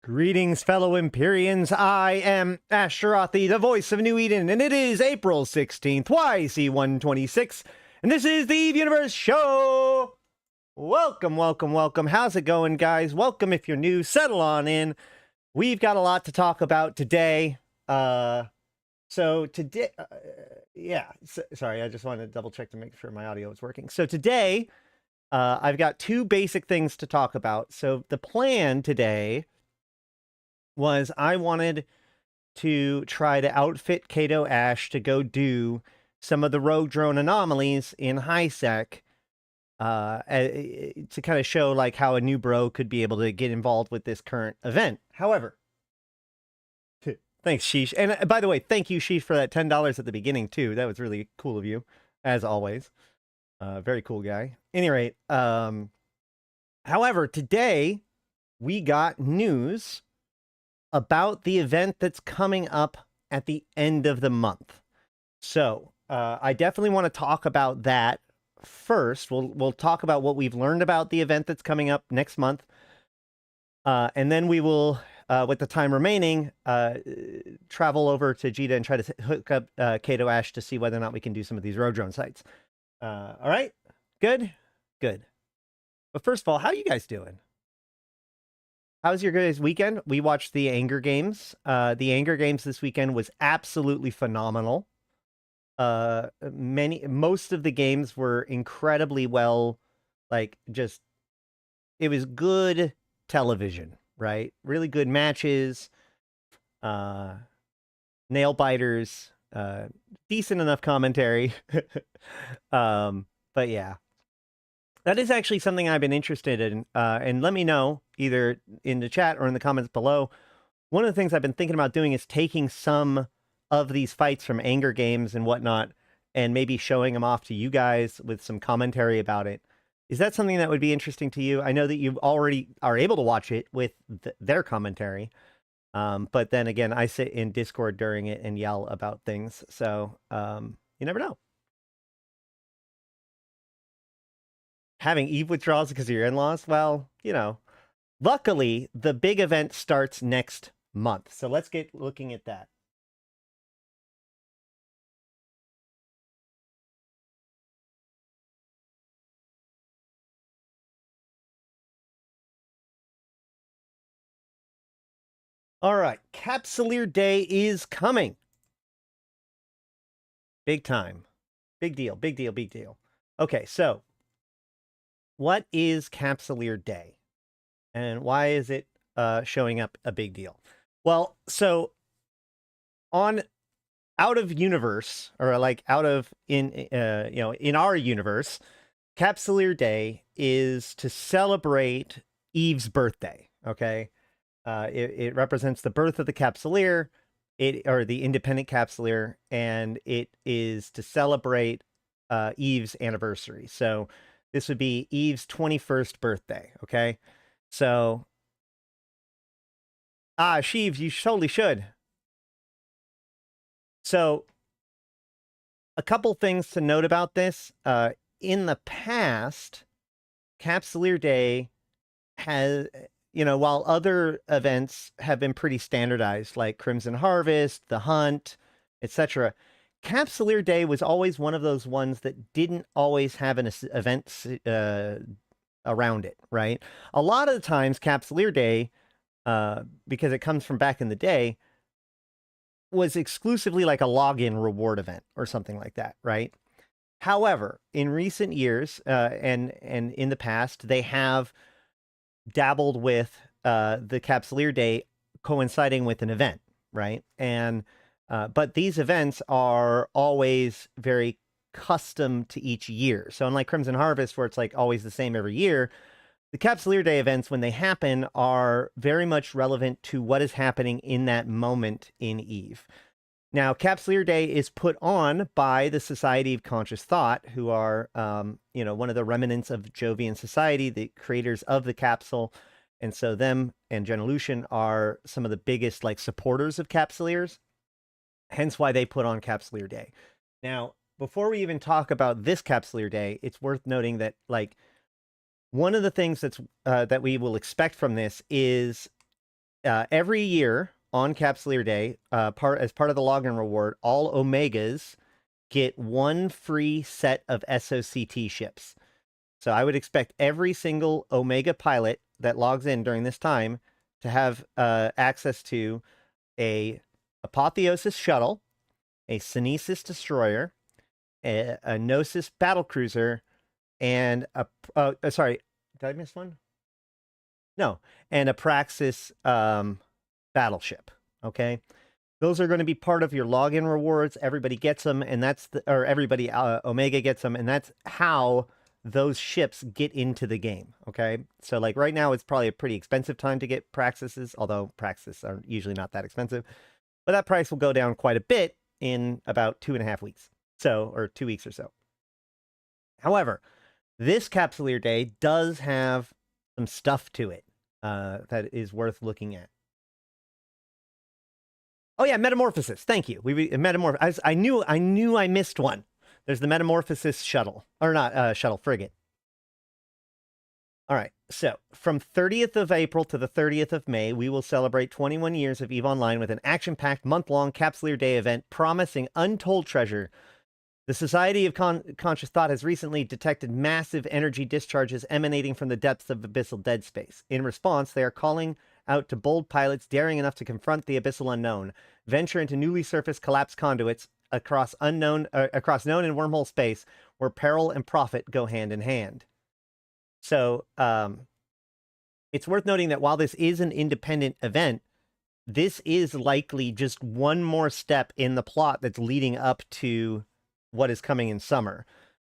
Greetings, fellow Empyreans. I am Ashtarothi, the voice of New Eden, and it is April 16th, YC126, and this is the Eve Universe Show! Welcome, welcome, welcome. How's it going, guys? Welcome if you're new. Settle on in. We've got a lot to talk about today. Sorry, I just wanted to double check to make sure my audio is working. So today, I've got two basic things to talk about. So the plan today was I wanted to try to outfit Kado Ash to go do some of the rogue drone anomalies in HiSec to kind of show like how a new bro could be able to get involved with this current event. However, thanks, Sheesh. And by the way, thank you, Sheesh, for that $10 at the beginning, too. That was really cool of you, as always. Very cool guy. Any rate, however, today we got news about the event that's coming up at the end of the month. So I definitely want to talk about that first. We'll talk about what we've learned about the event that's coming up next month. And then we will, with the time remaining, travel over to Jita and try to hook up Kado Ash to see whether or not we can do some of these road drone sites. All right? Good? Good. But first of all, how are you guys doing? How's your guys' weekend? We watched the Anger Games. The Anger Games this weekend was absolutely phenomenal. Most of the games were incredibly well, it was good television, right? Really good matches, nail biters, decent enough commentary. But yeah. That is actually something I've been interested in, and let me know, either in the chat or in the comments below. One of the things I've been thinking about doing is taking some of these fights from Anger Games and whatnot, and maybe showing them off to you guys with some commentary about it. Is that something that would be interesting to you? I know that you already are able to watch it with their commentary, but then again, I sit in Discord during it and yell about things, so you never know. Having Eve withdrawals because of your in-laws? Well, you know, luckily, the big event starts next month. So let's get looking at that. All right, Capsuleer Day is coming. Big time. Big deal, big deal, big deal. Okay, so what is Capsuleer Day? And why is it showing up a big deal? Well, so out of universe, or like in our universe, Capsuleer Day is to celebrate Eve's birthday. Okay, it represents the birth of the Capsuleer, or the independent Capsuleer, and it is to celebrate Eve's anniversary. So this would be Eve's 21st birthday, okay? So, Sheev, you totally should. So, a couple things to note about this. In the past, Capsuleer Day has, while other events have been pretty standardized, like Crimson Harvest, The Hunt, etc., Capsuleer Day was always one of those ones that didn't always have an event around it, right? A lot of the times, Capsuleer Day, because it comes from back in the day, was exclusively like a login reward event or something like that, right? However, in recent years, and in the past, they have dabbled with the Capsuleer Day coinciding with an event, right? And but these events are always very custom to each year. So unlike Crimson Harvest, where it's like always the same every year, the Capsuleer Day events, when they happen, are very much relevant to what is happening in that moment in Eve. Now, Capsuleer Day is put on by the Society of Conscious Thought, who are, one of the remnants of Jovian Society, the creators of the capsule. And so them and Genelution are some of the biggest supporters of Capsuleers. Hence why they put on Capsuleer Day. Now, before we even talk about this Capsuleer Day, it's worth noting that one of the things that we will expect from this is every year on Capsuleer Day, as part of the login reward, all Omegas get one free set of SOCT ships. So I would expect every single Omega pilot that logs in during this time to have access to a Apotheosis shuttle, a Synesis destroyer, a Gnosis battlecruiser, and sorry, did I miss one? No, and a Praxis battleship. Okay, those are going to be part of your login rewards. Everybody gets them, and everybody Omega gets them, and that's how those ships get into the game. Okay, so like right now, it's probably a pretty expensive time to get Praxises, although Praxis are usually not that expensive. But that price will go down quite a bit in about 2.5 weeks, or 2 weeks or so. However, this Capsuleer Day does have some stuff to it that is worth looking at. Oh yeah, Metamorphosis. Thank you. I knew I missed one. There's the Metamorphosis shuttle, or not shuttle, frigate. All right, so from 30th of April to the 30th of May, we will celebrate 21 years of EVE Online with an action-packed month-long Capsuleer Day event promising untold treasure. The Society of Conscious Thought has recently detected massive energy discharges emanating from the depths of abyssal dead space. In response, they are calling out to bold pilots daring enough to confront the abyssal unknown, venture into newly surfaced collapsed conduits across known and wormhole space, where peril and profit go hand in hand. So, it's worth noting that while this is an independent event, this is likely just one more step in the plot that's leading up to what is coming in summer.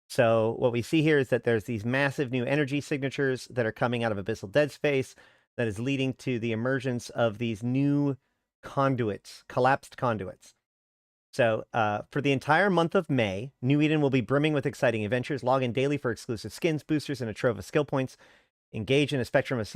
So what we see here is that there's these massive new energy signatures that are coming out of abyssal dead space that is leading to the emergence of these new conduits, collapsed conduits. So for the entire month of May, New Eden will be brimming with exciting adventures. Log in daily for exclusive skins, boosters, and a trove of skill points. Engage in a spectrum of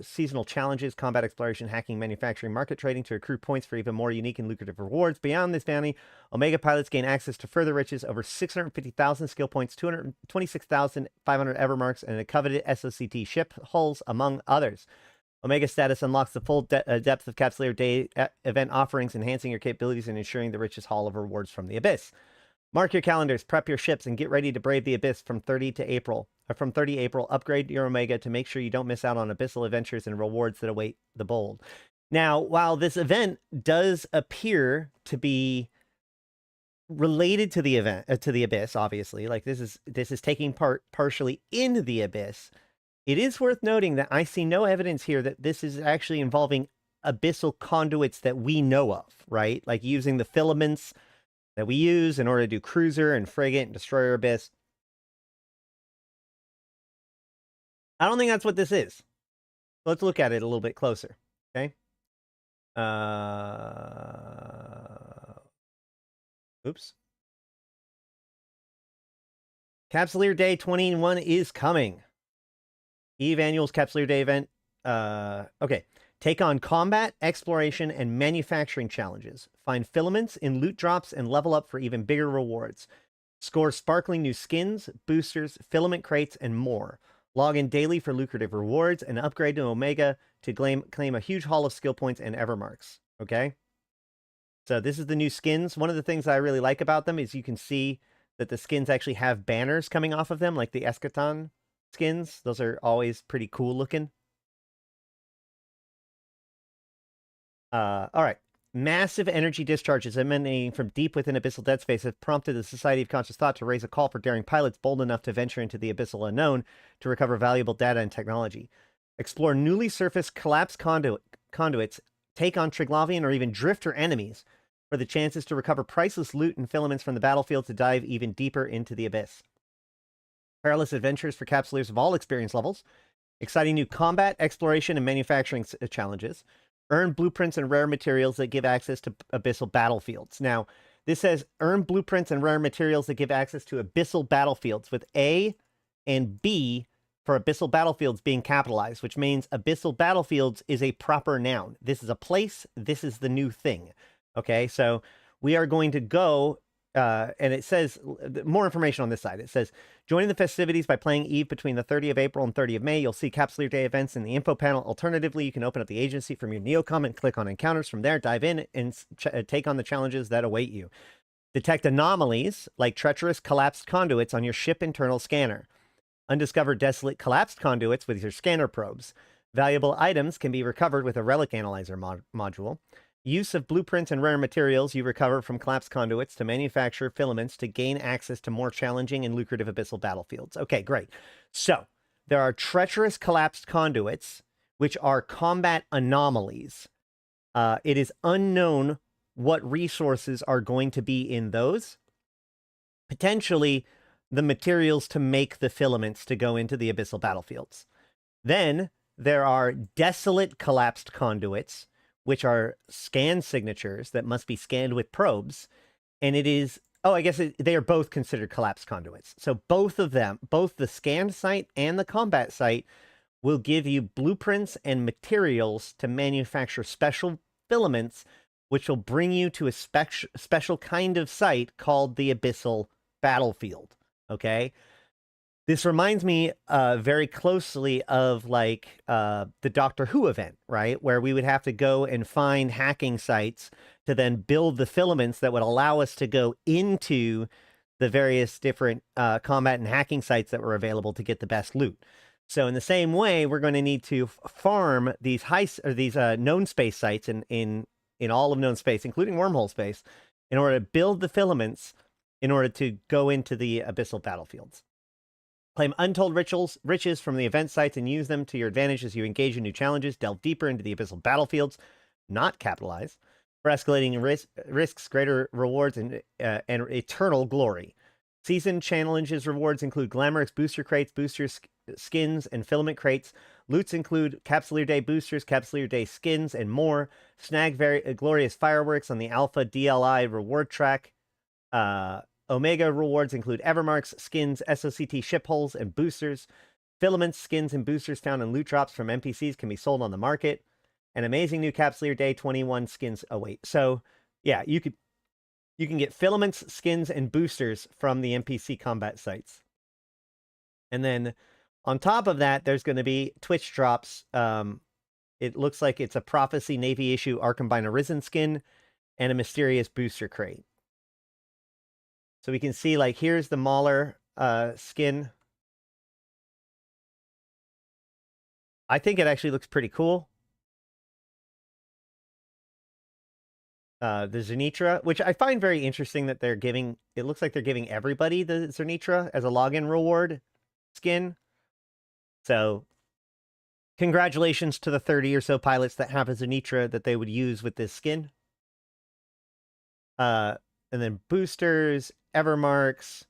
seasonal challenges, combat exploration, hacking, manufacturing, market trading to accrue points for even more unique and lucrative rewards. Beyond this bounty, Omega pilots gain access to further riches, over 650,000 skill points, 226,500 Evermarks, and a coveted SOCT ship hulls, among others. Omega status unlocks the full depth of Capsuleer Day event offerings, enhancing your capabilities and ensuring the richest haul of rewards from the Abyss. Mark your calendars, prep your ships, and get ready to brave the Abyss from 30 April. Upgrade your Omega to make sure you don't miss out on abyssal adventures and rewards that await the bold. Now, while this event does appear to be related to the event, to the Abyss, obviously, like this is taking part partially in the Abyss, it is worth noting that I see no evidence here that this is actually involving abyssal conduits that we know of, right? Like using the filaments that we use in order to do cruiser and frigate and destroyer abyss. I don't think that's what this is. Let's look at it a little bit closer, okay? Oops. Capsuleer Day 21 is coming. EVE Annual's Capsuleer Day event. Okay. Take on combat, exploration, and manufacturing challenges. Find filaments in loot drops and level up for even bigger rewards. Score sparkling new skins, boosters, filament crates, and more. Log in daily for lucrative rewards and upgrade to Omega to claim a huge haul of skill points and Evermarks. Okay? So this is the new skins. One of the things I really like about them is you can see that the skins actually have banners coming off of them, like the Eschaton skins. Those are always pretty cool looking. All right. Massive energy discharges emanating from deep within abyssal dead space have prompted the Society of Conscious Thought to raise a call for daring pilots bold enough to venture into the abyssal unknown to recover valuable data and technology. Explore newly surfaced collapsed conduits, take on Triglavian or even Drifter enemies for the chances to recover priceless loot and filaments from the battlefield to dive even deeper into the abyss. Perilous adventures for capsuleers of all experience levels. Exciting new combat, exploration, and manufacturing challenges. Earn blueprints and rare materials that give access to abyssal battlefields. Now, this says earn blueprints and rare materials that give access to abyssal battlefields, with A and B for abyssal battlefields being capitalized, which means abyssal battlefields is a proper noun. This is a place. This is the new thing. Okay, so we are going to go and it says more information on this side. It says, joining the festivities by playing Eve between the 30th of April and 30th of May. You'll see Capsuleer Day events in the info panel. Alternatively, you can open up the agency from your Neocom and click on encounters. From there, dive in and take on the challenges that await you. Detect anomalies like treacherous collapsed conduits on your ship internal scanner. Undiscovered desolate collapsed conduits with your scanner probes. Valuable items can be recovered with a relic analyzer module. Use of blueprints and rare materials you recover from collapsed conduits to manufacture filaments to gain access to more challenging and lucrative abyssal battlefields. Okay, great. So there are treacherous collapsed conduits, which are combat anomalies. It is unknown what resources are going to be in those. Potentially the materials to make the filaments to go into the abyssal battlefields. Then there are desolate collapsed conduits, which are scan signatures that must be scanned with probes. And it is, oh, I guess they are both considered collapsed conduits. So both of them, both the scanned site and the combat site, will give you blueprints and materials to manufacture special filaments, which will bring you to a special kind of site called the abyssal battlefield. Okay. This reminds me very closely of like the Doctor Who event, right? Where we would have to go and find hacking sites to then build the filaments that would allow us to go into the various different combat and hacking sites that were available to get the best loot. So in the same way, we're going to need to farm these known space sites in all of known space, including wormhole space, in order to build the filaments in order to go into the abyssal battlefields. Claim untold riches from the event sites and use them to your advantage as you engage in new challenges. Delve deeper into the abyssal battlefields, not capitalize, for escalating risks, greater rewards, and eternal glory. Season challenges rewards include glamorous booster crates, booster skins, and filament crates. Loots include Capsuleer Day boosters, Capsuleer Day skins, and more. Snag glorious fireworks on the Alpha DLI reward track. Omega rewards include Evermarks, skins, SOCT ship holes, and boosters. Filaments, skins, and boosters found in loot drops from NPCs can be sold on the market. An amazing new Capsuleer Day 21 skins await. So, yeah, you can get filaments, skins, and boosters from the NPC combat sites. And then on top of that, there's going to be Twitch drops. It looks like it's a Prophecy Navy issue Arkham Arisen skin and a mysterious booster crate. So we can see, like, here's the Mauler skin. I think it actually looks pretty cool. The Zenitra, which I find very interesting that they're giving, it looks like they're giving everybody the Zenitra as a login reward skin. So congratulations to the 30 or so pilots that have a Zenitra that they would use with this skin. And then boosters, Evermarks,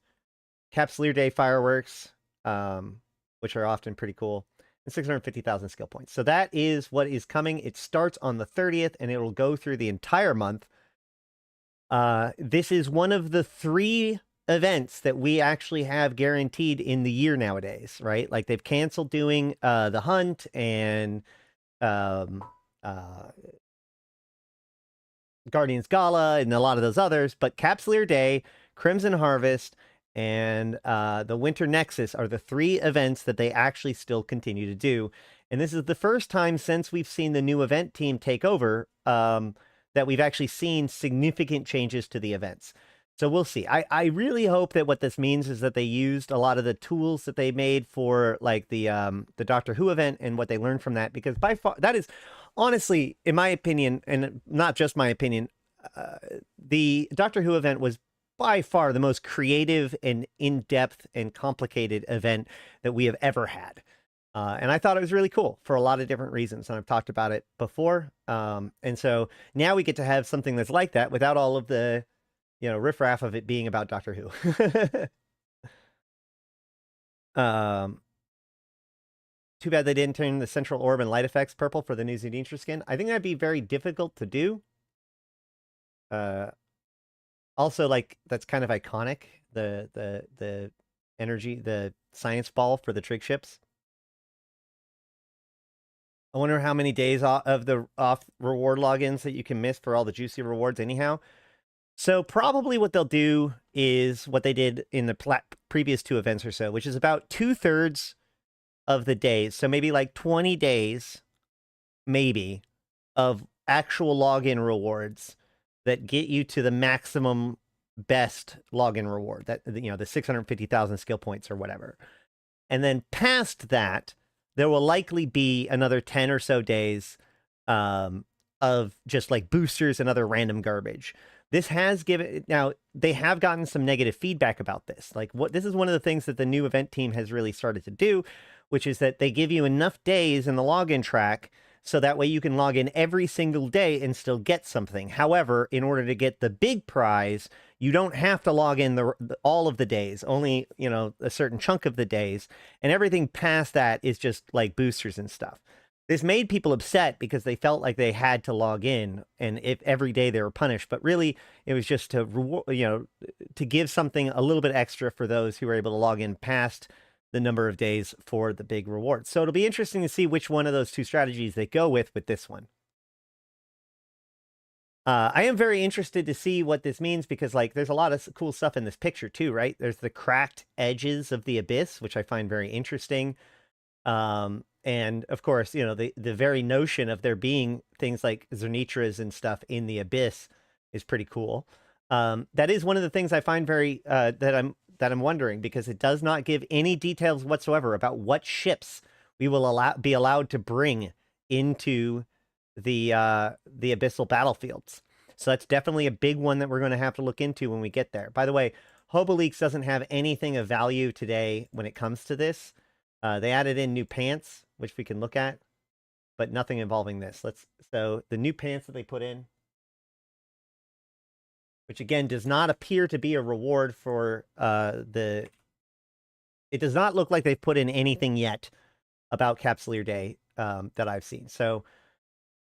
Capsuleer Day fireworks, which are often pretty cool, and 650,000 skill points. So that is what is coming. It starts on the 30th, and it will go through the entire month. This is one of the 3 events that we actually have guaranteed in the year nowadays, right? Like, they've canceled doing the hunt and Guardians Gala and a lot of those others, but Capsuleer Day, Crimson Harvest, and the Winter Nexus are the 3 events that they actually still continue to do. And this is the first time since we've seen the new event team take over that we've actually seen significant changes to the events. So we'll see. I really hope that what this means is that they used a lot of the tools that they made for, like, the Doctor Who event and what they learned from that, because by far that is, honestly, in my opinion, and not just my opinion, the Doctor Who event was by far the most creative and in-depth and complicated event that we have ever had. And I thought it was really cool for a lot of different reasons, and I've talked about it before. And so now we get to have something that's like that without all of the, riffraff of it being about Doctor Who. Too bad they didn't turn the central orb and light effects purple for the new Zenitra skin. I think that'd be very difficult to do. Also, like, that's kind of iconic. The energy, the science ball for the trig ships. I wonder how many days of the off reward logins that you can miss for all the juicy rewards anyhow. So probably what they'll do is what they did in the previous 2 events or so, which is about 2/3 of the days. So maybe like 20 days, maybe, of actual login rewards that get you to the maximum best login reward, that, you know, the 650,000 skill points or whatever. And then past that, there will likely be another 10 or so days of just like boosters and other random garbage. This has given, now they have gotten some negative feedback about this. Like, this is one of the things that the new event team has really started to do, which is that they give you enough days in the login track so that way you can log in every single day and still get something. However, in order to get the big prize, you don't have to log in all of the days, only, you know, a certain chunk of the days, and everything past that is just like boosters and stuff. This made people upset because they felt like they had to log in, and if every day they were punished, but really it was just to reward, you know, to give something a little bit extra for those who were able to log in past the number of days for the big rewards. So it'll be interesting to see which one of those 2 strategies they go with this one. I am very interested to see what this means because, like, there's a lot of cool stuff in this picture too, right? There's the cracked edges of the abyss, which I find very interesting. And of course, you know, the very notion of there being things like Zernitras and stuff in the abyss is pretty cool. That is one of the things I find very that I'm wondering, because it does not give any details whatsoever about what ships we will be allowed to bring into the abyssal battlefields. So that's definitely a big one that we're going to have to look into when we get there. By the way, HoboLeaks doesn't have anything of value today when it comes to this. They added in new pants, which we can look at, but nothing involving this. So the new pants that they put in, which again does not appear to be a reward for it does not look like they've put in anything yet about Capsuleer Day that I've seen. So,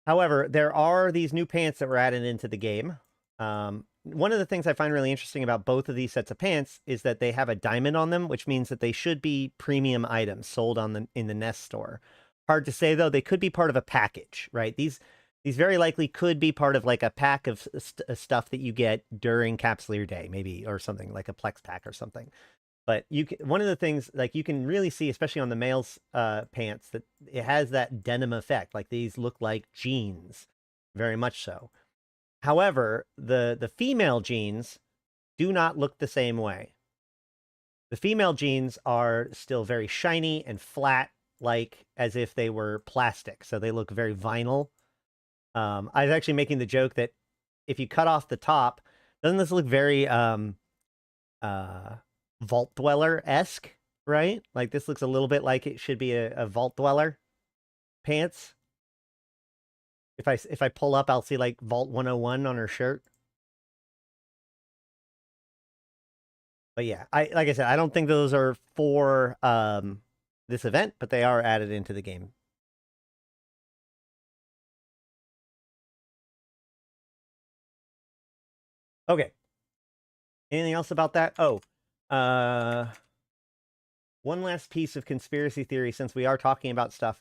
however, there are these new pants that were added into the game. One of the things I find really interesting about both of these sets of pants is that they have a diamond on them, which means that they should be premium items sold in the Nest store. Hard to say, though. They could be part of a package, right? These very likely could be part of like a pack of stuff that you get during Capsuleer Day, maybe, or something like a Plex pack or something. But one of the things, like, you can really see, especially on the male's pants, that it has that denim effect. Like, these look like jeans, very much so. However, the female jeans do not look the same way. The female jeans are still very shiny and flat, like as if they were plastic. So they look very vinyl. I was actually making the joke that if you cut off the top, doesn't this look very Vault Dweller-esque, right? Like, this looks a little bit like it should be a Vault Dweller pants. If I pull up, I'll see like Vault 101 on her shirt. But yeah, like I said, I don't think those are for this event, but they are added into the game. Okay. Anything else about that? Oh, one last piece of conspiracy theory, since we are talking about stuff.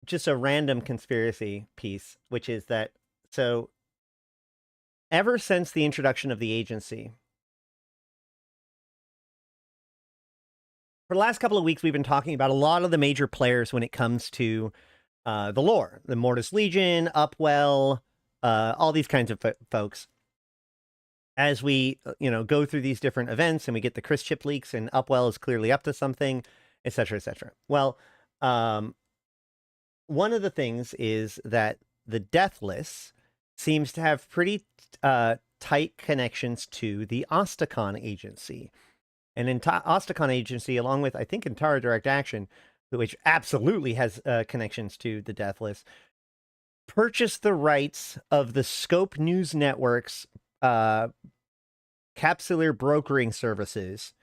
Just a random conspiracy piece, which is that, so ever since the introduction of the agency, for the last couple of weeks, we've been talking about a lot of the major players when it comes to the lore, the Mortis Legion, Upwell, all these kinds of folks. As we, go through these different events and we get the Chris chip leaks and Upwell is clearly up to something, etc., etc. Well, one of the things is that the Deathless seems to have pretty tight connections to the Ostacon agency. And in Ostacon agency, along with, I think, Intara Direct Action, which absolutely has connections to the Deathless, purchased the rights of the Scope News Network's Capsuleer brokering services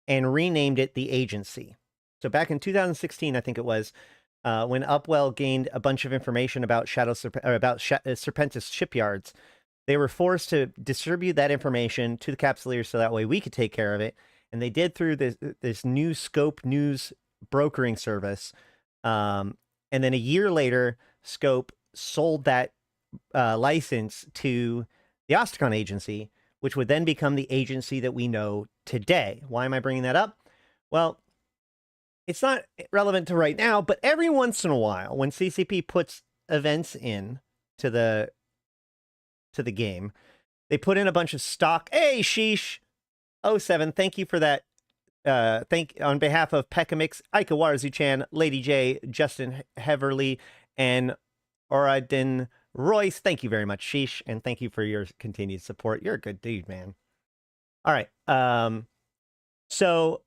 and renamed it the agency. So back in 2016, I think it was, when Upwell gained a bunch of information about Serpentis shipyards, they were forced to distribute that information to the Capsuleers so that way we could take care of it. And they did through this new Scope News brokering service. And then a year later, Scope sold that license to the Ostracon agency, which would then become the agency that we know today. Why am I bringing that up? Well, it's not relevant to right now, but every once in a while, when CCP puts events in to the game, they put in a bunch of stock. Hey, sheesh. 07, thank you for that. Thank on behalf of Pekamix, Aika Warzu-chan, Lady J, Justin Heverly, and Oradin Royce. Thank you very much, sheesh, and thank you for your continued support. You're a good dude, man. All right. So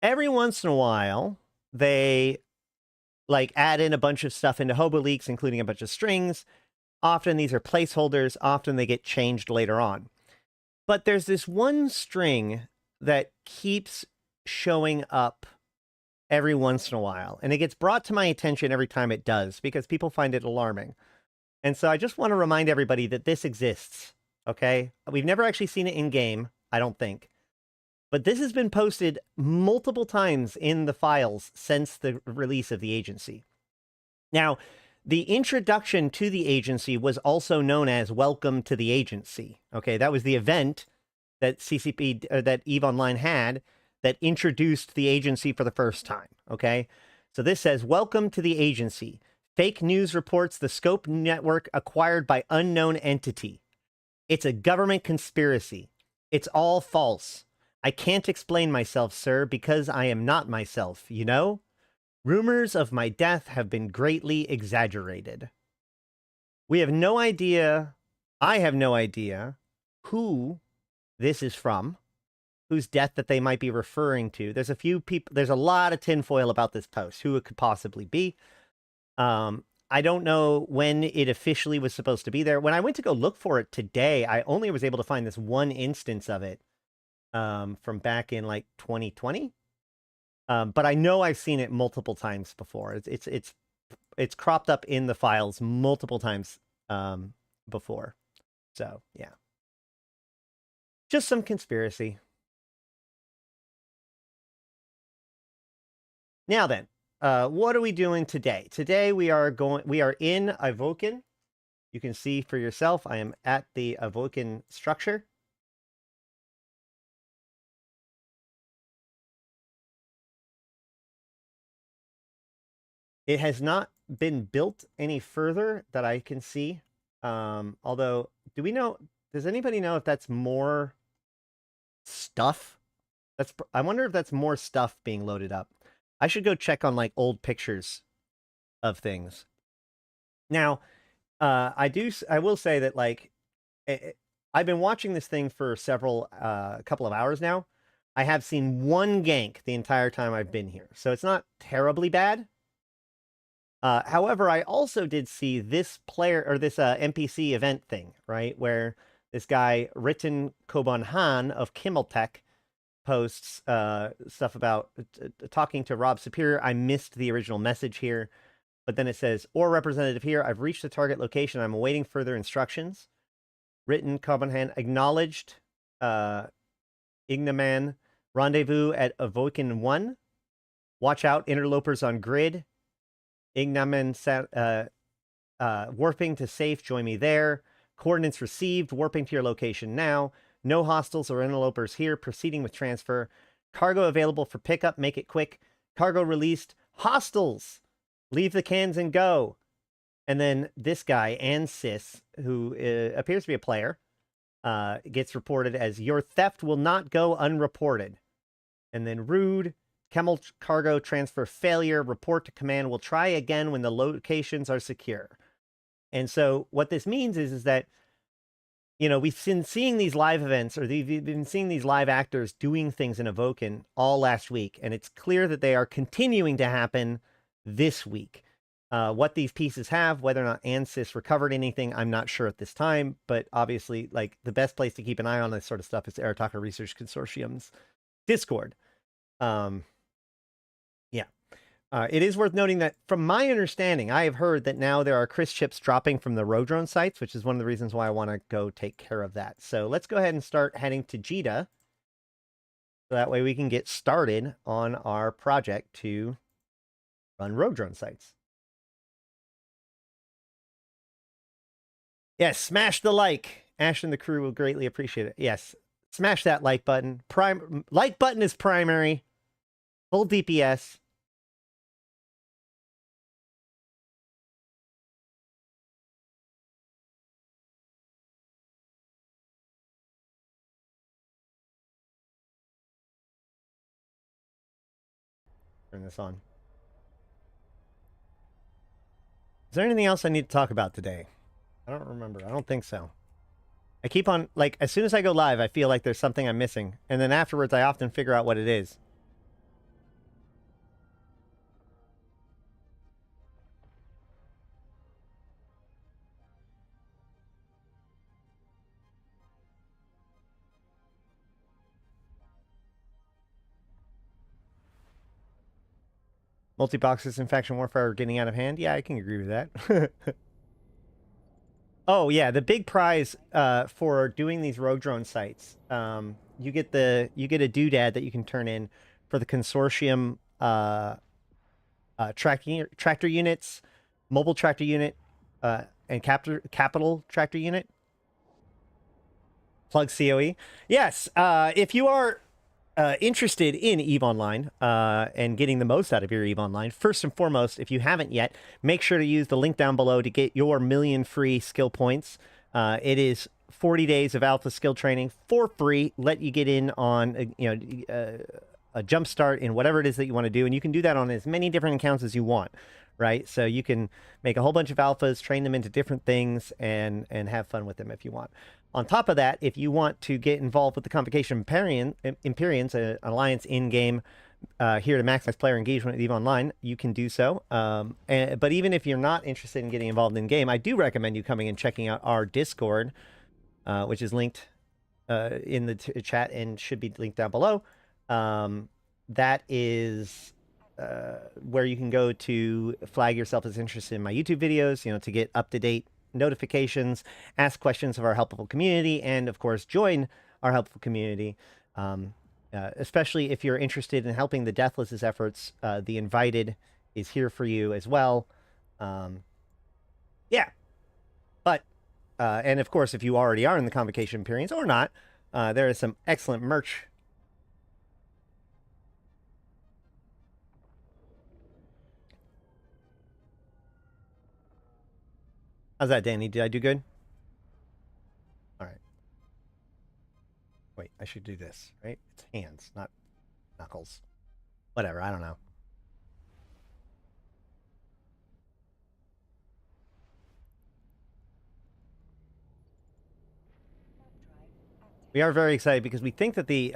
every once in a while, they like add in a bunch of stuff into Hobo Leaks, including a bunch of strings. Often these are placeholders. Often they get changed later on. But there's this one string that keeps showing up every once in a while. And it gets brought to my attention every time it does because people find it alarming. And so I just want to remind everybody that this exists, okay? We've never actually seen it in-game, I don't think. But this has been posted multiple times in the files since the release of the agency. Now, the introduction to the agency was also known as Welcome to the Agency. Okay, that was the event that CCP, that EVE Online had that introduced the agency for the first time. Okay, so this says, Welcome to the Agency. Fake news reports the Scope network acquired by unknown entity. It's a government conspiracy. It's all false. I can't explain myself, sir, because I am not myself, you know? Rumors of my death have been greatly exaggerated. We have no idea, I have no idea, who this is from, whose death that they might be referring to. There's a few people, there's a lot of tinfoil about this post, who it could possibly be. I don't know when it officially was supposed to be there. When I went to go look for it today, I only was able to find this one instance of it from back in like 2020. But I know I've seen it multiple times before. It's cropped up in the files multiple times before. So yeah, just some conspiracy. Now then, what are we doing today? Today we are in Avoken. You can see for yourself. I am at the Avoken structure. It has not been built any further that I can see. Although, does anybody know if that's more stuff? I wonder if that's more stuff being loaded up. I should go check on like old pictures of things. Now, I will say that like, I've been watching this thing for couple of hours now. I have seen one gank the entire time I've been here. So it's not terribly bad. However, I also did see this NPC event thing, right? Where this guy, Ritten Koban of Kimmeltech, posts stuff about talking to Rob Superior. I missed the original message here, but then it says, or representative here, I've reached the target location. I'm awaiting further instructions. Ritten Koban acknowledged Ignaman rendezvous at Avoken 1. Watch out, interlopers on grid. Ignaman warping to safe, join me there. Coordinates received, warping to your location now. No hostiles or interlopers here, proceeding with transfer. Cargo available for pickup, make it quick. Cargo released, hostiles! Leave the cans and go. And then this guy, Ansis, who appears to be a player, gets reported as, your theft will not go unreported. And then Rude, Camel cargo transfer failure, report to command, will try again when the locations are secure. And so what this means is that, you know, we've been seeing these live events, or we've been seeing these live actors doing things in Avoken all last week, and it's clear that they are continuing to happen this week. What these pieces have, whether or not ANSYS recovered anything, I'm not sure at this time, but obviously, like, the best place to keep an eye on this sort of stuff is Arataka Research Consortium's Discord. It is worth noting that, from my understanding, I have heard that now there are Chris chips dropping from the Rodrone sites, which is one of the reasons why I want to go take care of that. So let's go ahead and start heading to JITA. So that way we can get started on our project to run Rodrone sites. Yes, smash the like. Ash and the crew will greatly appreciate it. Yes, smash that like button. Like button is primary. Full DPS. Turn this on. Is there anything else I need to talk about today? I don't remember. I don't think so. I keep on, like, as soon as I go live, I feel like there's something I'm missing. And then afterwards, I often figure out what it is. Multi-boxes in faction warfare are getting out of hand. Yeah, I can agree with that. Oh yeah, the big prize for doing these rogue drone sites, you get a doodad that you can turn in for the consortium tractor units, mobile tractor unit, and capital tractor unit. Plug COE. Yes, if you are interested in EVE Online and getting the most out of your EVE Online, first and foremost, if you haven't yet, make sure to use the link down below to get your million free skill points. It is 40 days of alpha skill training for free. Let you get in on a jump start in whatever it is that you want to do, and you can do that on as many different accounts as you want. Right, so you can make a whole bunch of alphas, train them into different things, and have fun with them if you want. On top of that, if you want to get involved with the Convocation Empyreans, an alliance in-game here to maximize player engagement with EVE Online, you can do so. But even if you're not interested in getting involved in-game, I do recommend you coming and checking out our Discord, which is linked in the chat and should be linked down below. That is where you can go to flag yourself as interested in my YouTube videos, to get up-to-date notifications, ask questions of our helpful community, and of course, join our helpful community. Especially if you're interested in helping the Deathless's efforts, the Invited is here for you as well. Yeah, but and of course, if you already are in the Convocation Empyreans or not, there is some excellent merch. How's that, Danny? Did I do good? All right. Wait, I should do this, right? It's hands, not knuckles. Whatever, I don't know. We are very excited because we think that the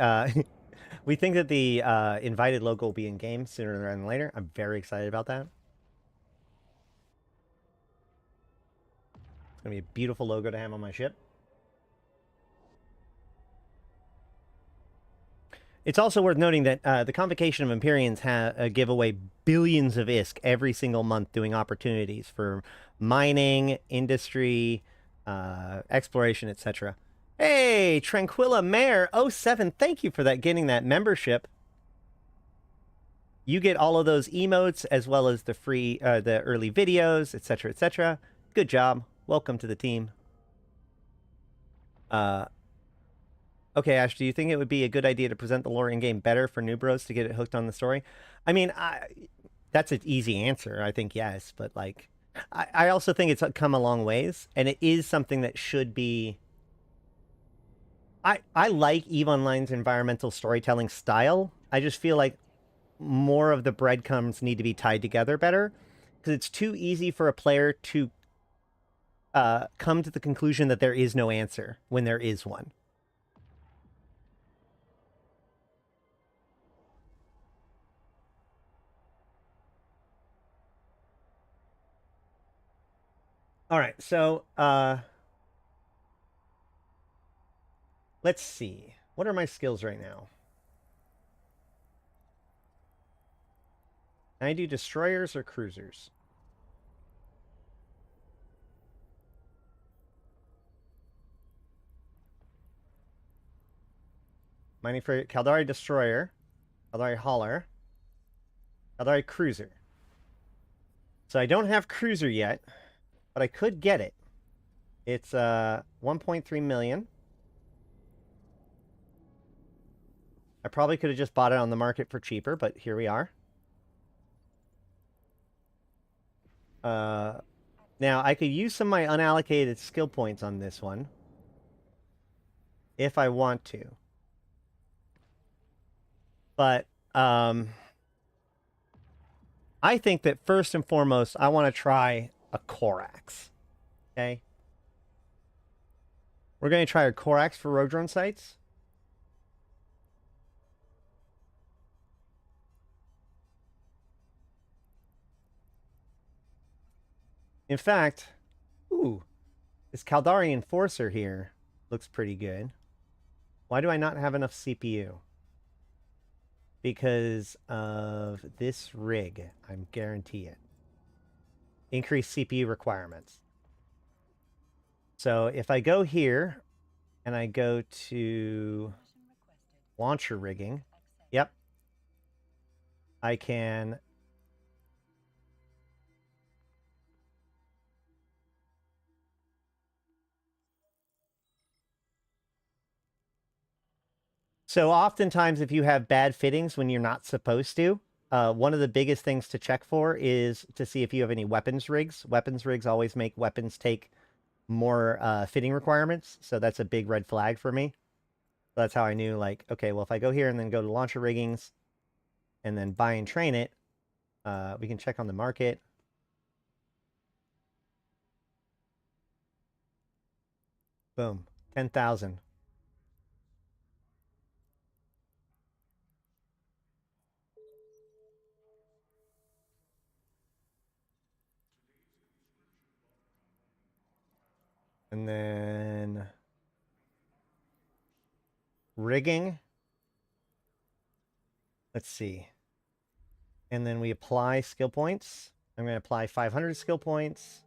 invited logo will be in game sooner rather than later. I'm very excited about that. It's gonna be a beautiful logo to have on my ship. It's also worth noting that the Convocation of Empyreans give away billions of ISK every single month, doing opportunities for mining, industry, exploration, etc. Hey, Tranquilla Mare 07, thank you for that, getting that membership. You get all of those emotes as well as the free, the early videos, etc., etc. Good job. Welcome to the team. Okay, Ash, do you think it would be a good idea to present the lore in-game better for new bros to get it hooked on the story? I mean, that's an easy answer. I think yes, but like, I also think it's come a long ways, and it is something that should be. I like EVE Online's environmental storytelling style. I just feel like more of the breadcrumbs need to be tied together better, because it's too easy for a player to come to the conclusion that there is no answer when there is one. All right, so let's see. What are my skills right now? Can I do destroyers or cruisers? Mining for Caldari Destroyer, Caldari Hauler, Caldari Cruiser. So I don't have Cruiser yet, but I could get it. It's 1.3 million. I probably could have just bought it on the market for cheaper, but here we are. Now I could use some of my unallocated skill points on this one if I want to. But I think that first and foremost, I want to try a Corax. Okay. We're going to try a Corax for rogue drone sites. In fact, ooh, this Caldari Enforcer here looks pretty good. Why do I not have enough CPU? Because of this rig, I'm guarantee it. Increased CPU requirements. So if I go here and I go to launcher rigging, yep, I can so oftentimes if you have bad fittings when you're not supposed to, one of the biggest things to check for is to see if you have any weapons rigs. Weapons rigs always make weapons take more fitting requirements, so that's a big red flag for me. So that's how I knew, like, okay, well, if I go here and then go to launcher riggings and then buy and train it, we can check on the market. Boom, 10,000. And then rigging. Let's see. And then we apply skill points. I'm going to apply 500 skill points.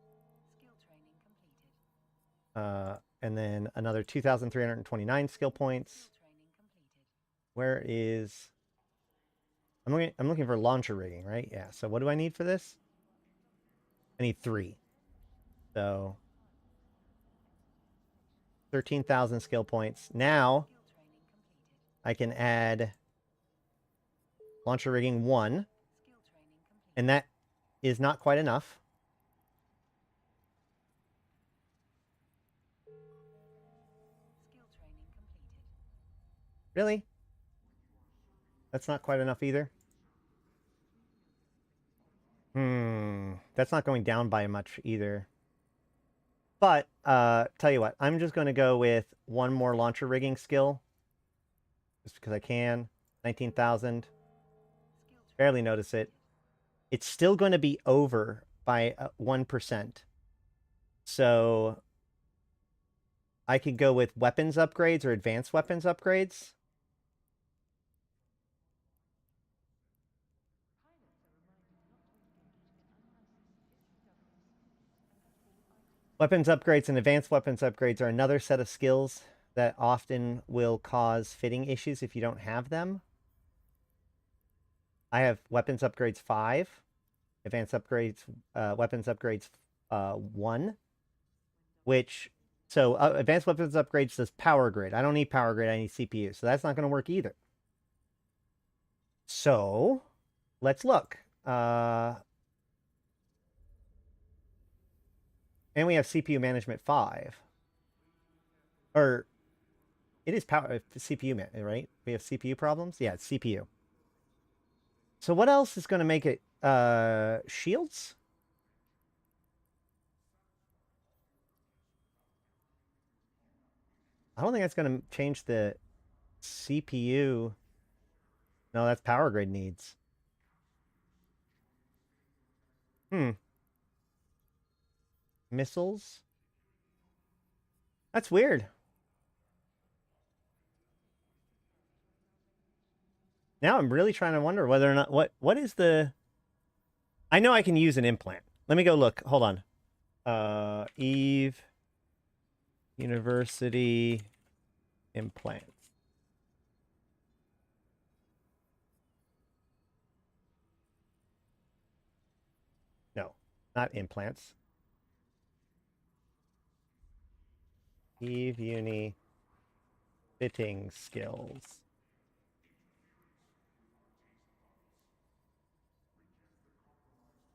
And then another 2,329 skill points. Where is... I'm looking for launcher rigging, right? Yeah, so what do I need for this? I need 3. So 13,000 skill points. Now I can add launcher rigging 1. And that is not quite enough. Really? That's not quite enough either. That's not going down by much either. But, tell you what, I'm just going to go with one more launcher rigging skill. Just because I can. 19,000. Barely notice it. It's still going to be over by 1%. So, I could go with weapons upgrades or advanced weapons upgrades. Weapons upgrades and advanced weapons upgrades are another set of skills that often will cause fitting issues if you don't have them. I have weapons upgrades 5, advanced upgrades, weapons upgrades 1, which, so advanced weapons upgrades says power grid. I don't need power grid, I need CPU, so that's not going to work either. So, let's look. And we have CPU management 5. Or, it is power CPU, right? We have CPU problems? Yeah, it's CPU. So what else is going to make it shields? I don't think that's going to change the CPU. No, that's power grid needs. Missiles? That's weird. Now I'm really trying to wonder whether or not what is the I know I can use an implant. Let me go look. Hold on. Eve University implant. No, not implants. Eve Uni fitting skills.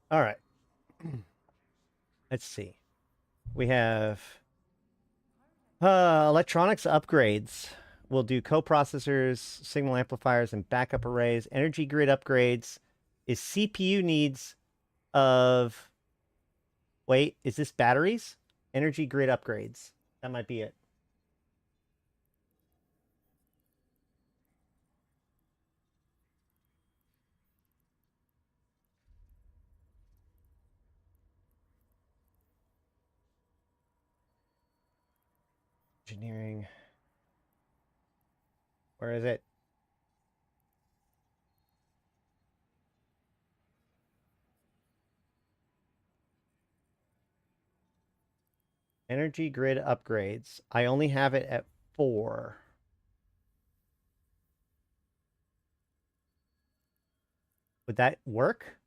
All right. Let's see. We have electronics upgrades. We'll do coprocessors, signal amplifiers, and backup arrays. Energy grid upgrades is CPU needs of... Wait, is this batteries? Energy grid upgrades. That might be it. Engineering. Where is it? Energy grid upgrades. I only have it at 4. Would that work?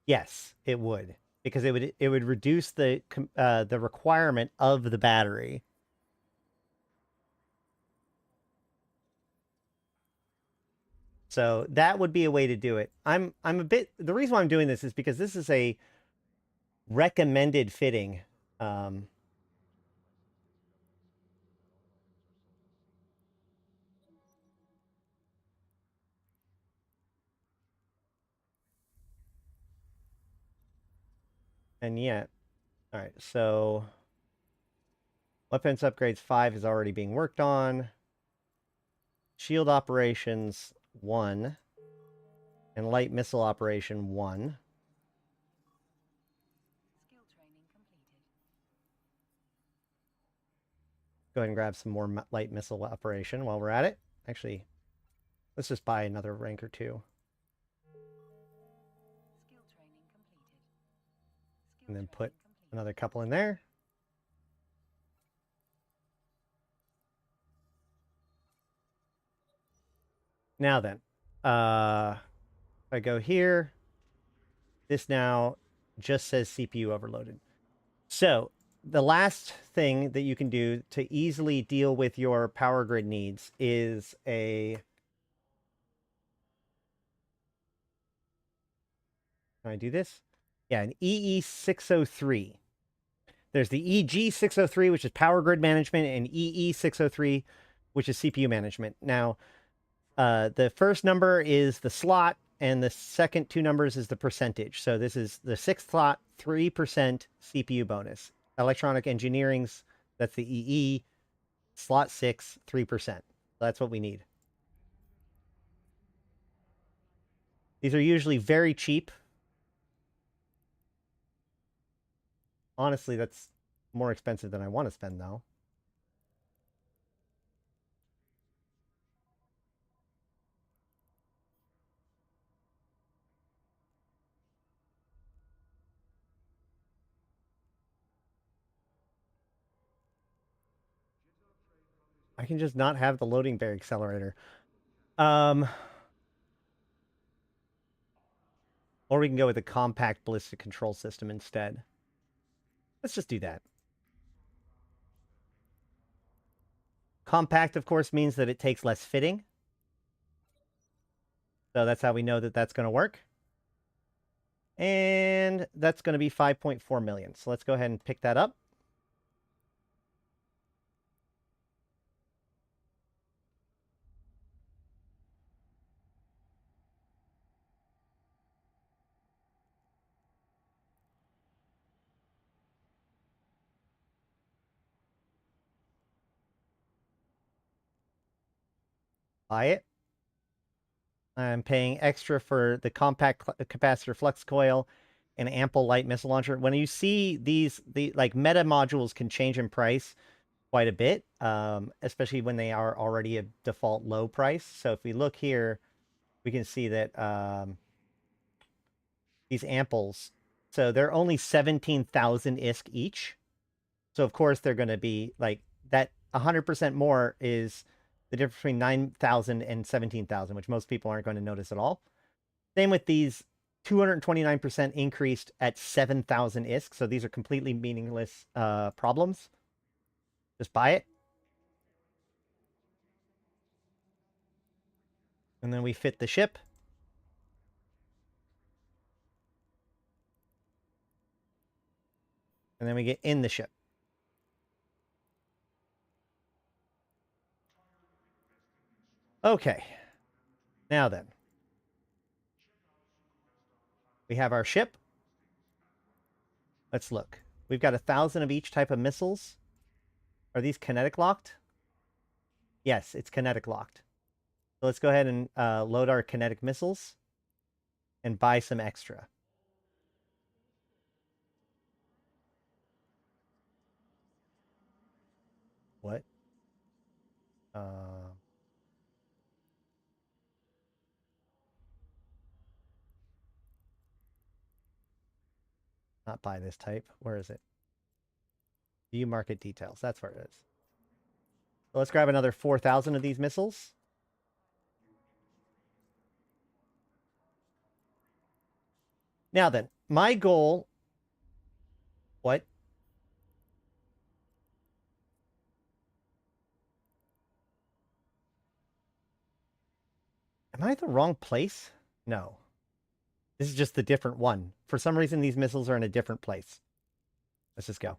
Yes, it would, because it would reduce the requirement of the battery. So that would be a way to do it. I'm a bit, the reason why I'm doing this is because this is a recommended fitting. And yet, all right, so weapons upgrades 5 is already being worked on. Shield operations 1 and light missile operation 1. Go ahead and grab some more light missile operation while we're at it. Actually, let's just buy another rank or 2. And then put another couple in there. Now then, if I go here, this now just says CPU overloaded. So the last thing that you can do to easily deal with your power grid needs is a... Can I do this? Yeah, an EE603. There's the EG603, which is power grid management, and EE603, which is CPU management. Now, the first number is the slot, and the second 2 numbers is the percentage. So this is the 6th slot, 3% CPU bonus. Electronic engineering's, that's the EE, slot 6, 3%. That's what we need. These are usually very cheap. Honestly, that's more expensive than I want to spend, though. I can just not have the loading bay accelerator. Or we can go with a compact ballistic control system instead. Let's just do that. Compact, of course, means that it takes less fitting. So that's how we know that that's going to work. And that's going to be 5.4 million. So let's go ahead and pick that up. Buy it. I'm paying extra for the compact capacitor flux coil and ample light missile launcher. When you see the like meta modules can change in price quite a bit, especially when they are already a default low price. So if we look here, we can see that these amples, so they're only 17,000 ISK each. So of course they're going to be like that. 100% more is the difference between 9,000 and 17,000, which most people aren't going to notice at all. Same with these 229% increased at 7,000 ISK. So these are completely meaningless problems. Just buy it. And then we fit the ship. And then we get in the ship. Okay. Now then. We have our ship. Let's look. We've got 1,000 of each type of missiles. Are these kinetic locked? Yes, it's kinetic locked. So let's go ahead and load our kinetic missiles and buy some extra. What? Not buy this type. Where is it? View market details. That's where it is. So let's grab another 4,000 of these missiles. Now then, my goal... What? Am I at the wrong place? No. This is just the different one. For some reason, these missiles are in a different place. Let's just go.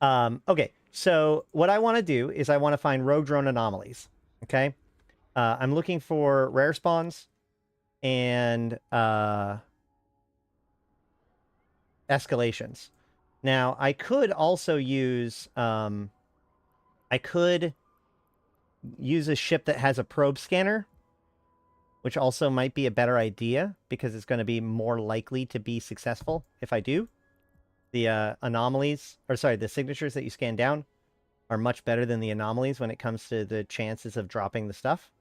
Okay, so what I want to do is I want to find rogue drone anomalies. Okay? I'm looking for rare spawns and escalations. Now, I could also use... I could use a ship that has a probe scanner, which also might be a better idea because it's going to be more likely to be successful if I do. The anomalies, or sorry, the signatures that you scan down are much better than the anomalies when it comes to the chances of dropping the stuff.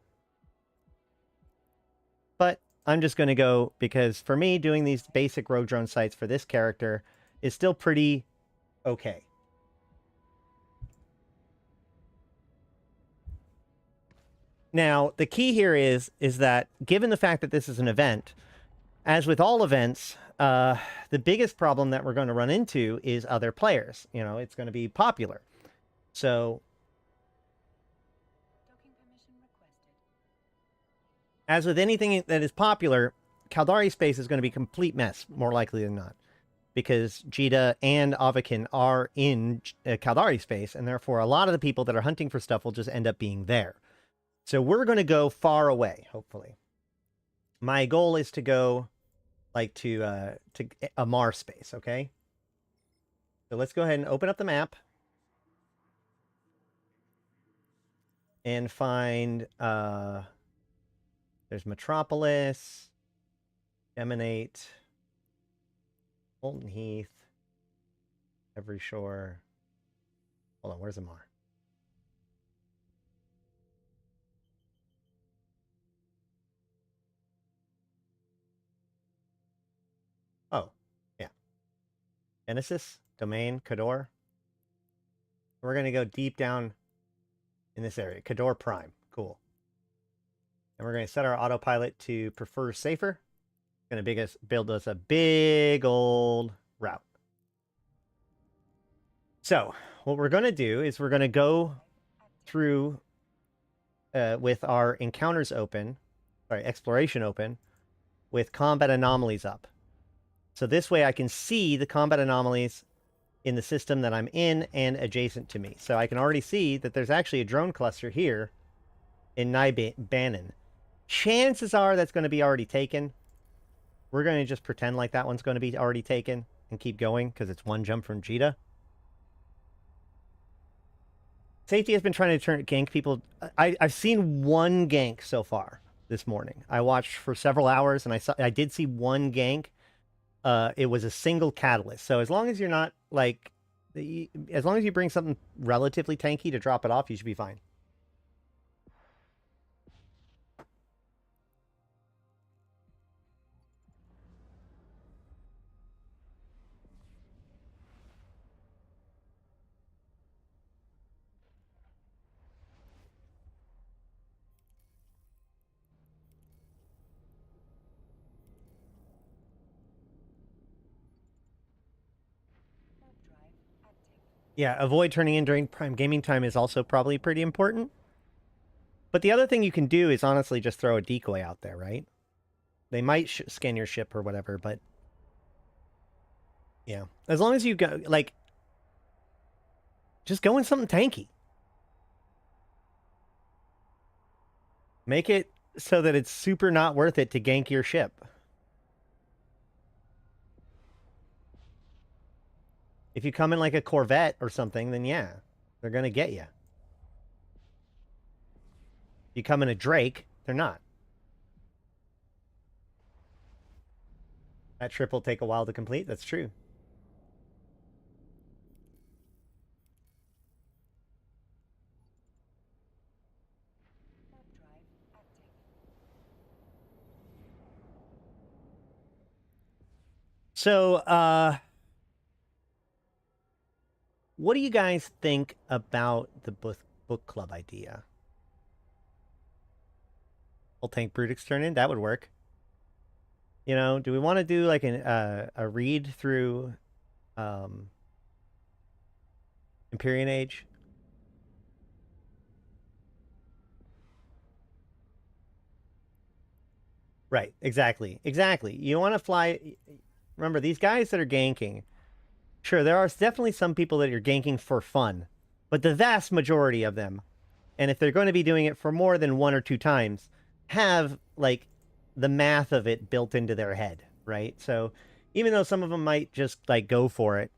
But I'm just going to go because for me, doing these basic rogue drone sites for this character is still pretty okay. Now, the key here is that given the fact that this is an event, as with all events, the biggest problem that we're going to run into is other players. You know, it's going to be popular. So, as with anything that is popular, Caldari space is going to be a complete mess, more likely than not. Because Jita and Avakin are in Caldari space, and therefore a lot of the people that are hunting for stuff will just end up being there. So we're going to go far away, hopefully. My goal is to go like to Amar space, okay? So let's go ahead and open up the map and find there's Metropolis, Emanate, Molten Heath, Every Shore. Hold on, where's Amar? Oh, yeah. Genesis, Domain, Kador. We're going to go deep down in this area. Kador Prime. Cool. And we're going to set our autopilot to prefer safer. Going to build us a big old route. So what we're going to do is we're going to go through with our encounters open, sorry, exploration open, with combat anomalies up. So this way I can see the combat anomalies in the system that I'm in and adjacent to me. So I can already see that there's actually a drone cluster here in Bannon. Chances are that's going to be already taken. We're going to just pretend like that one's going to be already taken and keep going because it's one jump from Jita. Safety has been trying to gank people. I've seen one gank so far this morning. I watched for several hours and I did see one gank. It was a single catalyst. So as long as you're not like, as long as you bring something relatively tanky to drop it off, you should be fine. Yeah, avoid turning in during prime gaming time is also probably pretty important. But the other thing you can do is honestly just throw a decoy out there, right? They might scan your ship or whatever, but yeah, as long as you go, like, just go in something tanky. Make it so that it's super not worth it to gank your ship. If you come in like a Corvette or something, then yeah, they're going to get you. If you come in a Drake, they're not. That trip will take a while to complete. That's true. So, what do you guys think about the book club idea? Full tank Brutix turn in? That would work. You know, do we want to do like a read through Empyrean Age? Right, exactly. Exactly. You want to fly. Remember, these guys that are ganking, sure, there are definitely some people that are ganking for fun, but the vast majority of them, and if they're going to be doing it for more than one or two times, have like the math of it built into their head, right? So even though some of them might just like go for it,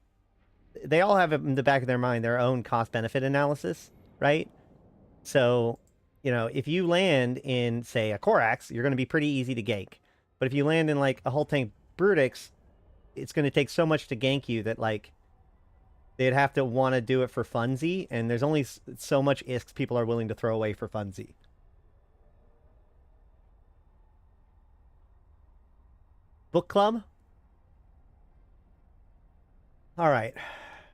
they all have in the back of their mind their own cost benefit analysis, right? So, you know, if you land in, say, a Corax, you're going to be pretty easy to gank. But if you land in like a whole tank Brutix, it's going to take so much to gank you that like they'd have to want to do it for funsy, and there's only so much isks people are willing to throw away for funsy. Book club? All right.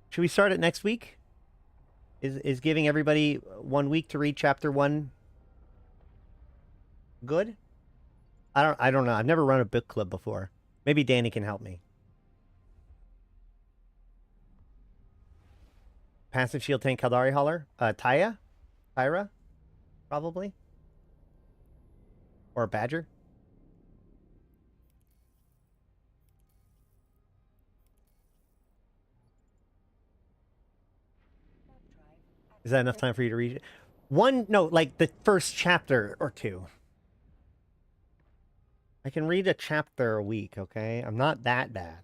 Should we start it next week? Is giving everybody 1 week to read chapter 1 good? I don't know. I've never run a book club before. Maybe Danny can help me. Passive shield tank Kaldari hauler? Tyra? Probably. Or a Badger? Is that enough time for you to read it? No, like the first chapter or two. I can read a chapter a week, okay? I'm not that bad.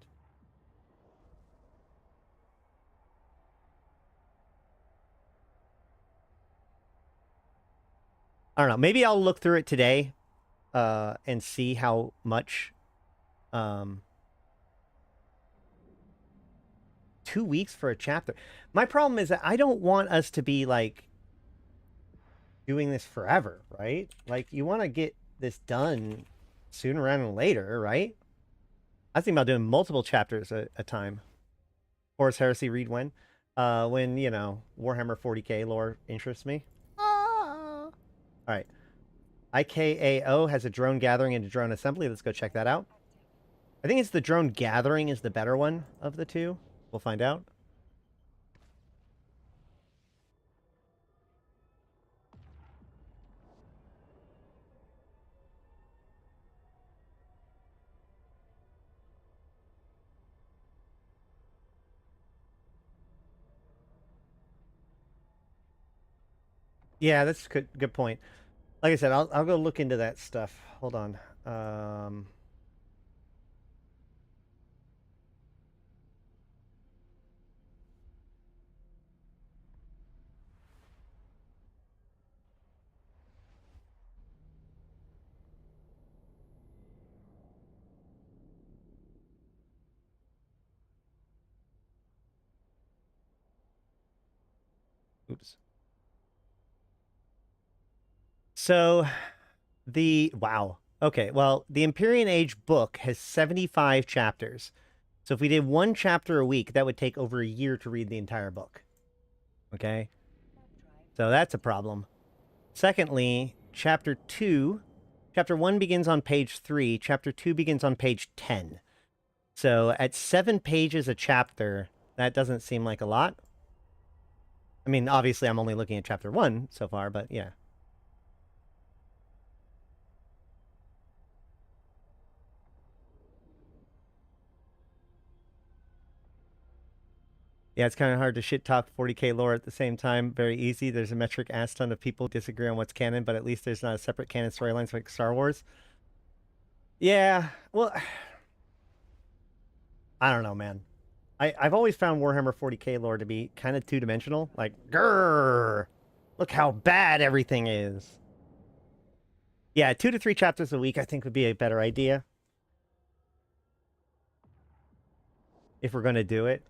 I don't know. Maybe I'll look through it today and see how much. 2 weeks for a chapter. My problem is that I don't want us to be like doing this forever, right? Like you want to get this done sooner rather than later, right? I think about doing multiple chapters at a time. Horus Heresy read when you know Warhammer 40k lore interests me. All right. IKAO has a drone gathering and a drone assembly. Let's go check that out. I think it's the drone gathering is the better one of the two. We'll find out. Yeah, that's a good point. Like I said, I'll go look into that stuff. Hold on. Oops. So wow. Okay, well, the Empyrean Age book has 75 chapters. So if we did one chapter a week, that would take over a year to read the entire book. Okay? So that's a problem. Secondly, chapter 1 begins on page 3, chapter 2 begins on page 10. So at 7 pages a chapter, that doesn't seem like a lot. I mean, obviously, I'm only looking at chapter 1 so far, but yeah. Yeah, it's kind of hard to shit talk 40K lore at the same time. Very easy. There's a metric ass ton of people disagree on what's canon, but at least there's not a separate canon storylines like Star Wars. Yeah, well, I don't know, man. I've always found Warhammer 40K lore to be kind of two-dimensional. Like, grrr, look how bad everything is. Yeah, 2 to 3 chapters a week I think would be a better idea if we're going to do it.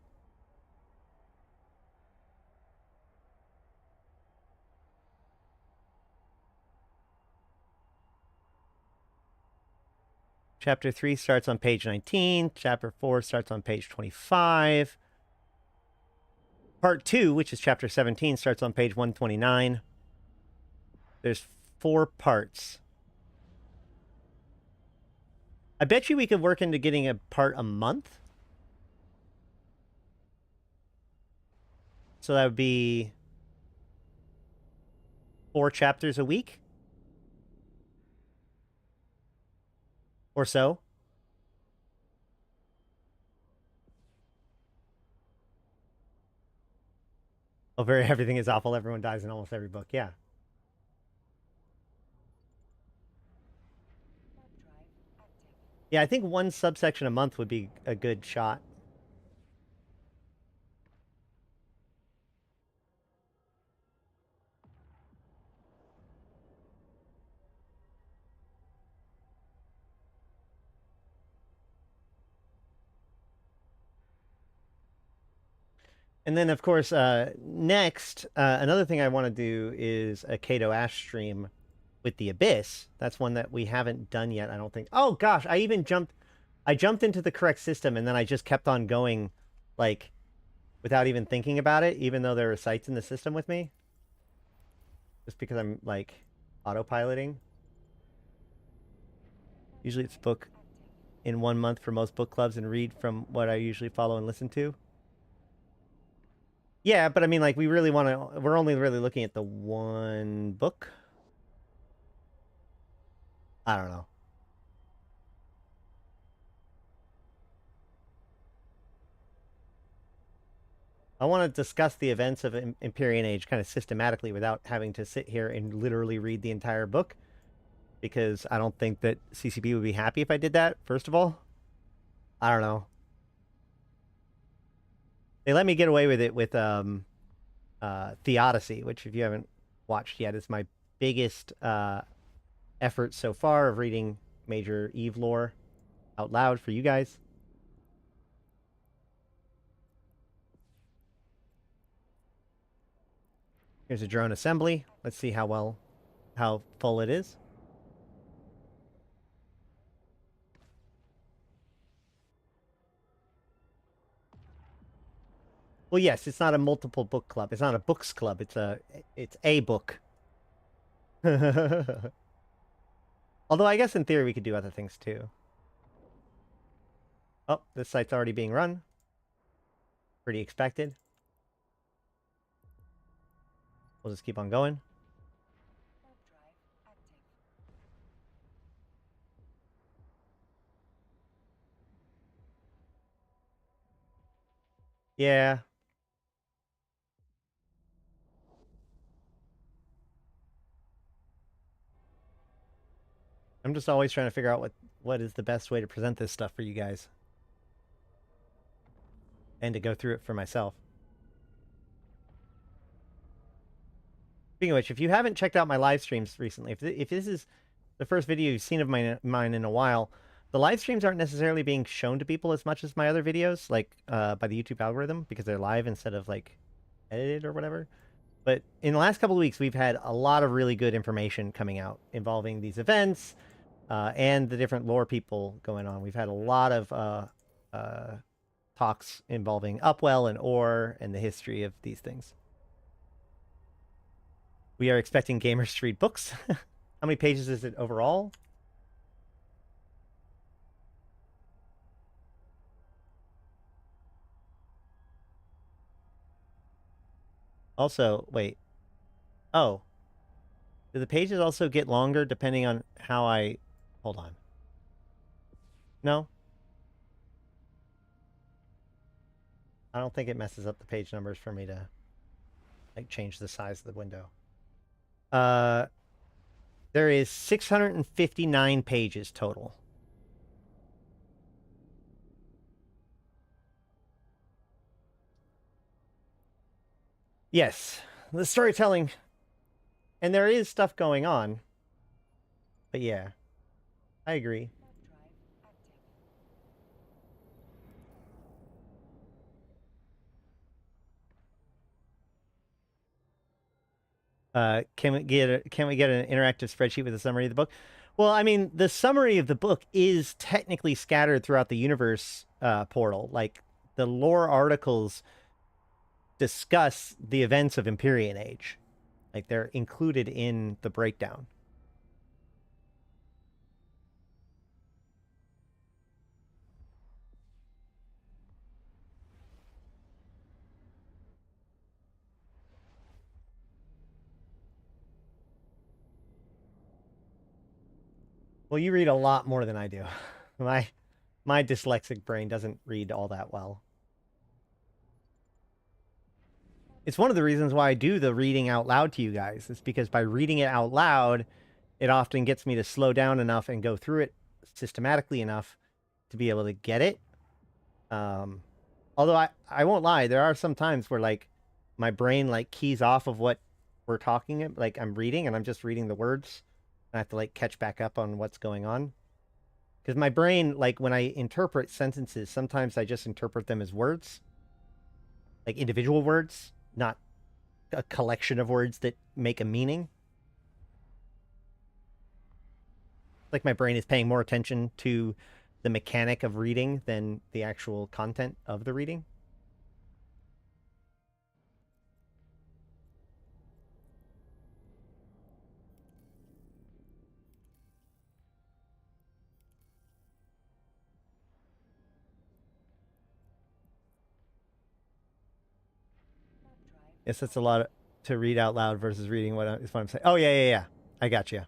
Chapter 3 starts on page 19. Chapter 4 starts on page 25. Part 2, which is chapter 17, starts on page 129. There's 4 parts. I bet you we could work into getting a part a month. So that would be 4 chapters a week. Or so. Oh, very everything is awful. Everyone dies in almost every book. Yeah. Yeah, I think 1 subsection a month would be a good shot. And then, of course, next, another thing I want to do is a Kado Ash stream with the Abyss. That's one that we haven't done yet, I don't think. Oh, gosh, I jumped into the correct system, and then I just kept on going, like, without even thinking about it, even though there were sites in the system with me. Just because I'm, like, autopiloting. Usually it's book in 1 month for most book clubs and read from what I usually follow and listen to. Yeah, but I mean, like, we really want to... We're only really looking at the 1 book. I don't know. I want to discuss the events of Empyrean Age kind of systematically without having to sit here and literally read the entire book, because I don't think that CCB would be happy if I did that, first of all. I don't know. They let me get away with it with Theodicy, which, if you haven't watched yet, is my biggest effort so far of reading major Eve lore out loud for you guys. Here's a drone assembly. Let's see how full it is. Well, yes, it's not a multiple book club. It's not a books club. It's a book. Although I guess in theory we could do other things too. Oh, this site's already being run. Pretty expected. We'll just keep on going. Yeah. I'm just always trying to figure out what is the best way to present this stuff for you guys. And to go through it for myself. Speaking of which, if you haven't checked out my live streams recently, if this is the first video you've seen of mine in a while, the live streams aren't necessarily being shown to people as much as my other videos, like by the YouTube algorithm, because they're live instead of like edited or whatever. But in the last couple of weeks, we've had a lot of really good information coming out involving these events and the different lore people going on. We've had a lot of talks involving Upwell and Orr and the history of these things. We are expecting Gamer Street books. How many pages is it overall? Also, wait. Oh. Do the pages also get longer depending on how I... Hold on. No? I don't think it messes up the page numbers for me to like change the size of the window. There is 659 pages total. Yes, the storytelling, and there is stuff going on. But yeah, I agree. Can we get an interactive spreadsheet with a summary of the book? Well, I mean, the summary of the book is technically scattered throughout the universe portal. Like the lore articles discuss the events of Empyrean Age. Like they're included in the breakdown. Well, you read a lot more than I do. My dyslexic brain doesn't read all that well. It's one of the reasons why I do the reading out loud to you guys. It's because by reading it out loud, it often gets me to slow down enough and go through it systematically enough to be able to get it. Although I won't lie, there are some times where like my brain like keys off of what we're talking, like I'm reading and I'm just reading the words. I have to like catch back up on what's going on. Because my brain, like when I interpret sentences, sometimes I just interpret them as words, like individual words, not a collection of words that make a meaning. Like my brain is paying more attention to the mechanic of reading than the actual content of the reading. Yes, that's a lot to read out loud versus reading what I'm saying. Oh yeah. I got you.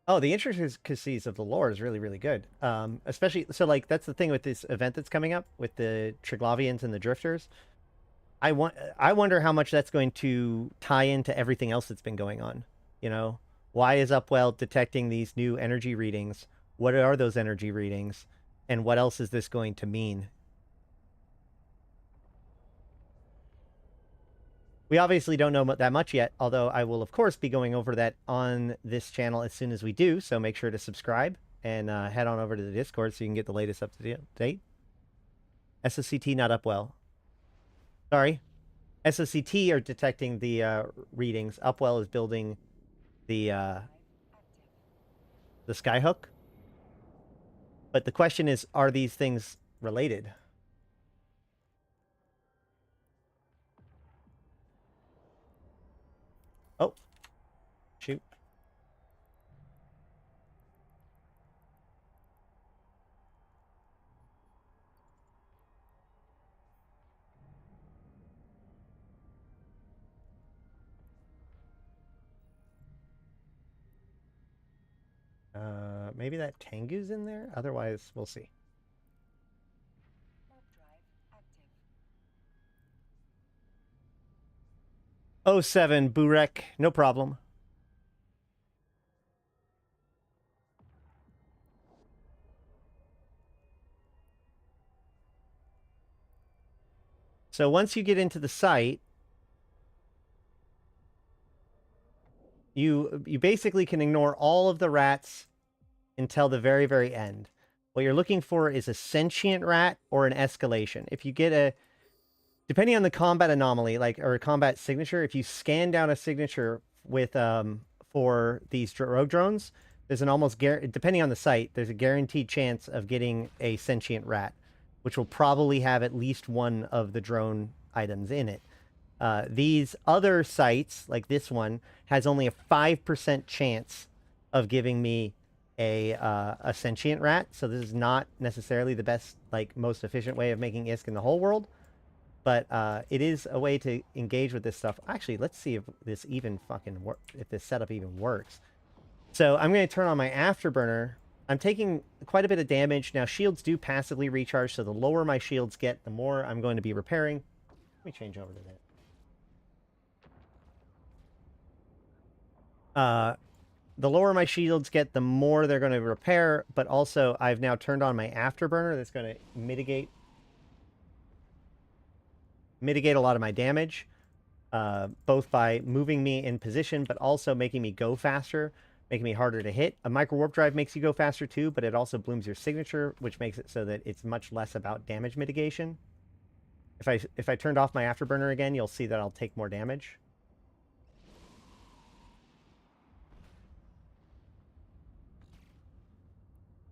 Oh, the intricacies of the lore is really, really good. Especially so, like that's the thing with this event that's coming up with the Triglavians and the Drifters. I wonder how much that's going to tie into everything else that's been going on. You know, why is Upwell detecting these new energy readings? What are those energy readings? And what else is this going to mean? We obviously don't know that much yet, although I will, of course, be going over that on this channel as soon as we do. So make sure to subscribe and head on over to the Discord so you can get the latest up to date. SOCT not Upwell. Sorry. SOCT are detecting the readings. Upwell is building the skyhook. But the question is, are these things related? Oh, shoot. Maybe that Tengu's in there? Otherwise, we'll see. Oh, 07, Burek, no problem. So once you get into the site, you basically can ignore all of the rats until the very, very end. What you're looking for is a sentient rat or an escalation. If you get a, depending on the combat anomaly, like, or a combat signature, if you scan down a signature with, for these rogue drones, there's an almost, depending on the site, there's a guaranteed chance of getting a sentient rat, which will probably have at least one of the drone items in it. These other sites, like this one, has only a 5% chance of giving me a sentient rat. So this is not necessarily the best, like, most efficient way of making ISK in the whole world. but it is a way to engage with this stuff. Actually, let's see if this even fucking if this setup even works. So I'm going to turn on my afterburner. I'm taking quite a bit of damage. Now, shields do passively recharge, so the lower my shields get, the more I'm going to be repairing. Let me change over to that. The lower my shields get, the more they're going to repair, but also I've now turned on my afterburner that's going to mitigate a lot of my damage, both by moving me in position, but also making me go faster, making me harder to hit. A micro warp drive makes you go faster too, but it also blooms your signature, which makes it so that it's much less about damage mitigation. If I turned off my afterburner again, you'll see that I'll take more damage.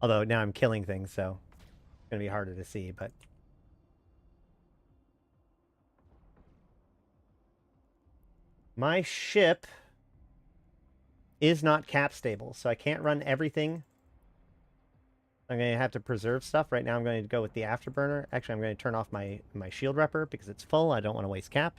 Although now I'm killing things, so it's going to be harder to see, but... My ship is not cap stable, so I can't run everything. I'm going to have to preserve stuff. Right now I'm going to go with the afterburner. Actually, I'm going to turn off my shield repper because it's full. I don't want to waste cap.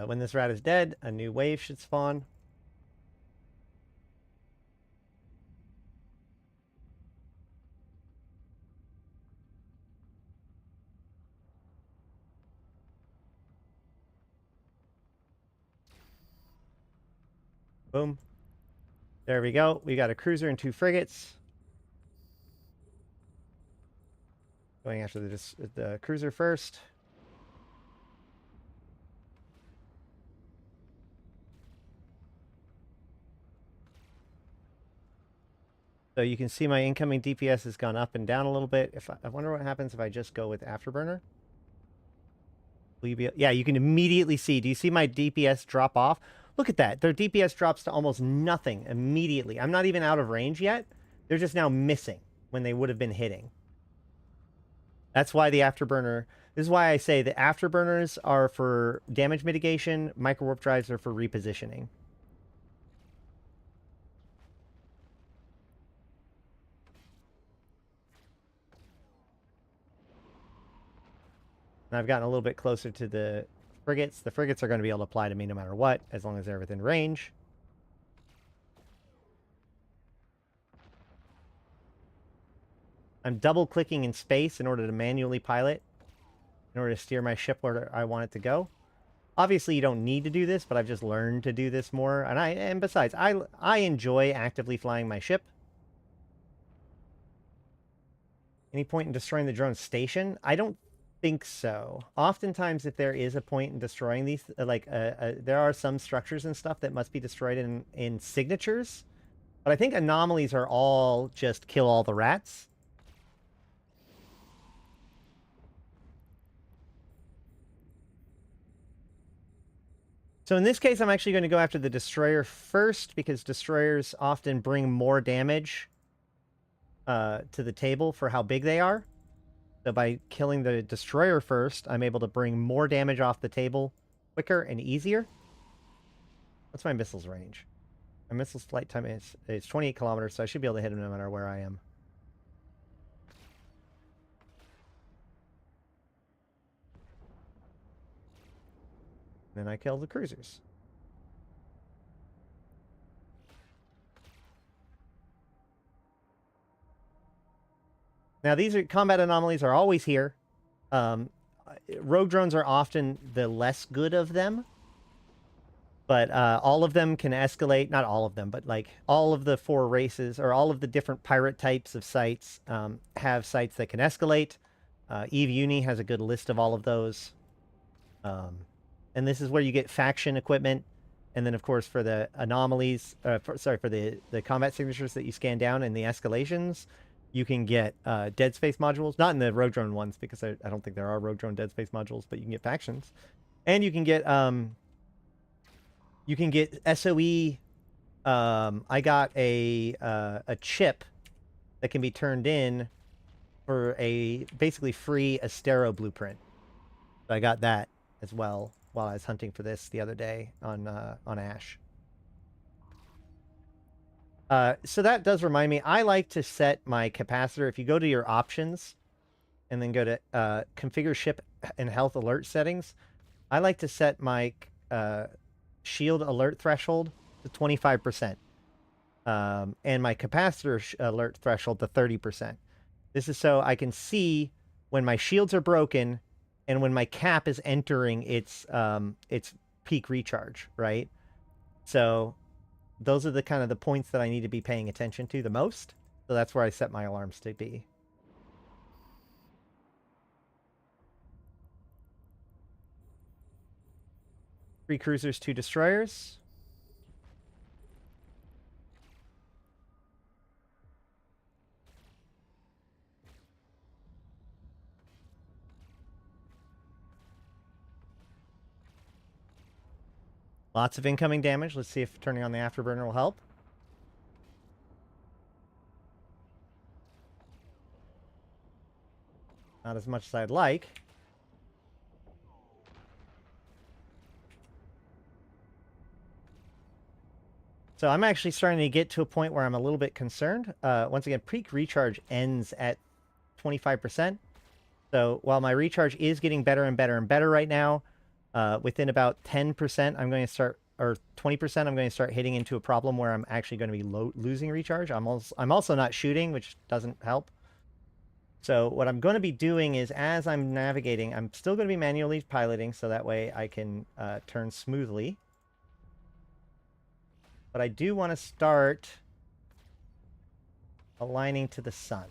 When this rat is dead, a new wave should spawn. Boom. There we go. We got a cruiser and 2 frigates. Going after the cruiser first. So you can see my incoming DPS has gone up and down a little bit. I wonder what happens if I just go with afterburner. Will you be? Yeah, you can immediately see. Do you see my DPS drop off? Look at that. Their DPS drops to almost nothing immediately. I'm not even out of range yet. They're just now missing when they would have been hitting. That's why the afterburner... This is why I say the afterburners are for damage mitigation. Micro warp drives are for repositioning. And I've gotten a little bit closer to the frigates. The frigates are going to be able to apply to me no matter what, as long as they're within range. I'm double-clicking in space in order to manually pilot, in order to steer my ship where I want it to go. Obviously, you don't need to do this, but I've just learned to do this more. And besides, I enjoy actively flying my ship. Any point in destroying the drone station? I don't think so. Oftentimes, if there is a point in destroying these, there are some structures and stuff that must be destroyed in signatures. But I think anomalies are all just kill all the rats. So in this case, I'm actually going to go after the destroyer first, because destroyers often bring more damage to the table for how big they are. So by killing the destroyer first, I'm able to bring more damage off the table quicker and easier. What's my missile's range? My missile's flight time is 28 kilometers, so I should be able to hit him no matter where I am. Then I kill the cruisers. Now, these combat anomalies are always here. Rogue drones are often the less good of them. But all of them can escalate. Not all of them, but like all of the 4 races, or all of the different pirate types of sites have sites that can escalate. Eve Uni has a good list of all of those. And this is where you get faction equipment. And then, of course, for the anomalies, for the combat signatures that you scan down and the escalations, you can get dead space modules. Not in the rogue drone ones, because I don't think there are rogue drone dead space modules, but you can get factions. And you can get SOE I got a chip that can be turned in for a basically free Astero blueprint. So I got that as well while I was hunting for this the other day on Ash. So that does remind me, I like to set my capacitor. If you go to your options and then go to configure ship and health alert settings, I like to set my shield alert threshold to 25%. And my capacitor alert threshold to 30%. This is so I can see when my shields are broken and when my cap is entering its peak recharge, right? So those are the kind of the points that I need to be paying attention to the most. So that's where I set my alarms to be. Three cruisers, two destroyers. Lots of incoming damage. Let's see if turning on the afterburner will help. Not as much as I'd like. So I'm actually starting to get to a point where I'm a little bit concerned. Once again, peak recharge ends at 25%. So while my recharge is getting better and better and better right now, within about 10%, I'm going to start, or 20%, I'm going to start hitting into a problem where I'm actually going to be losing recharge. I'm also not shooting, which doesn't help. So what I'm going to be doing is, as I'm navigating, I'm still going to be manually piloting, so that way I can turn smoothly. But I do want to start aligning to the sun.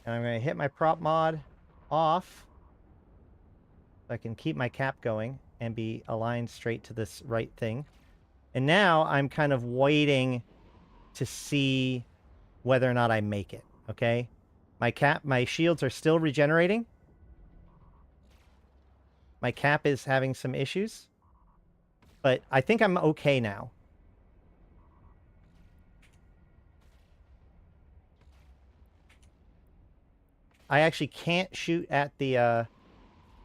And I'm going to hit my prop mod off so I can keep my cap going and be aligned straight to this right thing. And now I'm kind of waiting to see whether or not I make it, okay? My shields are still regenerating. My cap is having some issues. But I think I'm okay now. I actually can't shoot at the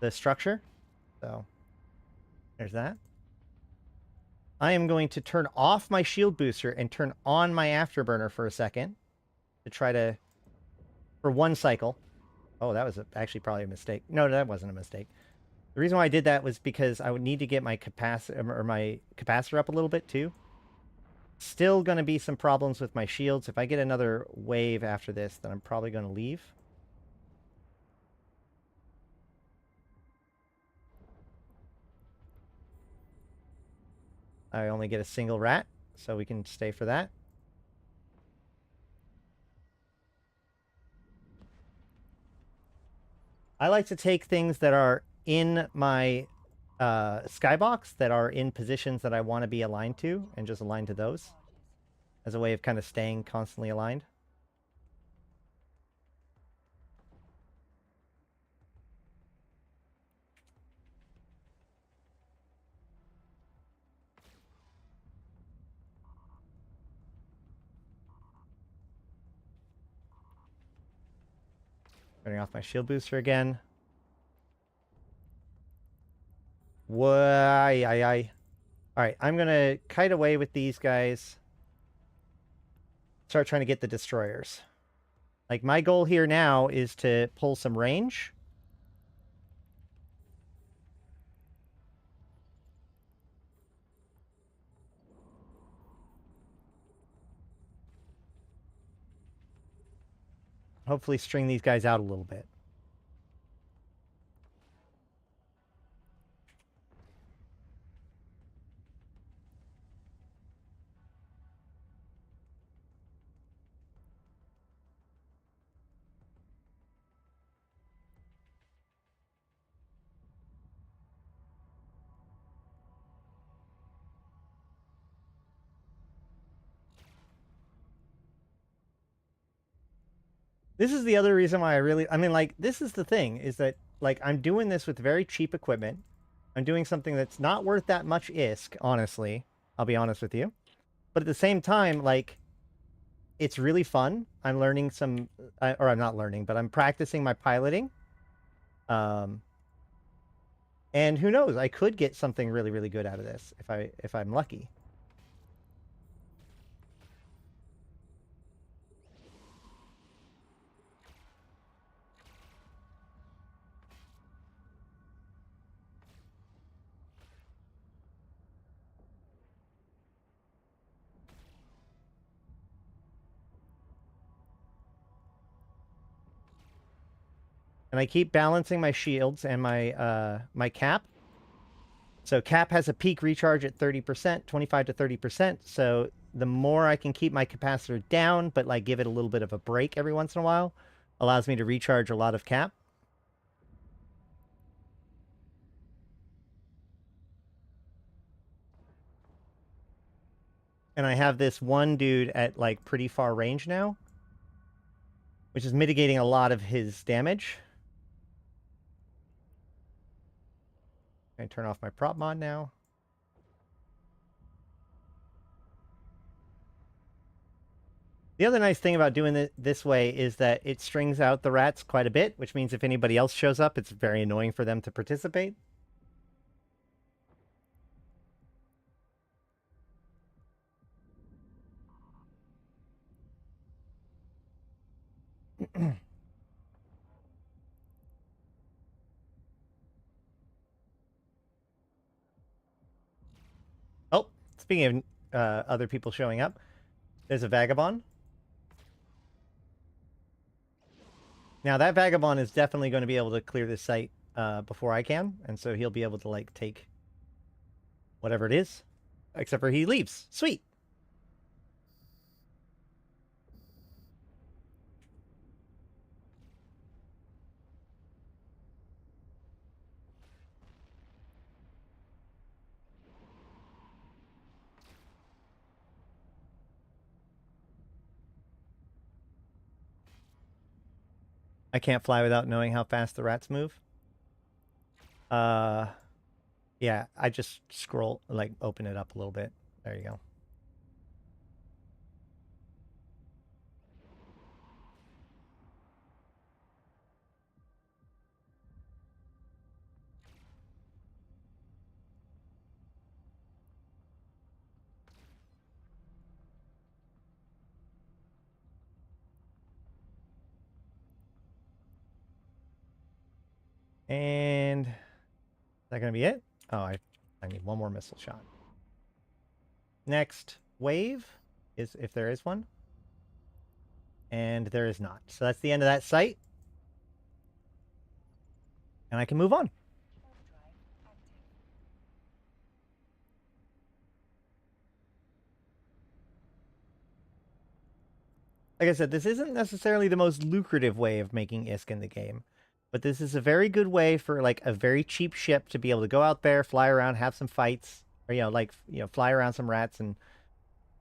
structure. So there's that. I am going to turn off my shield booster and turn on my afterburner for a second to try to, for one cycle. Oh, that was actually probably a mistake. No, that wasn't a mistake. The reason why I did that was because I would need to get my capacitor up a little bit too. Still going to be some problems with my shields. If I get another wave after this, then I'm probably going to leave. I only get a single rat, so we can stay for that. I like to take things that are in my skybox that are in positions that I want to be aligned to and just align to those as a way of kind of staying constantly aligned. Turning off my shield booster again. Why? All right, I'm going to kite away with these guys. Start trying to get the destroyers. Like, my goal here now is to pull some range. Hopefully string these guys out a little bit. This is the other reason why I mean, like, this is the thing, is that, like, I'm doing this with very cheap equipment. I'm doing something that's not worth that much ISK, honestly. I'll be honest with you. But at the same time, like, it's really fun. I'm learning some, or I'm not learning, but I'm practicing my piloting. And who knows? I could get something really, really good out of this if I'm lucky. And I keep balancing my shields and my cap. So cap has a peak recharge at 30%, 25 to 30%. So the more I can keep my capacitor down, but like give it a little bit of a break every once in a while, allows me to recharge a lot of cap. And I have this one dude at like pretty far range now, which is mitigating a lot of his damage. I turn off my prop mod now. The other nice thing about doing it this way is that it strings out the rats quite a bit, which means if anybody else shows up, it's very annoying for them to participate. Oh, speaking of other people showing up, there's a vagabond. Now that vagabond is definitely going to be able to clear this site before I can, and so he'll be able to like take whatever it is, except for he leaves. Sweet. I can't fly without knowing how fast the rats move. Yeah, I just scroll, like, open it up a little bit. There you go. And is that going to be it? Oh, I need one more missile shot. Next wave is, if there is one. And there is not. So that's the end of that site. And I can move on. Like I said, this isn't necessarily the most lucrative way of making ISK in the game. But this is a very good way for like a very cheap ship to be able to go out there, fly around, have some fights, or fly around some rats and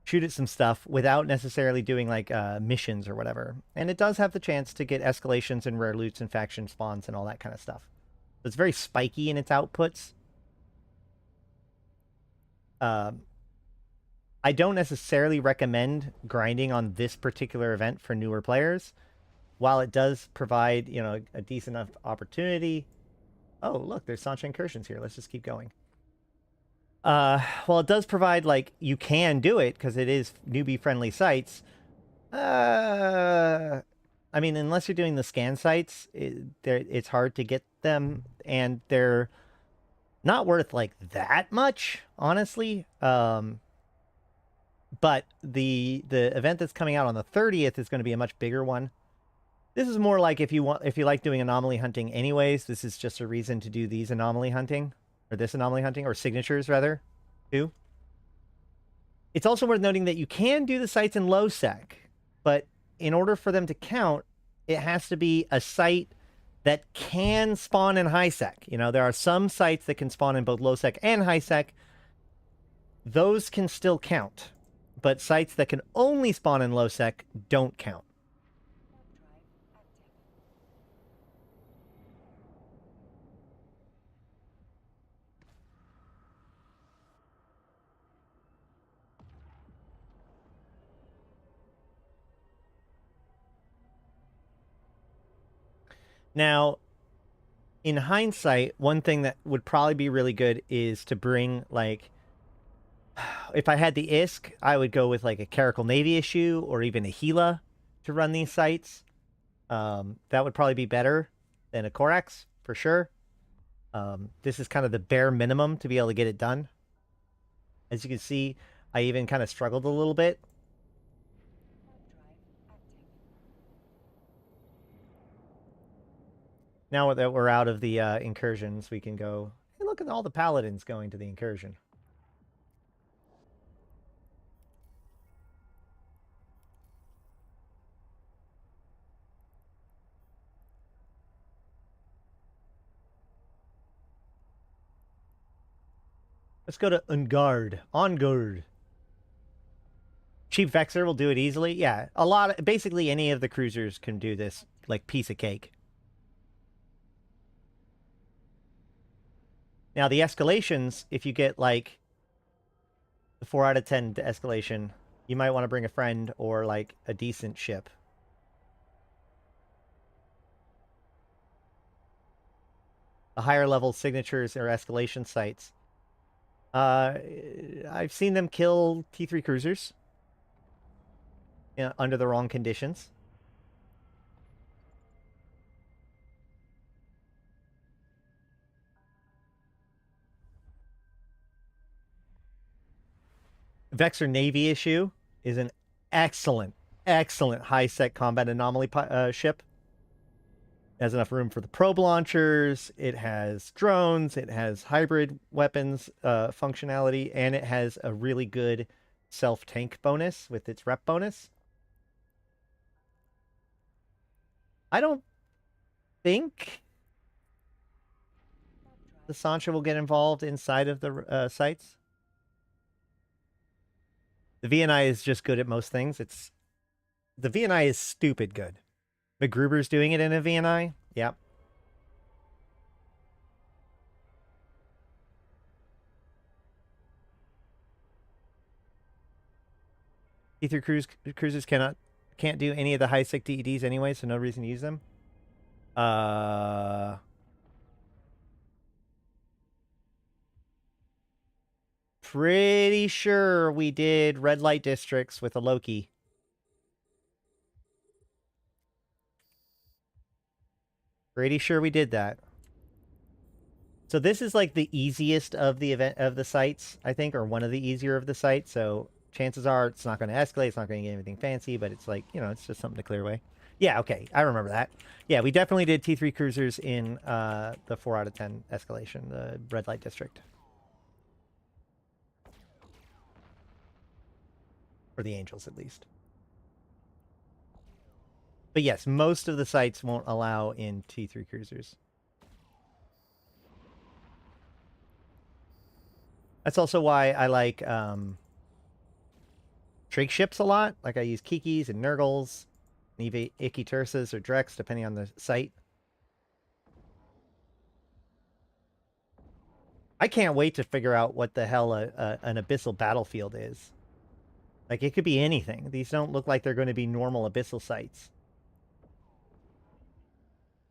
shoot at some stuff without necessarily doing like missions or whatever. And it does have the chance to get escalations and rare loots and faction spawns and all that kind of stuff. So it's very spiky in its outputs. I don't necessarily recommend grinding on this particular event for newer players. While it does provide, a decent enough opportunity. Oh, look, there's Sancha Incursions here. Let's just keep going. Well, it does provide, like, you can do it because it is newbie-friendly sites. I mean, unless you're doing the scan sites, it's hard to get them, and they're not worth, like, that much, honestly. But the event that's coming out on the 30th is going to be a much bigger one. This is more like if you like doing anomaly hunting anyways, this is just a reason to do these anomaly hunting, or this anomaly hunting, or signatures rather, too. It's also worth noting that you can do the sites in low sec, but in order for them to count, it has to be a site that can spawn in high sec. There are some sites that can spawn in both low sec and high sec. Those can still count, but sites that can only spawn in low sec don't count. Now, in hindsight, one thing that would probably be really good is to bring, like, if I had the ISK, I would go with like a Caracal Navy issue or even a Gila to run these sites. That would probably be better than a Corax for sure. This is kind of the bare minimum to be able to get it done. As you can see, I even kind of struggled a little bit. Now that we're out of the incursions, we can go, hey, look at all the paladins going to the incursion. Let's go to Ungard. On guard. Chief Vexer will do it easily. Yeah, basically any of the cruisers can do this, like, piece of cake. Now, the escalations, if you get, like, the 4 out of 10 escalation, you might want to bring a friend or, like, a decent ship. The higher level signatures or escalation sites. I've seen them kill T3 cruisers, you know, under the wrong conditions. Vexer Navy issue is an excellent high-sec combat anomaly ship. It has enough room for the probe launchers. It has drones. It has hybrid weapons functionality, and it has a really good self-tank bonus with its rep bonus. I don't think the Sancha will get involved inside of the sites. The VNI is just good at most things. The VNI is stupid good. McGruber's doing it in a VNI. Yep. Ether cruisers can't do any of the high sec DEDs anyway, so no reason to use them. Pretty sure we did red light districts with a Loki. Pretty sure we did that. So this is like the easiest of the sites, I think, or one of the easier of the sites. So chances are it's not going to escalate. It's not going to get anything fancy, but it's like, you know, it's just something to clear away. Yeah, okay. I remember that. Yeah, we definitely did T3 cruisers in the 4 out of 10 escalation, the red light district. For the Angels, at least. But yes, most of the sites won't allow in T3 cruisers. That's also why I like trig ships a lot. Like I use Kikis and Nurgles, and even Ikitursas or Drex, depending on the site. I can't wait to figure out what the hell an abyssal battlefield is. Like, it could be anything. These don't look like they're going to be normal abyssal sites.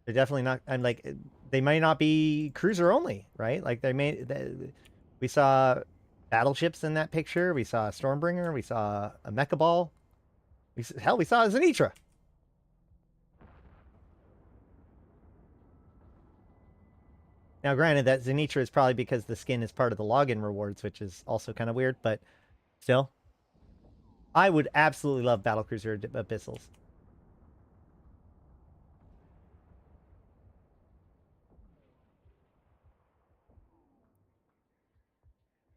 They're definitely not. And like, they might not be cruiser only, right? Like we saw battleships in that picture. We saw a Stormbringer. We saw a Mecha Ball. Hell, we saw a Zenitra. Now, granted, that Zenitra is probably because the skin is part of the login rewards, which is also kind of weird, but still. I would absolutely love battlecruiser abyssals.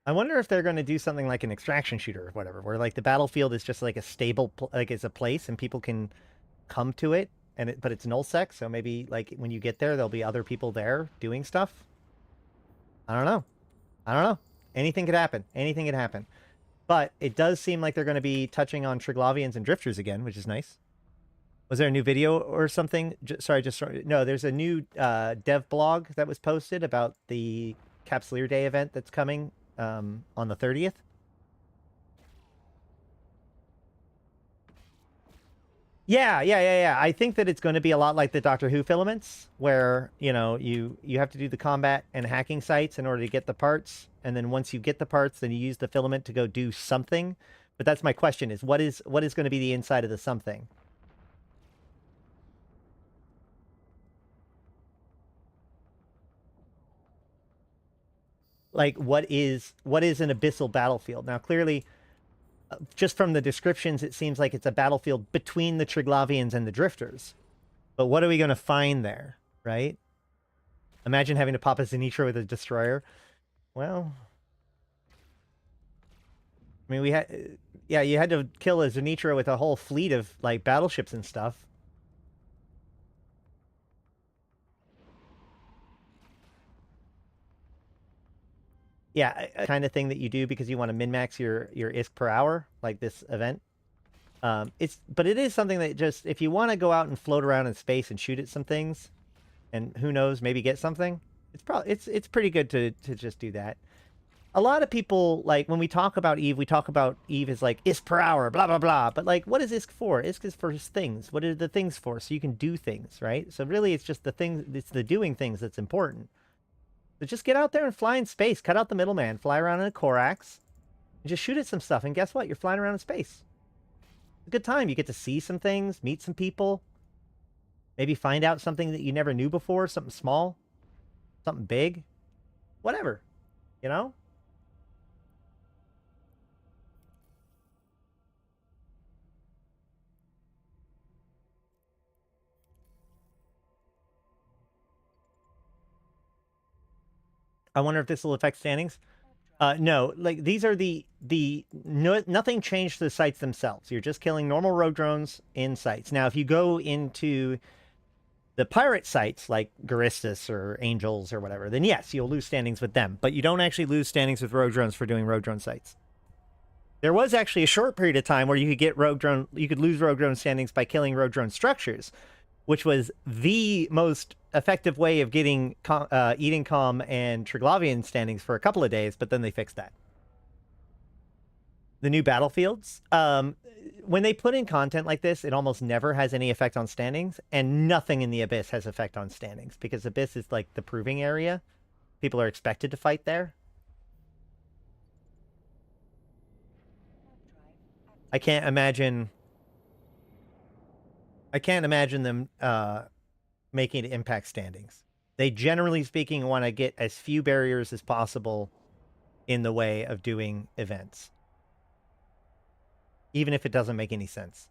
I wonder if they're going to do something like an extraction shooter or whatever, where like the battlefield is just like a stable, like it's a place and people can come to it, but it's nullsec, so maybe like when you get there, there'll be other people there doing stuff. I don't know. I don't know. Anything could happen. Anything could happen. But it does seem like they're going to be touching on Triglavians and Drifters again, which is nice. Was there a new video or something? No, there's a new dev blog that was posted about the Capsuleer Day event that's coming on the 30th. Yeah. I think that it's going to be a lot like the Doctor Who filaments, where you have to do the combat and hacking sites in order to get the parts, and then once you get the parts, then you use the filament to go do something. But that's my question: is what is going to be the inside of the something? Like what is an abyssal battlefield? Now, clearly, just from the descriptions, it seems like it's a battlefield between the Triglavians and the Drifters. But what are we going to find there, right? Imagine having to pop a Zenitra with a destroyer. Well, I mean, yeah, you had to kill a Zenitra with a whole fleet of like battleships and stuff. Yeah, kind of thing that you do because you want to min-max your ISK per hour, like this event. But it is something that just, if you want to go out and float around in space and shoot at some things, and who knows, maybe get something, it's pretty good to just do that. A lot of people, like, when we talk about Eve, we talk about Eve as like ISK per hour, blah blah blah. But like, what is ISK for? ISK is for things. What are the things for? So you can do things, right? So really, it's just the things. It's the doing things that's important. So just get out there and fly in space. Cut out the middleman. Fly around in a Corax, and just shoot at some stuff. And guess what? You're flying around in space. It's a good time. You get to see some things, meet some people, maybe find out something that you never knew before. Something small, something big, whatever. You know. I wonder if this will affect standings. No, like these are nothing changed to the sites themselves. You're just killing normal rogue drones in sites. Now, if you go into the pirate sites like Garistus or Angels or whatever, then yes, you'll lose standings with them. But you don't actually lose standings with rogue drones for doing rogue drone sites. There was actually a short period of time where you could lose rogue drone standings by killing rogue drone structures, which was the most effective way of getting Eden Com and Triglavian standings for a couple of days, but then they fixed that. The new battlefields, when they put in content like this, it almost never has any effect on standings, and nothing in the Abyss has effect on standings, because Abyss is like the proving area. People are expected to fight there. I can't imagine them making it impact standings. They, generally speaking, want to get as few barriers as possible in the way of doing events, even if it doesn't make any sense.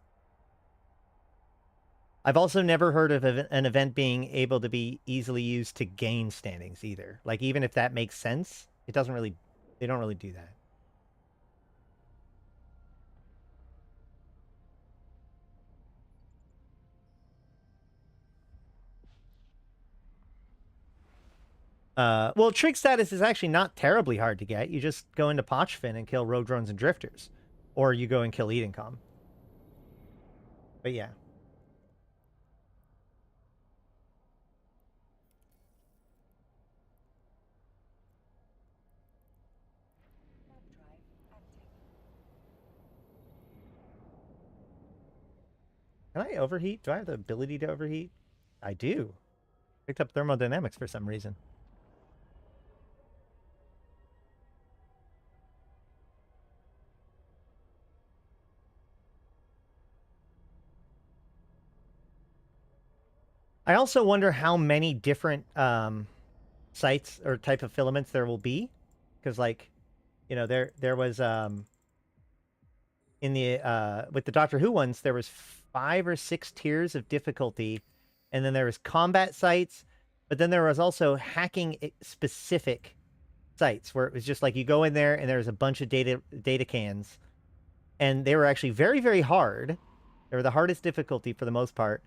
I've also never heard of an event being able to be easily used to gain standings either. Like, even if that makes sense, they don't really do that. Well, Trig status is actually not terribly hard to get. You just go into Pochfin and kill rogue drones and drifters. Or you go and kill Edencom. But yeah. Can I overheat? Do I have the ability to overheat? I do. Picked up thermodynamics for some reason. I also wonder how many different sites or type of filaments there will be, because like, there was in the with the Doctor Who ones, there was 5 or 6 tiers of difficulty, and then there was combat sites, but then there was also hacking specific sites where it was just like you go in there and there's a bunch of data cans, and they were actually very, very hard. They were the hardest difficulty for the most part.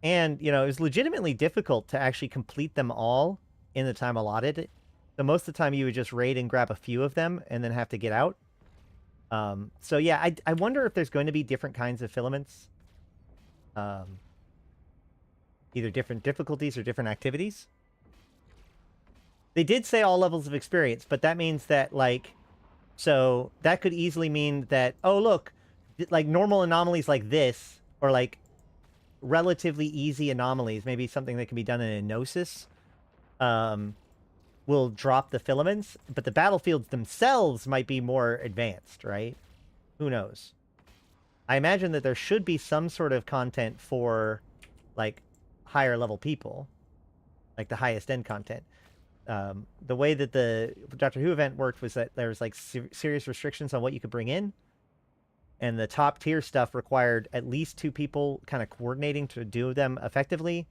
And, it was legitimately difficult to actually complete them all in the time allotted. So most of the time you would just raid and grab a few of them and then have to get out. So yeah, I wonder if there's going to be different kinds of filaments. Either different difficulties or different activities. They did say all levels of experience, but that means that, like, so that could easily mean that, oh, look, like normal anomalies like this, or like relatively easy anomalies, maybe something that can be done in a Gnosis, will drop the filaments, but the battlefields themselves might be more advanced, right? Who knows? I imagine that there should be some sort of content for, like, higher level people, like the highest end content. The way that the Doctor Who event worked was that there was, like, serious restrictions on what you could bring in, and the top tier stuff required at least 2 people kind of coordinating to do them effectively.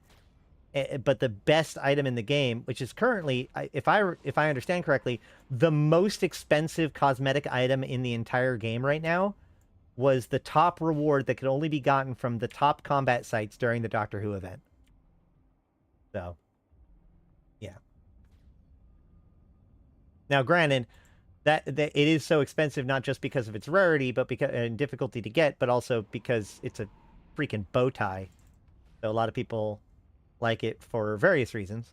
But the best item in the game, which is currently, if I understand correctly, the most expensive cosmetic item in the entire game right now, was the top reward that could only be gotten from the top combat sites during the Doctor Who event. So, yeah. Now, granted, that it is so expensive not just because of its rarity, but because and difficulty to get, but also because it's a freaking bow tie. So a lot of people like it for various reasons.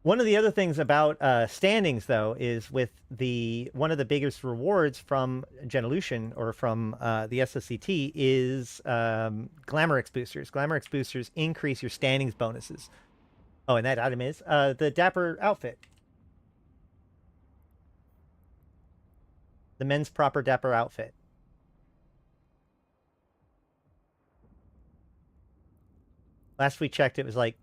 One of the other things about standings, though, is with one of the biggest rewards from Genelution or from the SSCT is Glamour X boosters. Glamour X boosters increase your standings bonuses. Oh, and that item is the Dapper outfit. The men's proper Dapper outfit. Last we checked, it was like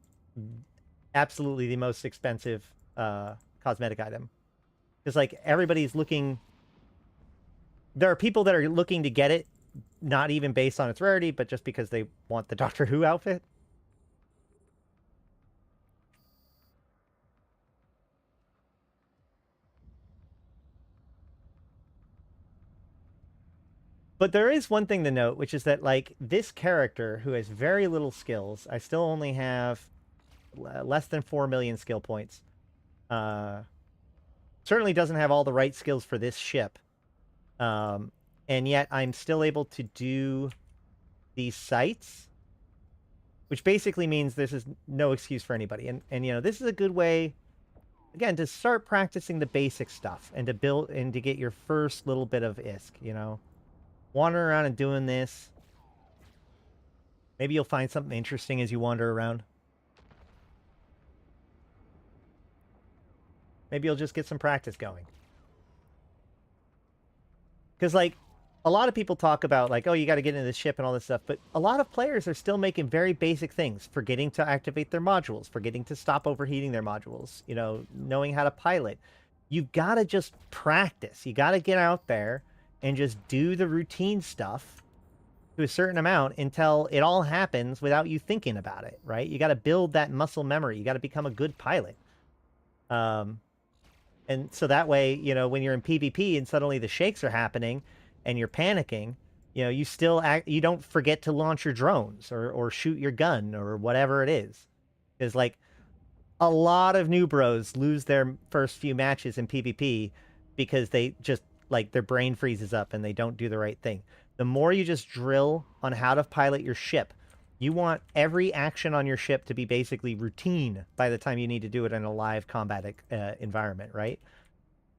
absolutely the most expensive cosmetic item. Because, like, everybody's looking... There are people that are looking to get it, not even based on its rarity, but just because they want the Doctor Who outfit. But there is one thing to note, which is that, like, this character who has very little skills, I still only have less than 4 million skill points. Certainly doesn't have all the right skills for this ship. And yet I'm still able to do these sites, which basically means this is no excuse for anybody. And you know, this is a good way, again, to start practicing the basic stuff and to build and to get your first little bit of ISK, you know. Wandering around and doing this. Maybe you'll find something interesting as you wander around. Maybe you'll just get some practice going. Because, like, a lot of people talk about, like, oh, you got to get into the ship and all this stuff, but a lot of players are still making very basic things, forgetting to activate their modules, forgetting to stop overheating their modules, you know, knowing how to pilot. You've got to just practice. You got to get out there and just do the routine stuff to a certain amount until it all happens without you thinking about it, right? You got to build that muscle memory. You got to become a good pilot. And so that way, you know, when you're in PvP and suddenly the shakes are happening and you're panicking, you know, you don't forget to launch your drones or shoot your gun or whatever it is. Because, like, a lot of new bros lose their first few matches in PvP because they just, like, their brain freezes up and they don't do the right thing. The more you just drill on how to pilot your ship, you want every action on your ship to be basically routine by the time you need to do it in a live combat environment, right?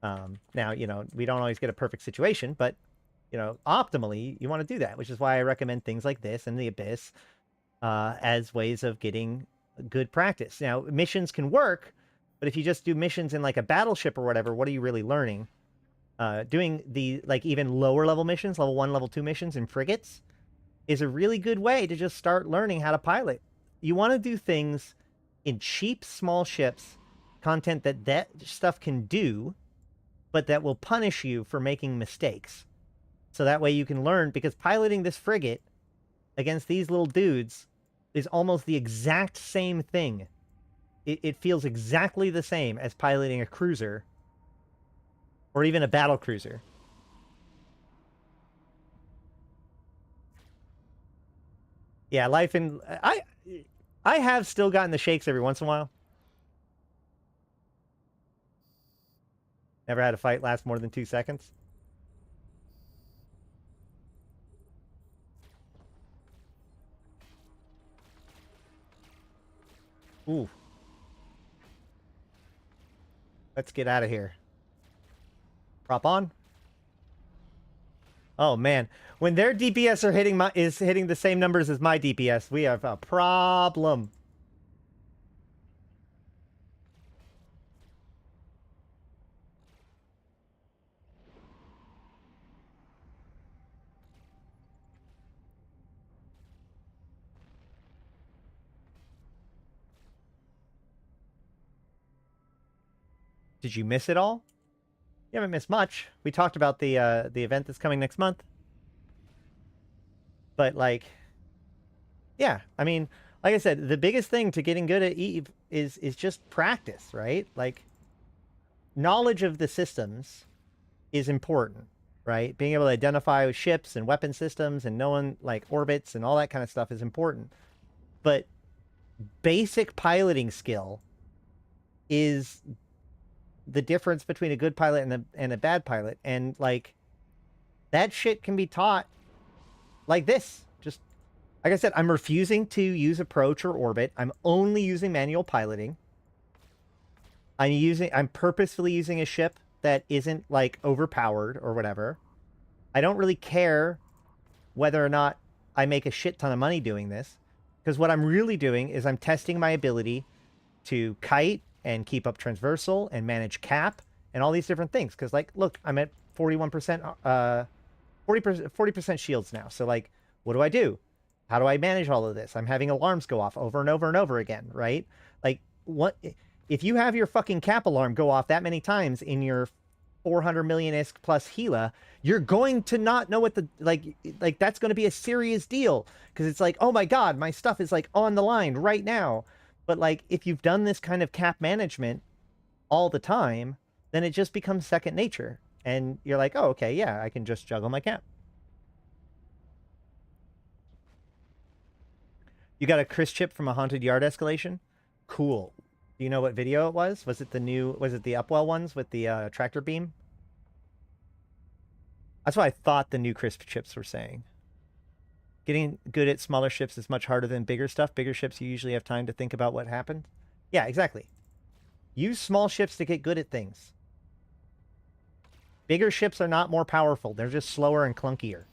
Now, you know, we don't always get a perfect situation, but, you know, optimally, you want to do that, which is why I recommend things like this and the Abyss as ways of getting good practice. Now, missions can work, but if you just do missions in, like, a battleship or whatever, what are you really learning? Doing the, like, even lower level missions, level 1, level 2 missions in frigates, is a really good way to just start learning how to pilot. You want to do things in cheap, small ships, content that stuff can do, but that will punish you for making mistakes. So that way you can learn, because piloting this frigate against these little dudes is almost the exact same thing. It feels exactly the same as piloting a cruiser or even a battle cruiser. Yeah, life in... I have still gotten the shakes every once in a while. Never had a fight last more than 2 seconds. Ooh. Let's get out of here. Prop on. Oh man, when their DPS are hitting the same numbers as my DPS, we have a problem. Did you miss it all? You haven't missed much. We talked about the event that's coming next month. But like, yeah, I mean, like I said, the biggest thing to getting good at Eve is just practice, right? Like, knowledge of the systems is important, right? Being able to identify ships and weapon systems and knowing like orbits and all that kind of stuff is important. But basic piloting skill is the difference between a good pilot and a bad pilot. And like, that shit can be taught like this. Just like I said, I'm refusing to use approach or orbit. I'm only using manual piloting. I'm purposefully using a ship that isn't like overpowered or whatever. I don't really care whether or not I make a shit ton of money doing this, because what I'm really doing is I'm testing my ability to kite and keep up transversal and manage cap and all these different things. Because like, look, I'm at 41%, 40% shields now. So like, what do I do? How do I manage all of this? I'm having alarms go off over and over and over again, right? Like, what if you have your fucking cap alarm go off that many times in your 400 million ISK plus Gila, you're going to not know what the like that's going to be a serious deal, because it's like, oh my god, my stuff is like on the line right now. But like, if you've done this kind of cap management all the time, then it just becomes second nature, and you're like, oh, okay, yeah, I can just juggle my cap. You got a Chris chip from a haunted yard escalation? Cool. Do you know what video it was? Was it the Upwell ones with the tractor beam? That's what I thought the new crisp chips were saying. Getting good at smaller ships is much harder than bigger stuff. Bigger ships, you usually have time to think about what happened. Yeah, exactly. Use small ships to get good at things. Bigger ships are not more powerful. They're just slower and clunkier.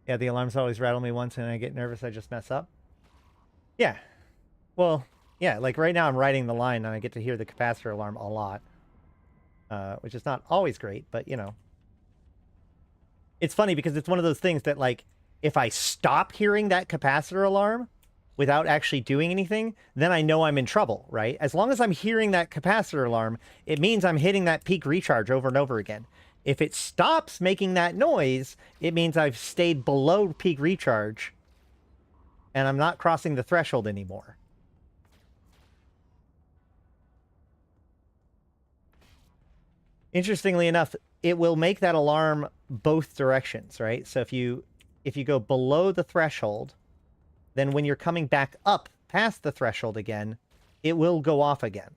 Yeah, the alarms always rattle me once and I get nervous, I just mess up. Yeah. Well, yeah, like right now I'm riding the line and I get to hear the capacitor alarm a lot. Which is not always great, but you know. It's funny because it's one of those things that like, if I stop hearing that capacitor alarm without actually doing anything, then I know I'm in trouble, right? As long as I'm hearing that capacitor alarm, it means I'm hitting that peak recharge over and over again. If it stops making that noise, it means I've stayed below peak recharge and I'm not crossing the threshold anymore. Interestingly enough, it will make that alarm both directions, right? So if you go below the threshold, then when you're coming back up past the threshold again, it will go off again.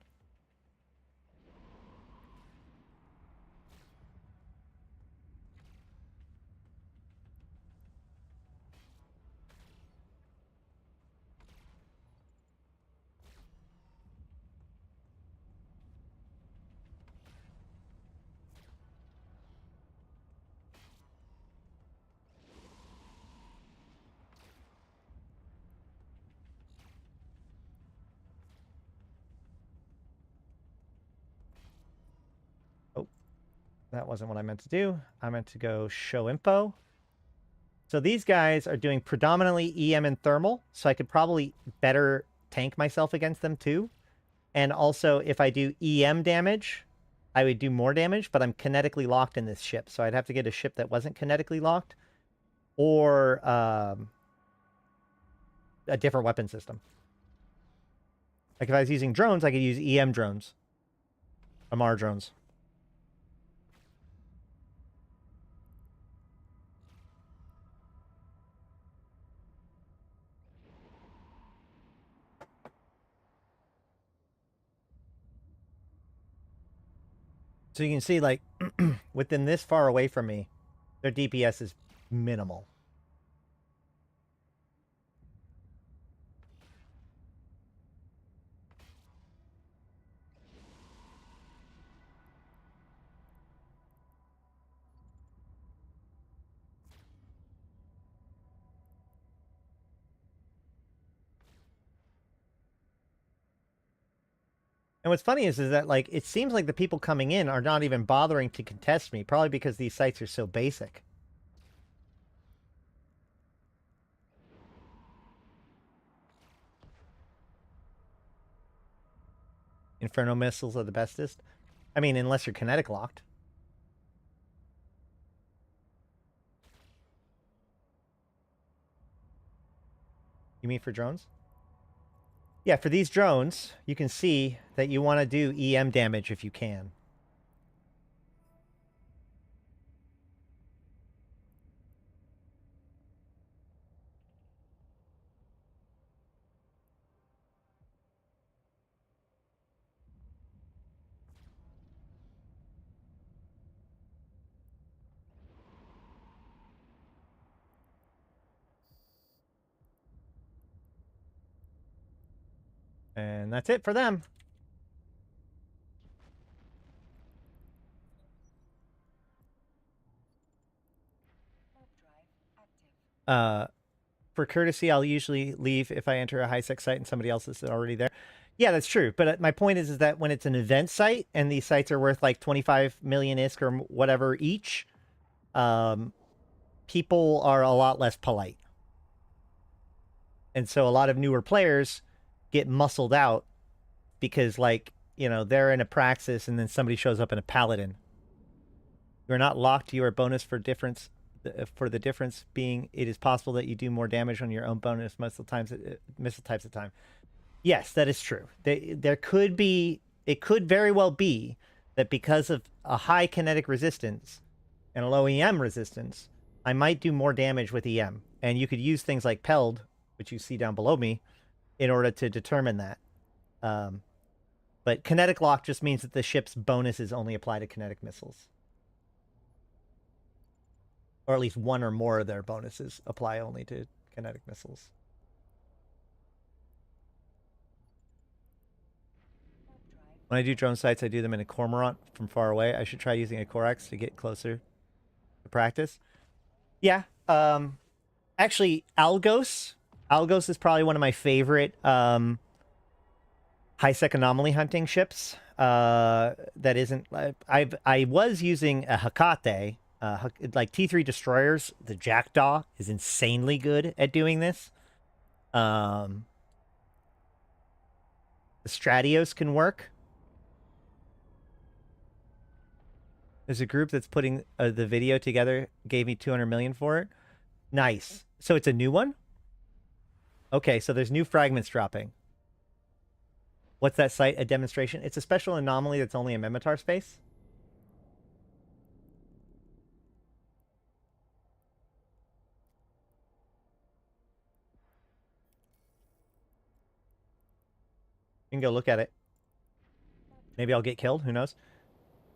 Oh, that wasn't what I meant to do. I meant to go show info. So these guys are doing predominantly EM and thermal, so I could probably better tank myself against them too. And also, if I do EM damage, I would do more damage, but I'm kinetically locked in this ship, so I'd have to get a ship that wasn't kinetically locked, or a different weapon system. Like if I was using drones, I could use EM drones. Amar drones. So you can see, like, within this far away from me, their DPS is minimal. And what's funny is that, like, it seems like the people coming in are not even bothering to contest me, probably because these sites are so basic. Inferno missiles are the bestest. I mean, unless you're kinetic locked. You mean for drones? Yeah, for these drones, you can see that you want to do EM damage if you can. And that's it for them. For courtesy, I'll usually leave if I enter a high-sec site and somebody else is already there. Yeah, that's true. But my point is that when it's an event site and these sites are worth like 25 million ISK or whatever each, people are a lot less polite. And so a lot of newer players get muscled out because, like, you know, they're in a Praxis and then somebody shows up in a Paladin. You're not locked. You are bonus for difference. For the difference being, it is possible that you do more damage on your own bonus most of the times, missile types of time. Yes, that is true. There could be, it could very well be that because of a high kinetic resistance and a low EM resistance, I might do more damage with EM. And you could use things like Peld, which you see down below me, in order to determine that. But kinetic lock just means that the ship's bonuses only apply to kinetic missiles. Or at least one or more of their bonuses apply only to kinetic missiles. When I do drone sites, I do them in a cormorant from far away. I should try using a Corax to get closer to practice. Yeah. Actually, Algos. Algos is probably one of my favorite high-sec anomaly hunting ships. That isn't... I was using a Hecate. Like T3 destroyers, the Jackdaw is insanely good at doing this. The Stratios can work. There's a group that's putting the video together, gave me 200 million for it. Nice. So it's a new one? Okay, so there's new fragments dropping. What's that site? A demonstration? It's a special anomaly that's only a Mimitar space. You can go look at it. Maybe I'll get killed. Who knows?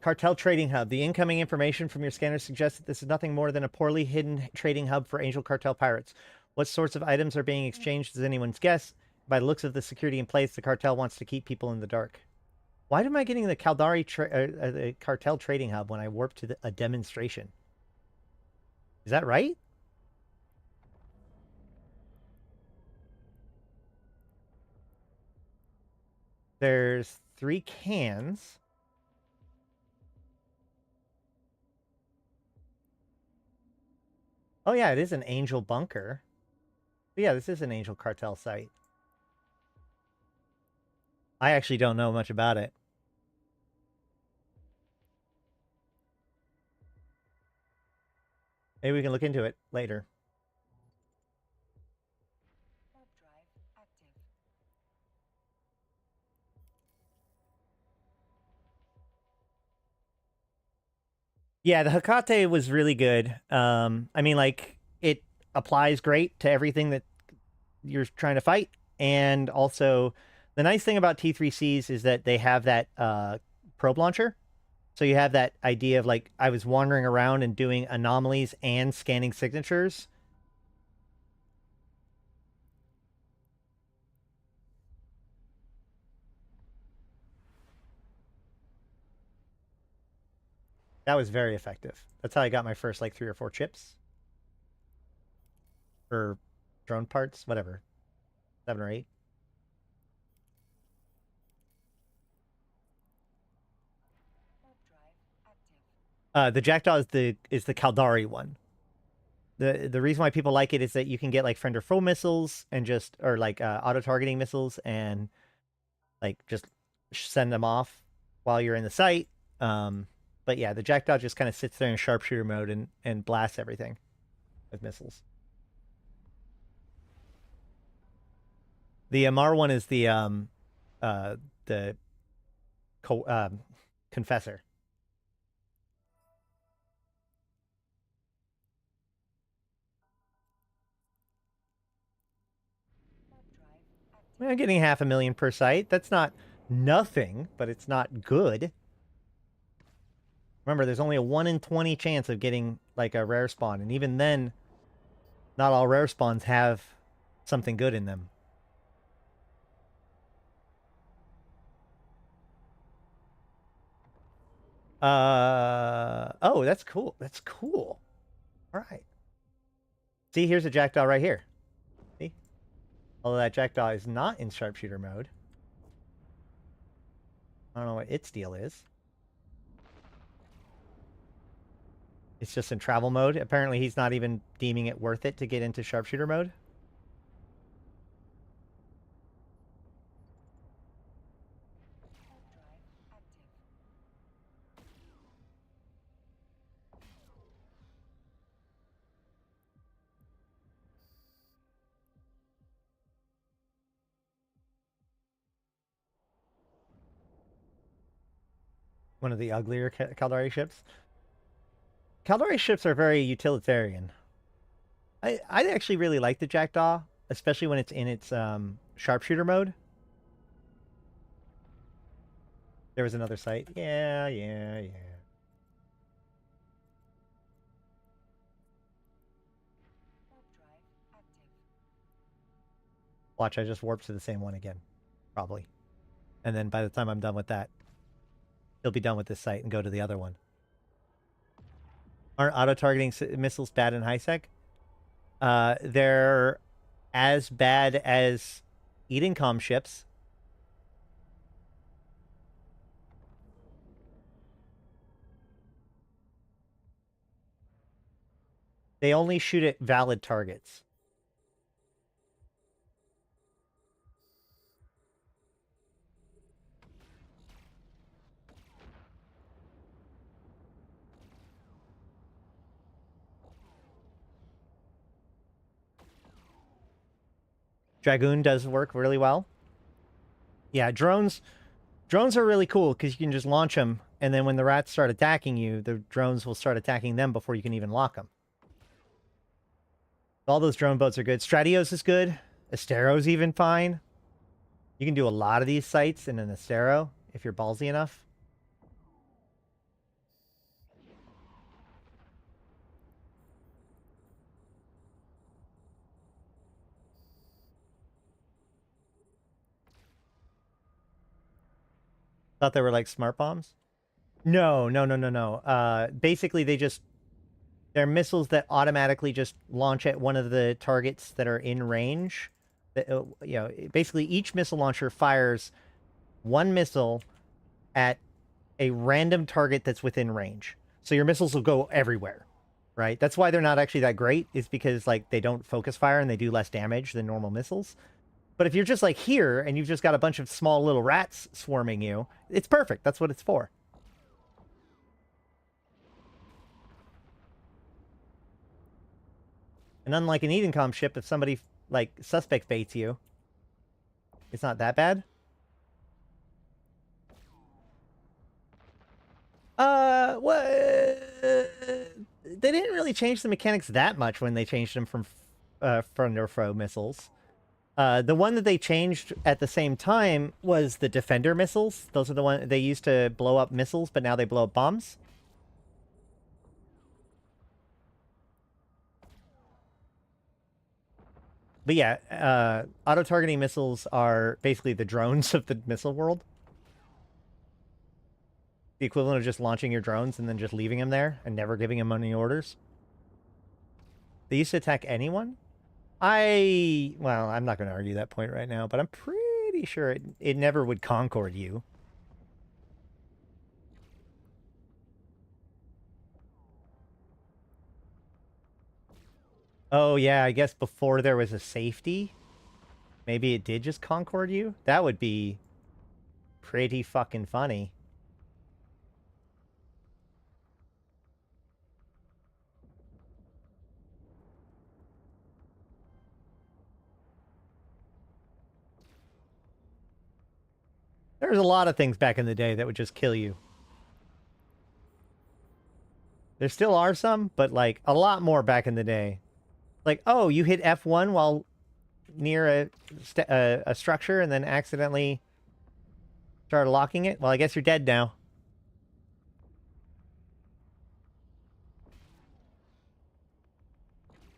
Cartel Trading Hub. The incoming information from your scanner suggests that this is nothing more than a poorly hidden trading hub for Angel Cartel pirates. What sorts of items are being exchanged is anyone's guess. By the looks of the security in place, the cartel wants to keep people in the dark. Why am I getting the the Cartel Trading Hub when I warp to a demonstration? Is that right? There's 3 cans. Oh yeah, it is an Angel bunker. But yeah, this is an Angel Cartel site. I actually don't know much about it. Maybe we can look into it later. Yeah, the Hecate was really good. I mean, like, it applies great to everything that you're trying to fight. And also, the nice thing about T3Cs is that they have that probe launcher. So you have that idea of like, I was wandering around and doing anomalies and scanning signatures. That was very effective. That's how I got my first like 3 or 4 chips. Or drone parts, whatever. 7 or 8. The Jackdaw is the Caldari one. The reason why people like it is that you can get like friend or foe missiles and just or like auto targeting missiles and like just send them off while you're in the site. But yeah, the Jackdaw just kind of sits there in sharpshooter mode and blasts everything with missiles. The Amar one is the confessor. I'm getting 500,000 per site. That's not nothing, but it's not good. Remember, there's only a 1 in 20 chance of getting like a rare spawn, and even then, not all rare spawns have something good in them. Oh, that's cool. That's cool. All right. See, here's a Jackdaw right here. See? Although that Jackdaw is not in sharpshooter mode. I don't know what its deal is. It's just in travel mode. Apparently, he's not even deeming it worth it to get into sharpshooter mode. One of the uglier Caldari ships. Caldari ships are very utilitarian. I actually really like the Jackdaw, especially when it's in its sharpshooter mode. There was another site. Yeah. Watch, I just warped to the same one again. Probably. And then by the time I'm done with that, he'll be done with this site and go to the other one. Aren't auto-targeting missiles bad in high sec? They're as bad as Edencom ships. They only shoot at valid targets. Dragoon does work really well. Yeah, drones are really cool because you can just launch them, and then when the rats start attacking you, the drones will start attacking them before you can even lock them. All those drone boats are good. Stratios is good. Estero's even fine. You can do a lot of these sites in an Estero if you're ballsy enough. Thought they were like smart bombs. No. Basically, they're missiles that automatically just launch at one of the targets that are in range. Basically each missile launcher fires one missile at a random target that's within range. So your missiles will go everywhere, right? That's why they're not actually that great, is because like they don't focus fire and they do less damage than normal missiles. But if you're just like here and you've just got a bunch of small little rats swarming you, it's perfect. That's what it's for. And unlike an Edencom ship, if somebody like suspect baits you, it's not that bad. What? They didn't really change the mechanics that much when they changed them from friend or foe missiles. The one that they changed at the same time was the Defender missiles. Those are the one they used to blow up missiles, but now they blow up bombs. But yeah, auto-targeting missiles are basically the drones of the missile world. The equivalent of just launching your drones and then just leaving them there and never giving them any orders. They used to attack anyone? Well, I'm not going to argue that point right now, but I'm pretty sure it never would Concord you. Oh, yeah, I guess before there was a safety, maybe it did just Concord you? That would be pretty fucking funny. There's a lot of things back in the day that would just kill you. There still are some, but like a lot more back in the day. Like, oh, you hit F1 while near a structure and then accidentally started locking it? Well, I guess you're dead now.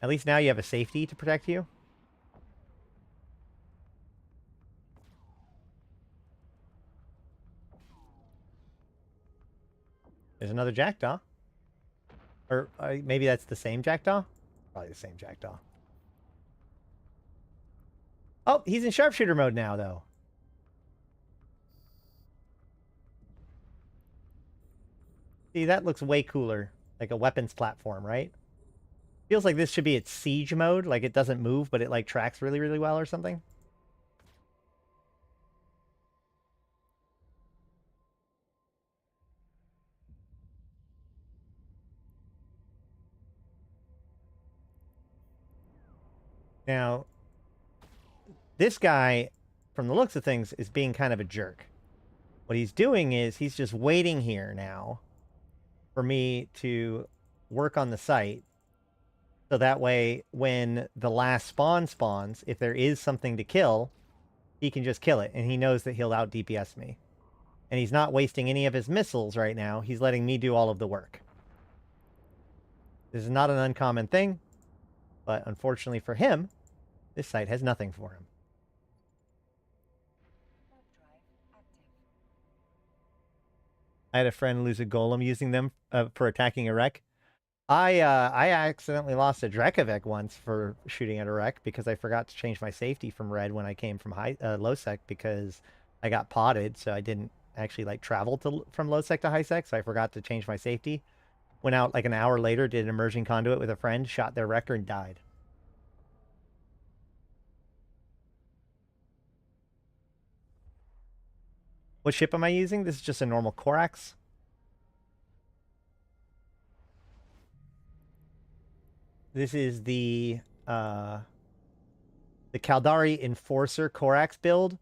At least now you have a safety to protect you. There's another jackdaw. Or maybe that's the same jackdaw? Probably the same jackdaw. Oh, he's in sharpshooter mode now, though. See, that looks way cooler. Like a weapons platform, right? Feels like this should be its siege mode. Like it doesn't move, but it like tracks really, really well or something. Now, this guy, from the looks of things, is being kind of a jerk. What he's doing is he's just waiting here now for me to work on the site. So that way, when the last spawn spawns, if there is something to kill, he can just kill it. And he knows that he'll out DPS me. And he's not wasting any of his missiles right now. He's letting me do all of the work. This is not an uncommon thing. But unfortunately for him, this site has nothing for him. I had a friend lose a golem using them for attacking a wreck. I accidentally lost a Drekavec once for shooting at a wreck because I forgot to change my safety from red when I came from low sec because I got potted, so I didn't actually like travel from low sec to high sec, so I forgot to change my safety. Went out like an hour later, did an immersion conduit with a friend, shot their wrecker and died. What ship am I using? This is just a normal Corax. This is the Caldari Enforcer Corax build,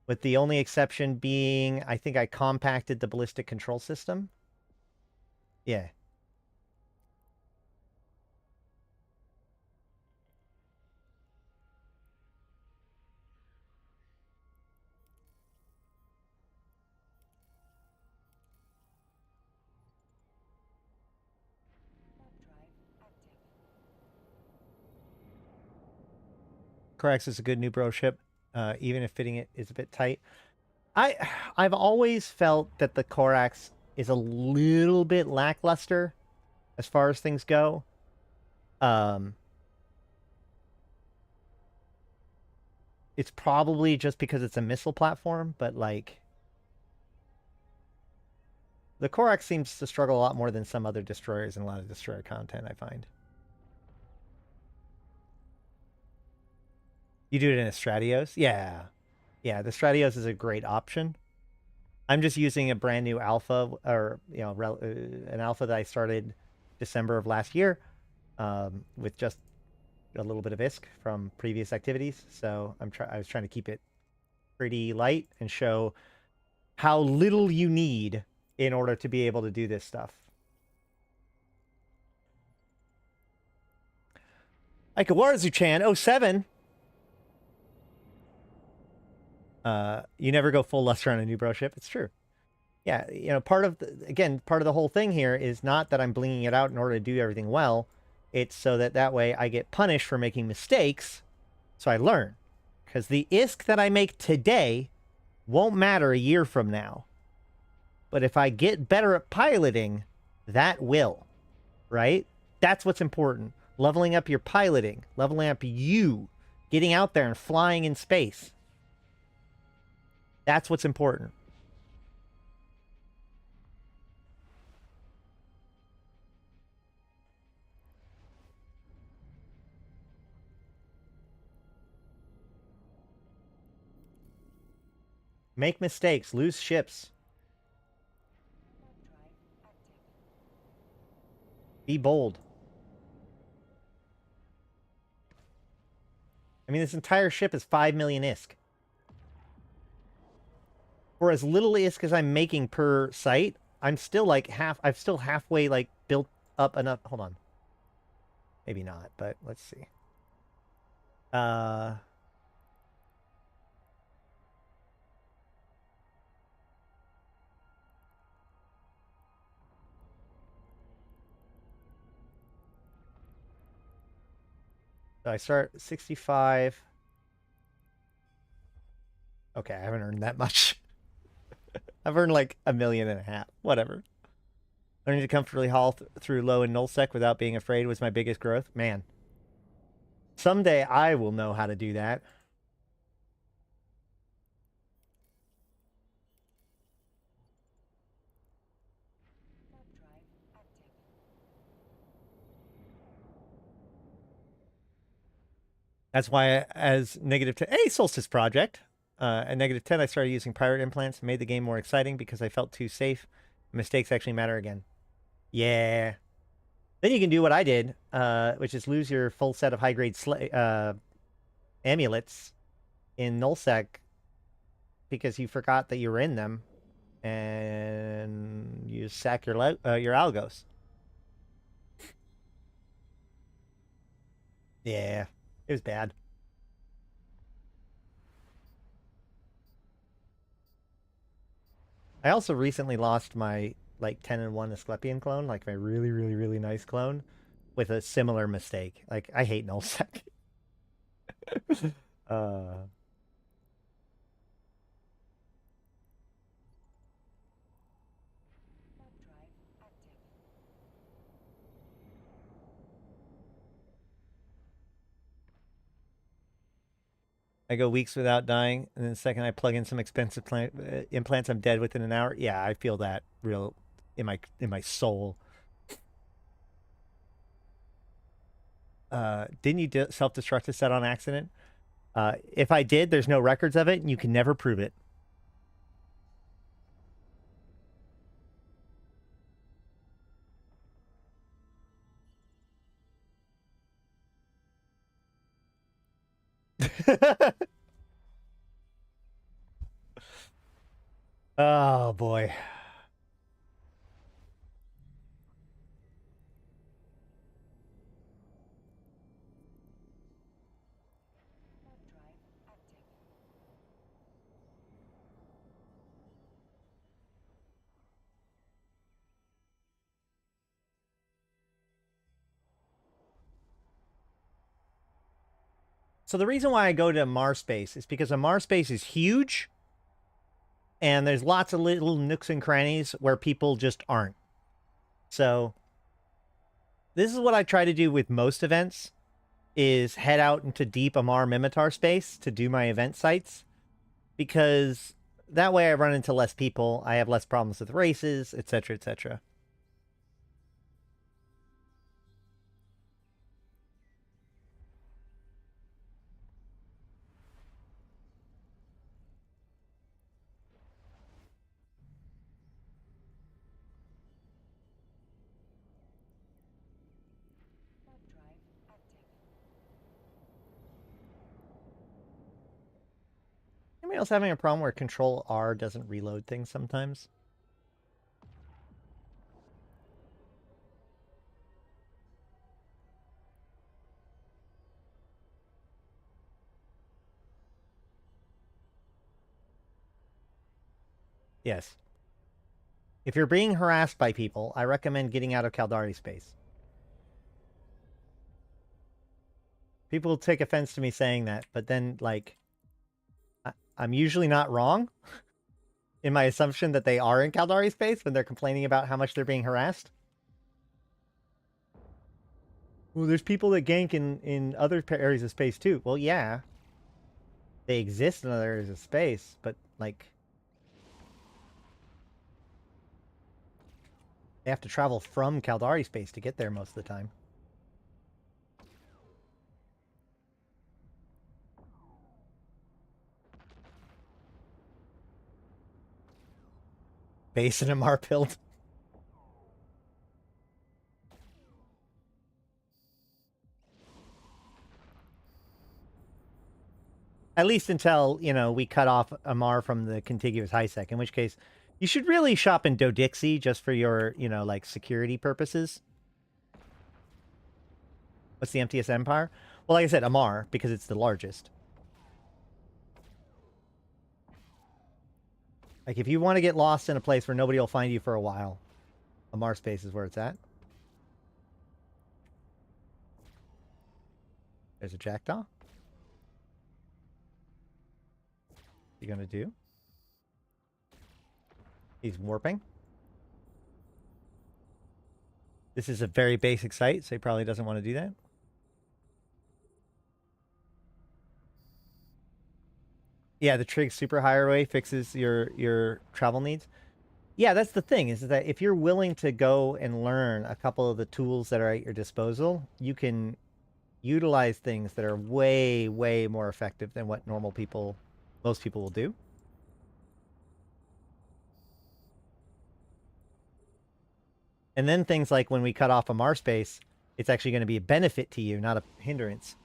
with the only exception being I think I compacted the ballistic control system. Yeah. Corax is a good new bro ship, even if fitting it is a bit tight. I've always felt that the Corax is a little bit lackluster as far as things go. It's probably just because it's a missile platform, but like the Corax seems to struggle a lot more than some other destroyers in a lot of destroyer content, I find. You do it in a Stratios? Yeah. Yeah, the Stratios is a great option. I'm just using a brand new alpha, or, you know, an alpha that I started December of last year, with just a little bit of ISK from previous activities. So I was trying to keep it pretty light and show how little you need in order to be able to do this stuff. Ikawazu-chan, 07. You never go full luster on a new bro ship. It's true. Yeah, you know, part of part of the whole thing here is not that I'm blinging it out in order to do everything well. It's so that way I get punished for making mistakes, so I learn. Because the ISK that I make today won't matter a year from now. But if I get better at piloting, that will, right? That's what's important. Leveling up your piloting, leveling up you, getting out there and flying in space. That's what's important. Make mistakes, lose ships. Be bold. I mean, this entire ship is 5 million ISK. For as little ISK as I'm making per site, I'm still like I'm still halfway like built up enough. Hold on. Maybe not, but let's see. So I start 65. Okay, I haven't earned that much. I've earned like 1.5 million. Whatever. Learning to comfortably haul through low and nullsec without being afraid was my biggest growth. Man. Someday I will know how to do that. That's why, as -10, hey, Solstice Project, at -10, I started using pirate implants, made the game more exciting because I felt too safe. Mistakes actually matter again. Yeah. Then you can do what I did, which is lose your full set of high-grade amulets in nullsec because you forgot that you were in them, and you sack your algos. Yeah, it was bad. I also recently lost my like 10-1 Asclepian clone, like my really, really, really nice clone, with a similar mistake. Like, I hate nullsec. uh I go weeks without dying, and then the second I plug in some expensive implants, I'm dead within an hour. Yeah, I feel that real in my soul. Didn't you self-destruct a set on accident? If I did, there's no records of it, and you can never prove it. Oh boy. So the reason why I go to Marspace is because a Marspace is huge, and there's lots of little nooks and crannies where people just aren't. So this is what I try to do with most events, is head out into deep Amar Mimitar space to do my event sites, because that way I run into less people, I have less problems with races, etc., etc. Anybody else having a problem where Control R doesn't reload things sometimes? Yes. If you're being harassed by people, I recommend getting out of Caldari space. People take offense to me saying that, but then, like, I'm usually not wrong in my assumption that they are in Caldari space when they're complaining about how much they're being harassed. Well, there's people that gank in other areas of space too. Well, yeah. They exist in other areas of space, but, like, they have to travel from Caldari space to get there most of the time. Base in a Marpild. At least until, you know, we cut off Amar from the contiguous HiSec, in which case you should really shop in Dodixie just for your, you know, like, security purposes. What's the emptiest empire? Well, like I said, Amar, because it's the largest. Like, if you want to get lost in a place where nobody will find you for a while, Amar space is where it's at. There's a jackdaw. What you gonna do? He's warping. This is a very basic site, so he probably doesn't want to do that. Yeah, the Trig Super Highway fixes your travel needs. Yeah, that's the thing, is that if you're willing to go and learn a couple of the tools that are at your disposal, you can utilize things that are way, way more effective than what most people will do. And then things like when we cut off a Mars space, it's actually going to be a benefit to you, not a hindrance.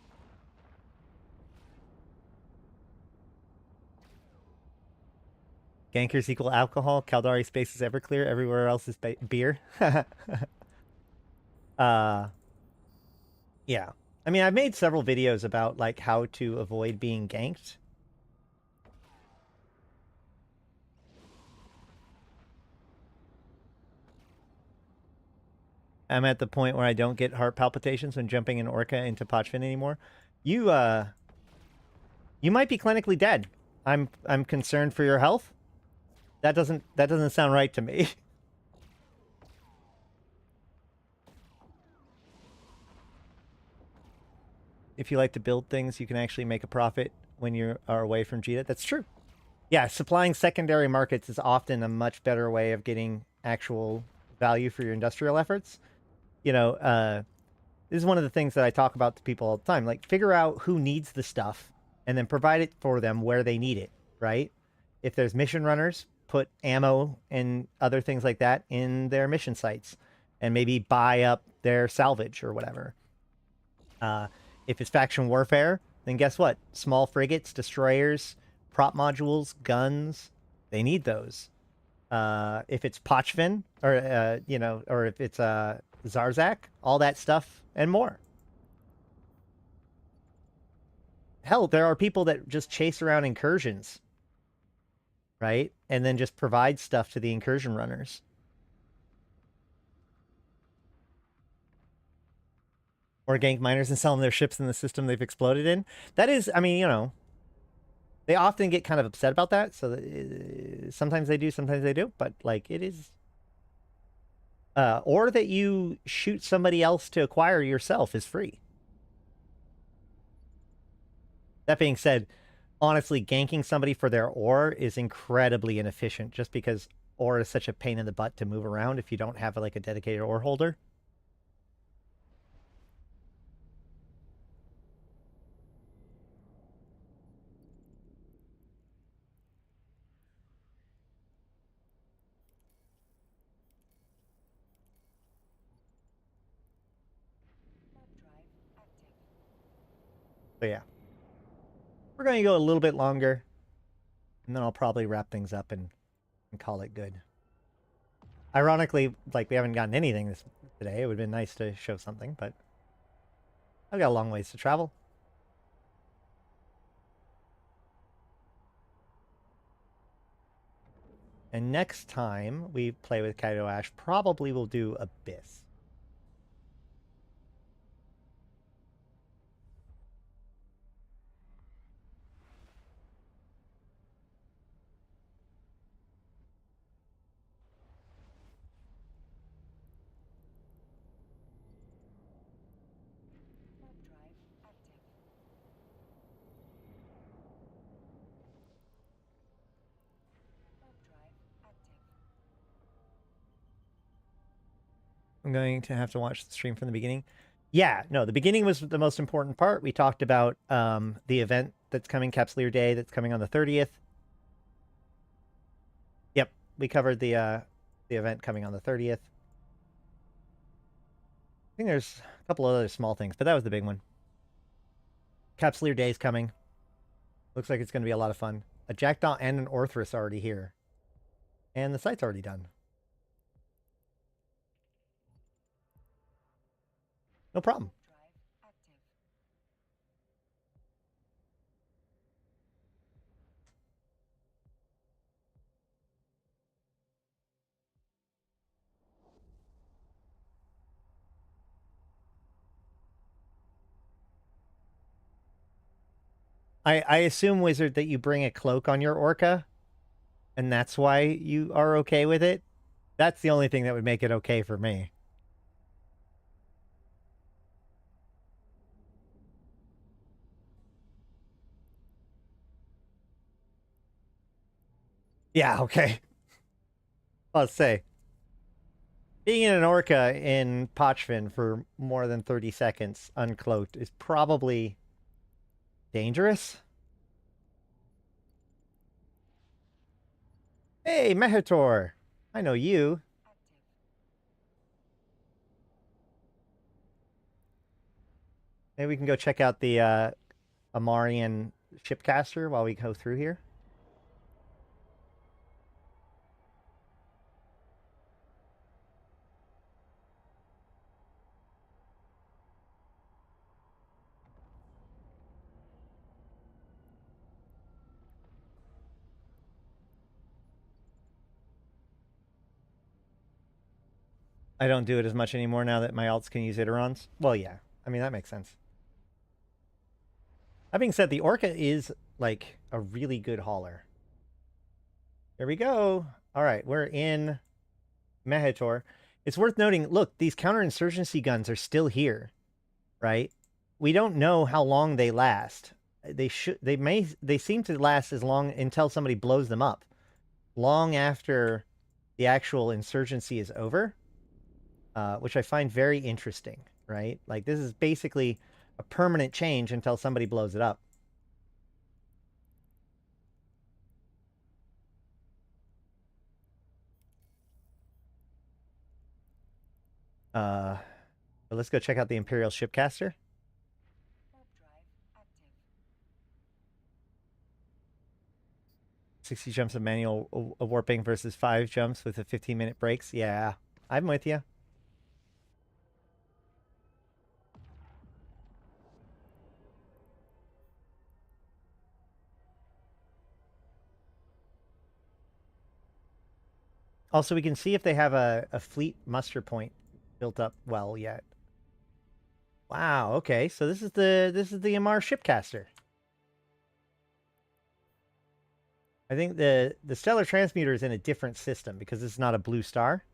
Gankers equal alcohol. Caldari space is Everclear. Everywhere else is beer. Yeah. I mean, I've made several videos about, like, how to avoid being ganked. I'm at the point where I don't get heart palpitations when jumping an orca into Pochfin anymore. You might be clinically dead. I'm concerned for your health. That doesn't sound right to me. If you like to build things, you can actually make a profit when you are away from JITA. That's true. Yeah, supplying secondary markets is often a much better way of getting actual value for your industrial efforts. You know, this is one of the things that I talk about to people all the time. Like, figure out who needs the stuff and then provide it for them where they need it, right? If there's mission runners, put ammo and other things like that in their mission sites and maybe buy up their salvage or whatever. If it's faction warfare, then guess what? Small frigates, destroyers, prop modules, guns, they need those. If it's Pochvin, or, you know, or if it's Zarzak, all that stuff and more. Hell, there are people that just chase around incursions, right? And then just provide stuff to the incursion runners. Or gank miners and sell them their ships in the system they've exploded in. That is, I mean, you know, they often get kind of upset about that. So sometimes they do, sometimes they do. But, like, it is... or that you shoot somebody else to acquire yourself is free. That being said, honestly, ganking somebody for their ore is incredibly inefficient just because ore is such a pain in the butt to move around if you don't have, like, a dedicated ore holder. So yeah. We're going to go a little bit longer, and then I'll probably wrap things up and call it good. Ironically, like, we haven't gotten anything today. It would have been nice to show something, but I've got a long ways to travel. And next time we play with Kado Ash, probably we'll do Abyss. I'm going to have to watch the stream from the beginning. Yeah, no, the beginning was the most important part. We talked about the event that's coming, Capsuleer Day, that's coming on the 30th. Yep, we covered the event coming on the 30th. I think there's a couple other small things, but that was the big one. Capsuleer Day is coming. Looks like it's going to be a lot of fun. A Jackdaw and an Orthrus already here. And the site's already done. No problem. I assume, Wizard, that you bring a cloak on your Orca, and that's why you are okay with it. That's the only thing that would make it okay for me. Yeah, okay. I'll say. Being in an Orca in Pochvin for more than 30 seconds uncloaked is probably dangerous. Hey, Mehator! I know you. Maybe we can go check out the Amarian shipcaster while we go through here. I don't do it as much anymore now that my alts can use Iterons. Well, yeah. I mean, that makes sense. That being said, the Orca is, like, a really good hauler. There we go. All right, we're in Mehator. It's worth noting, look, these counterinsurgency guns are still here, right? We don't know how long they last. They seem to last as long until somebody blows them up. Long after the actual insurgency is over, which I find very interesting, right? Like, this is basically a permanent change until somebody blows it up. But let's go check out the Imperial Shipcaster. 60 jumps of manual warping versus 5 jumps with a 15-minute breaks. Yeah, I'm with you. Also, we can see if they have a fleet muster point built up well yet. Wow, okay, so this is the Amar Shipcaster. I think the Stellar Transmuter is in a different system because this is not a blue star.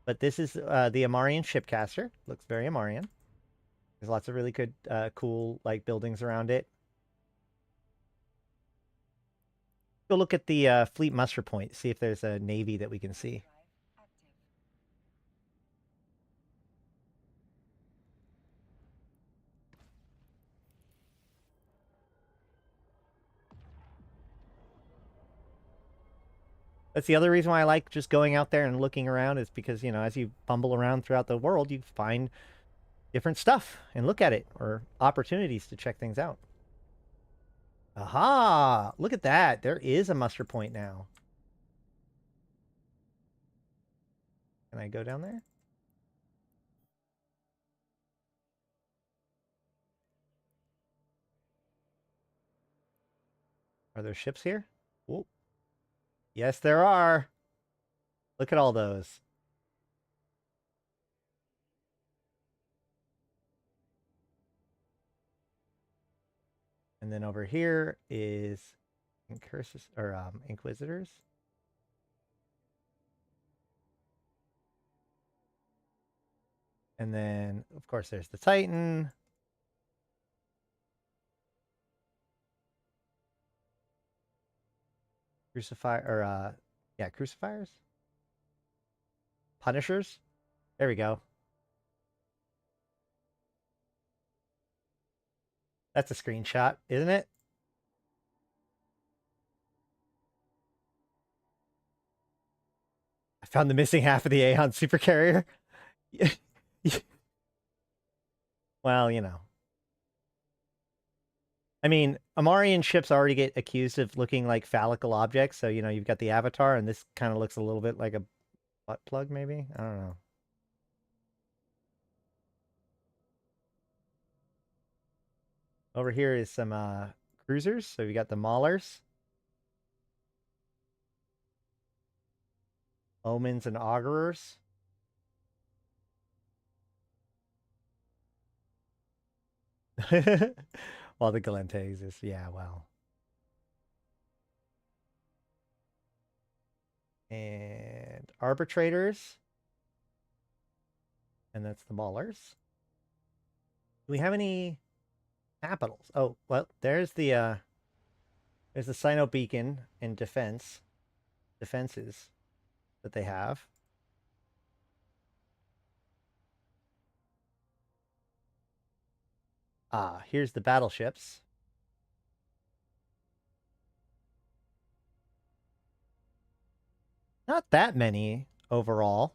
But this is the Amarian Shipcaster. Looks very Amarian. There's lots of really good, cool, like, buildings around it. Go look at the fleet muster point, see if there's a navy that we can see. That's the other reason why I like just going out there and looking around, is because, you know, as you bumble around throughout the world, you find different stuff and look at it, or opportunities to check things out. Aha! Look at that. There is a muster point now. Can I go down there? Are there ships here? Whoa. Yes, there are. Look at all those. And then over here is Inquisitors. And then, of course, there's the Titan. Crucifiers. Punishers. There we go. That's a screenshot, isn't it? I found the missing half of the Aeon supercarrier. Well, you know. I mean, Amarian ships already get accused of looking like phallical objects, so, you know, you've got the Avatar, and this kind of looks a little bit like a butt plug, maybe? I don't know. Over here is some cruisers, so we got the Maulers. Omens and Augurers. While the Galentes is, yeah, well. And Arbitrators. And that's the Maulers. Do we have any capitals? Oh, well, there's the Sino Beacon and defenses that they have. Ah, here's the battleships. Not that many overall.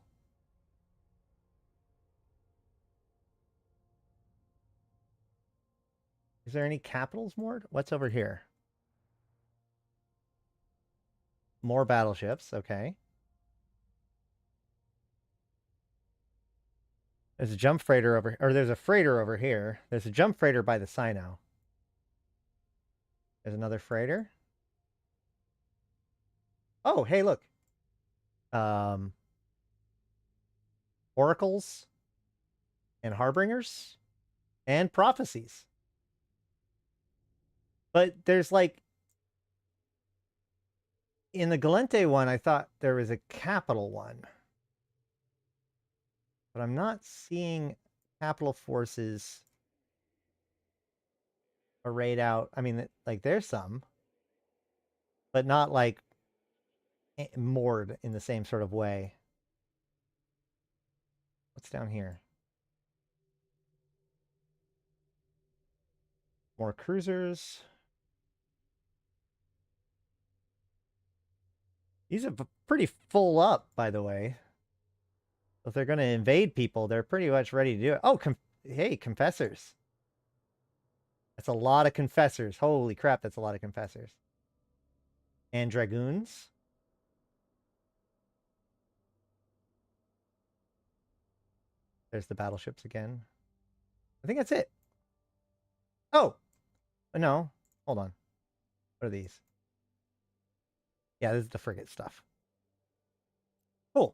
Is there any capitals moored? What's over here? More battleships, okay. There's a jump freighter over, or there's a freighter over here. There's a jump freighter by the Sino. There's another freighter. Oh, hey, look. Oracles and Harbingers and Prophecies. But there's like, in the Galente one, I thought there was a capital one. But I'm not seeing capital forces arrayed out. I mean, like, there's some, but not like moored in the same sort of way. What's down here? More cruisers. These are pretty full up, by the way. If they're going to invade people, they're pretty much ready to do it. Oh, hey, confessors. That's a lot of confessors. Holy crap, that's a lot of confessors. And dragoons. There's the battleships again. I think that's it. Oh, no. Hold on. What are these? Yeah, this is the frigate stuff. Cool.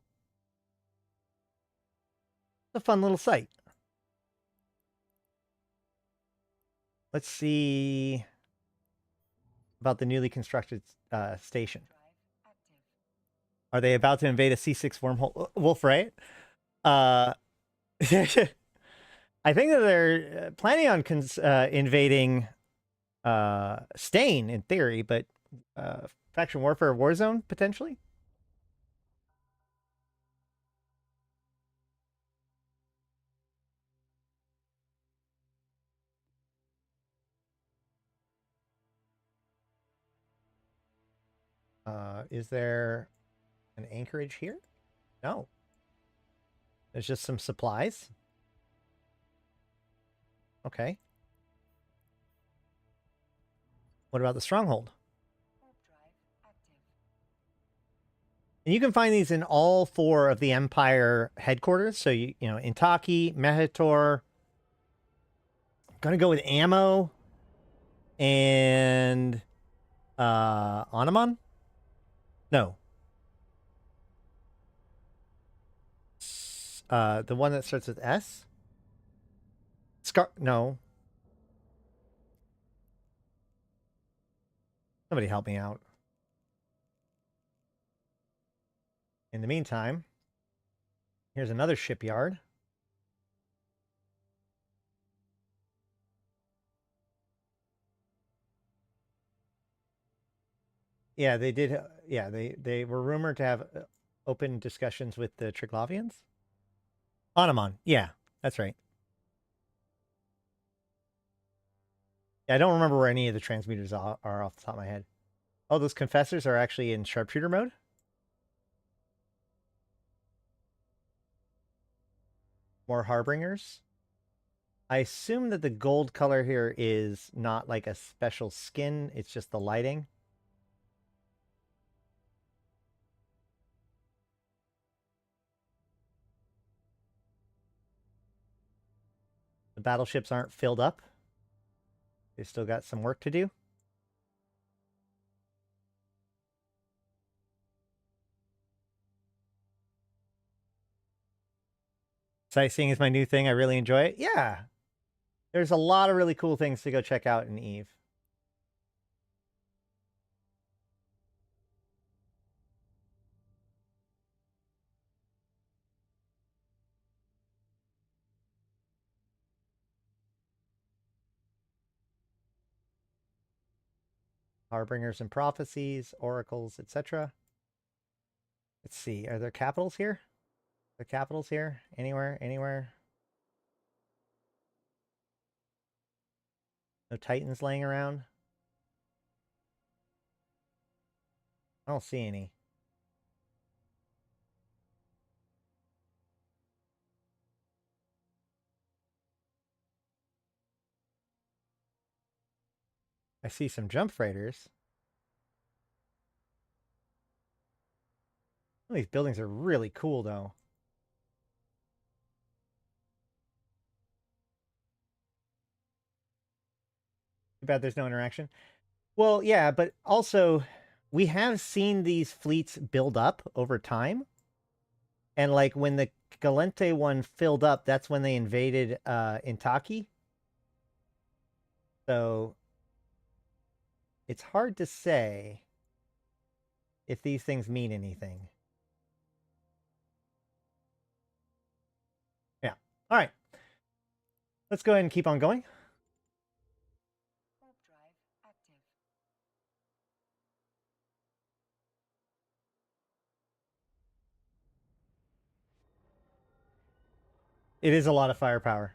It's a fun little site. Let's see about the newly constructed station. Are they about to invade a C6 wormhole? Wolf, right? I think that they're planning on invading Stain in theory, but faction warfare Warzone potentially. Is there an anchorage here? No. There's just some supplies. Okay. What about the stronghold? And you can find these in all 4 of the Empire headquarters. So, you know, Intaki, Mehator. I'm going to go with ammo and Onamon. No. The one that starts with S? No. Somebody help me out. In the meantime, here's another shipyard. Yeah, they did. Yeah, they were rumored to have open discussions with the Triglavians. Anamon. Yeah, that's right. Yeah, I don't remember where any of the transmuters are off the top of my head. Oh, those confessors are actually in sharpshooter mode? More harbingers? I assume that the gold color here is not like a special skin, it's just the lighting. The battleships aren't filled up. They still got some work to do. Sightseeing is my new thing. I really enjoy it. Yeah. There's a lot of really cool things to go check out in Eve. Harbingers and prophecies, oracles, etc. Let's see. Are there capitals here? The capitals here? Anywhere? Anywhere? No titans laying around? I don't see any. I see some jump freighters. Oh, these buildings are really cool, though. Too bad there's no interaction. Well, yeah, but also we have seen these fleets build up over time. And like when the Galente one filled up, that's when they invaded Intaki. So it's hard to say if these things mean anything. Yeah. All right. Let's go ahead and keep on going. It is a lot of firepower.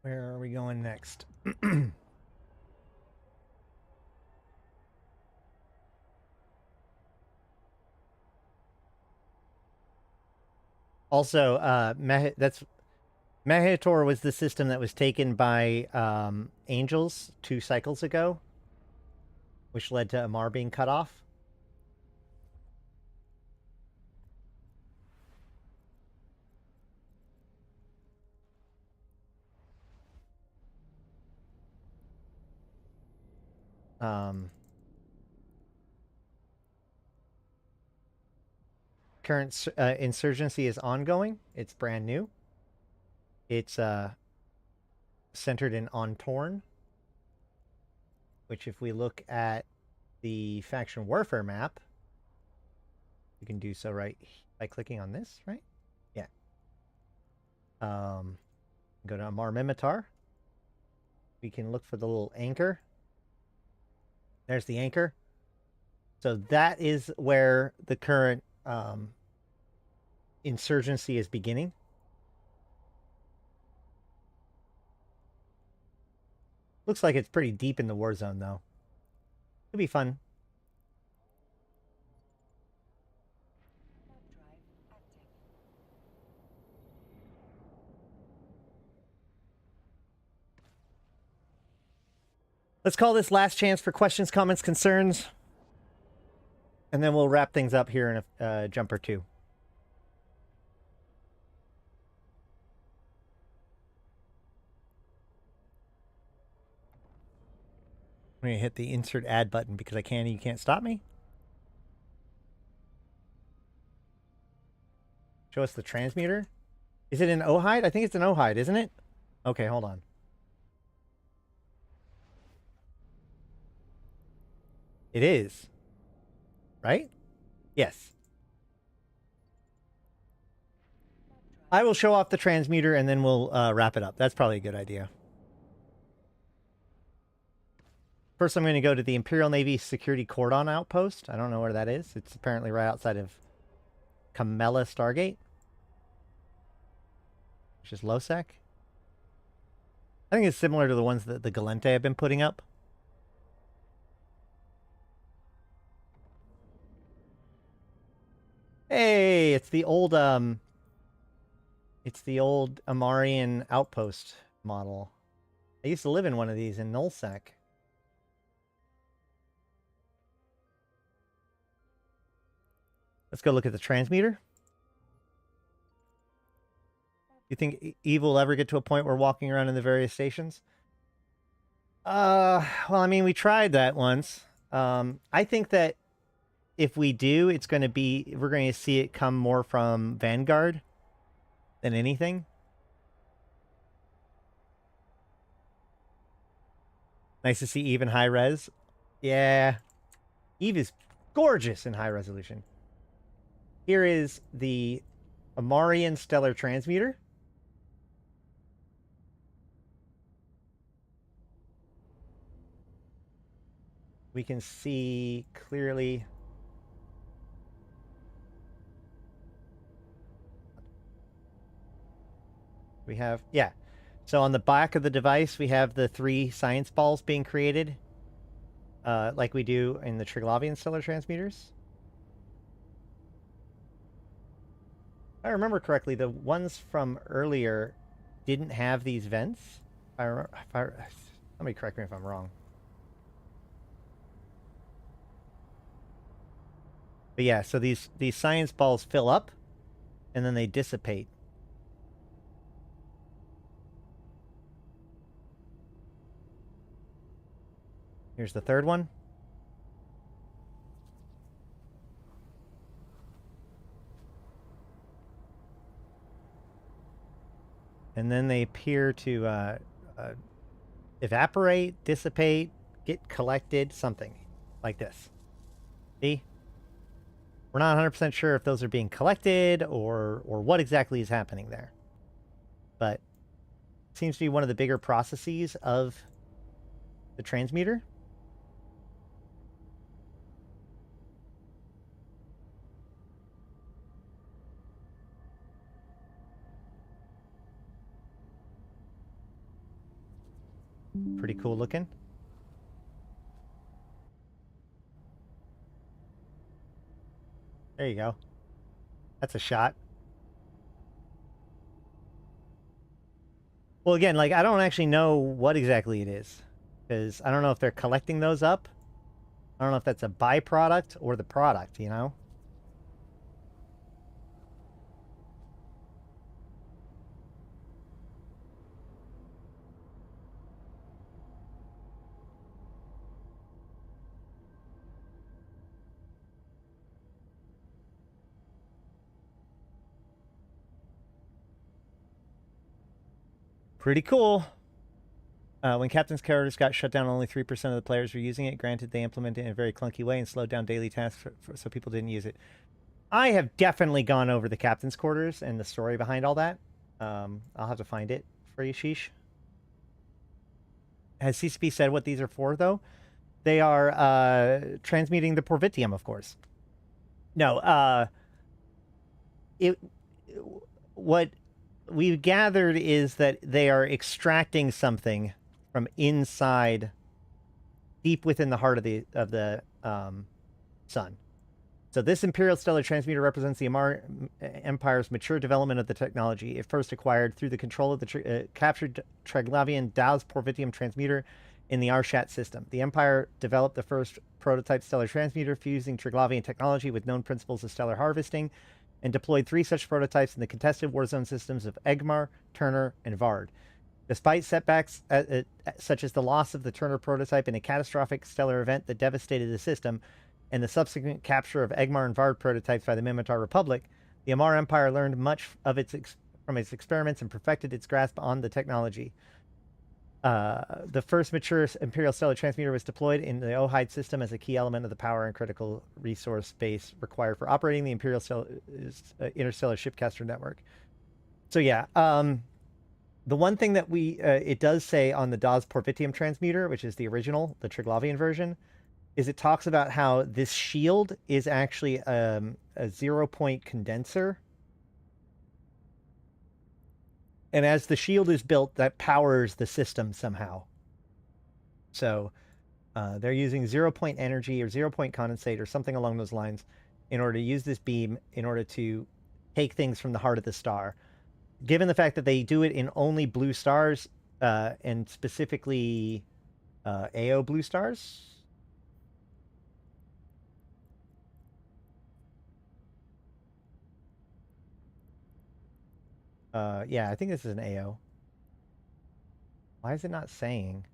Where are we going next? Also, that's Mehator was the system that was taken by Angels 2 cycles ago, which led to Amar being cut off. Current insurgency is ongoing. It's brand new. It's centered in Ontorn, which if we look at the faction warfare map, you can do so right by clicking on this, right? Yeah. Go to Amar Mimitar. We can look for the little anchor. There's the anchor. So that is where the current insurgency is beginning. Looks like it's pretty deep in the war zone, though. It'll be fun. Let's call this last chance for questions, comments, concerns. And then we'll wrap things up here in a jump or two. I'm going to hit the insert ad button because I can. You can't stop me. Show us the transmuter. Is it an O-hide? I think it's an O-hide, isn't it? Okay, hold on. It is. Right? Yes. I will show off the transmuter and then we'll wrap it up. That's probably a good idea. First, I'm going to go to the Imperial Navy Security Cordon Outpost. I don't know where that is. It's apparently right outside of Camella Stargate, which is Losec. I think it's similar to the ones that the Galente have been putting up. Hey, it's the old Amarian outpost model. I used to live in one of these in Nullsec. Let's go look at the transmitter. You think Eve will ever get to a point where walking around in the various stations? Well, I mean, we tried that once. I think that if we do, we're going to see it come more from Vanguard than anything. Nice to see Eve in high res. Yeah. Eve is gorgeous in high resolution. Here is the Amarian Stellar Transmuter. We can see clearly. We have, yeah. So on the back of the device, we have the 3 science balls being created, like we do in the Triglavian Stellar Transmuters. If I remember correctly, the ones from earlier didn't have these vents. Somebody correct me if I'm wrong. But yeah, so these science balls fill up, and then they dissipate. Here's the third one. And then they appear to evaporate, dissipate, get collected, something like this. See? We're not 100% sure if those are being collected or what exactly is happening there. But it seems to be one of the bigger processes of the transmuter. Pretty cool looking. There you go. That's a shot. Well, again, like, I don't actually know what exactly it is, because I don't know if they're collecting those up. I don't know if that's a byproduct or the product, you know? Pretty cool. When Captain's Characters got shut down, only 3% of the players were using it. Granted, they implemented it in a very clunky way and slowed down daily tasks so people didn't use it. I have definitely gone over the Captain's Quarters and the story behind all that. I'll have to find it for you, Sheesh. Has CCP said what these are for, though? They are transmuting the Porvitium, of course. No, what we've gathered is that they are extracting something from inside, deep within the heart of the sun. So this Imperial Stellar Transmuter represents the Amar Empire's mature development of the technology. It first acquired through the control of the captured Triglavian Dow's Porvitium transmuter in the Arshat system. The Empire developed the first prototype stellar transmuter fusing Triglavian technology with known principles of stellar harvesting, and deployed 3 such prototypes in the contested warzone systems of Egmar, Turner, and Vard. Despite setbacks such as the loss of the Turner prototype in a catastrophic stellar event that devastated the system, and the subsequent capture of Egmar and Vard prototypes by the Mimitar Republic, the Amar Empire learned much of from its experiments and perfected its grasp on the technology. The first mature Imperial Stellar Transmuter was deployed in the Ohide system as a key element of the power and critical resource base required for operating the Imperial Interstellar Shipcaster network. So yeah, the one thing that it does say on the Dawes Porvitium transmuter, which is the original, the Triglavian version, is it talks about how this shield is actually a 0-point condenser. And as the shield is built, that powers the system somehow. So they're using 0-point energy or 0-point condensate or something along those lines in order to use this beam in order to take things from the heart of the star. Given the fact that they do it in only blue stars, and specifically AO blue stars. Yeah, I think this is an AO. Why is it not saying?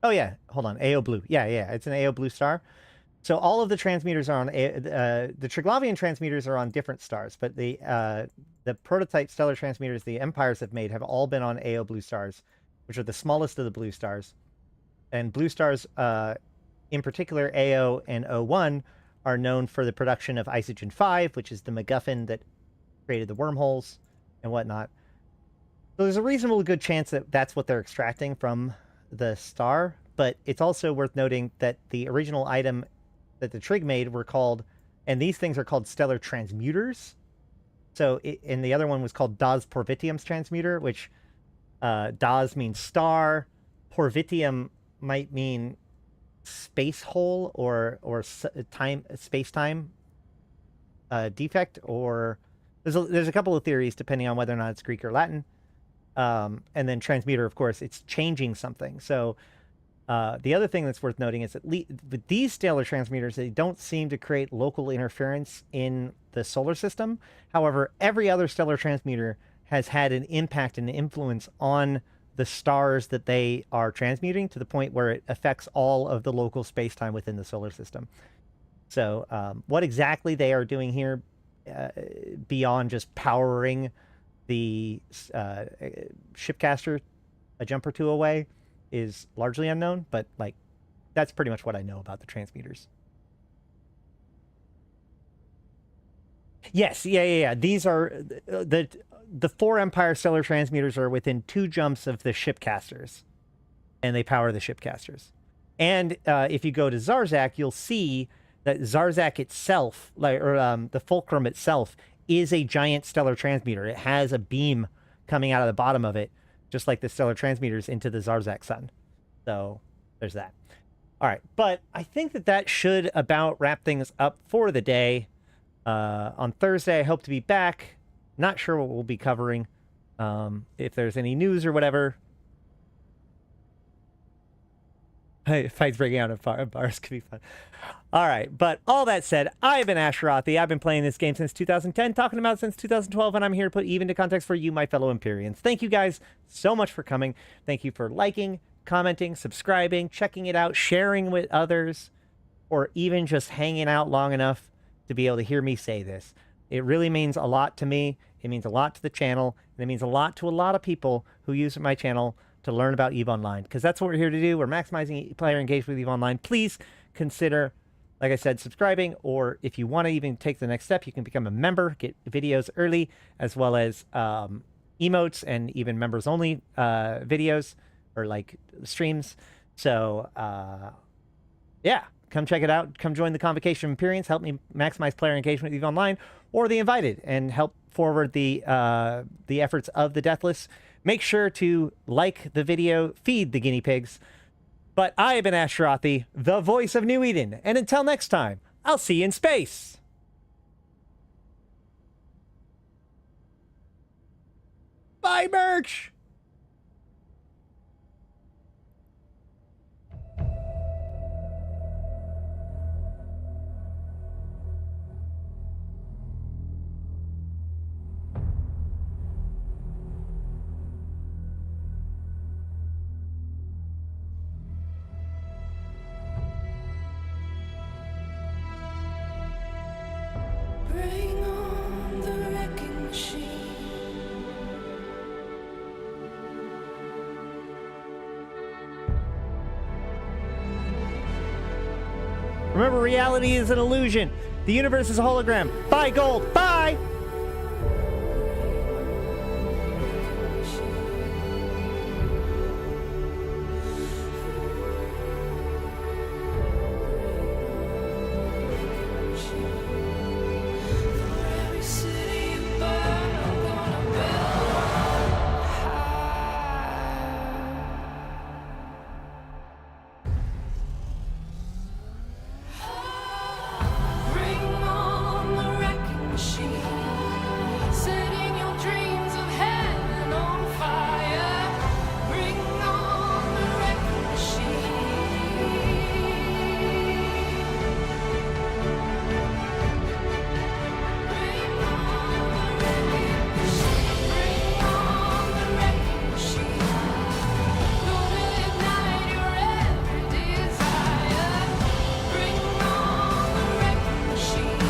Oh yeah, hold on. AO blue. Yeah, it's an AO blue star. So all of the transmitters are on the Triglavian transmitters are on different stars, but the prototype stellar transmitters the Empires have made have all been on AO blue stars, which are the smallest of the blue stars. And blue stars, in particular AO and O1, are known for the production of Isogen 5, which is the MacGuffin that created the wormholes and whatnot. So there's a reasonably good chance that that's what they're extracting from the star, but it's also worth noting that the original item that the Trig made were called, and these things are called stellar transmuters. So, and the other one was called Dawes Porvitium's transmuter, which Dawes means star, Porvitium might mean space hole or space-time defect, or there's a couple of theories depending on whether or not it's Greek or Latin. And then transmuter, of course, it's changing something. So the other thing that's worth noting is that with these stellar transmuters, they don't seem to create local interference in the solar system. However, every other stellar transmuter has had an impact and influence on the stars that they are transmuting to the point where it affects all of the local space-time within the solar system. So what exactly they are doing here, beyond just powering the shipcaster a jump or two away, is largely unknown, but like that's pretty much what I know about the transmuters. Yes, yeah. These are the 4 Empire stellar transmuters are within 2 jumps of the shipcasters, and they power the shipcasters. And if you go to Zarzak, you'll see that Zarzak itself, the fulcrum itself, is a giant stellar transmuter. It has a beam coming out of the bottom of it, just like the stellar transmuters into the Zarzak sun. So there's that. All right, but I think that should about wrap things up for the day. On Thursday, I hope to be back. Not sure what we'll be covering. If there's any news or whatever. Fights breaking out in bars could be fun. All right, but all that said, I've been Ashrathi. I've been playing this game since 2010, talking about it since 2012, and I'm here to put even to context for you, my fellow Empyreans. Thank you guys so much for coming. Thank you for liking, commenting, subscribing, checking it out, sharing with others, or even just hanging out long enough to be able to hear me say this. It really means a lot to me. It means a lot to the channel, and it means a lot to a lot of people who use my channel to learn about EVE Online, because that's what we're here to do. We're maximizing player engagement with EVE Online. Please consider, like I said, subscribing, or if you want to even take the next step, you can become a member, get videos early, as well as emotes and even members-only videos, or like streams. So, yeah, come check it out. Come join the Convocation Imperians. Help me maximize player engagement with you online, or the Invited, and help forward the efforts of the Deathless. Make sure to like the video, feed the guinea pigs. But I have been Ashrothi, the voice of New Eden, and until next time, I'll see you in space. Bye, merch! Bring on the wrecking machine. Remember, reality is an illusion. The universe is a hologram. Bye, gold. Bye! Every city you burn, I'm gonna build high. Bring on the wrecking machine, setting your dreams of heaven on fire. Bring on the wrecking machine. Bring on the wrecking machine. Bring on the wrecking machine. Gonna ignite your every desire. Bring on the wrecking machine.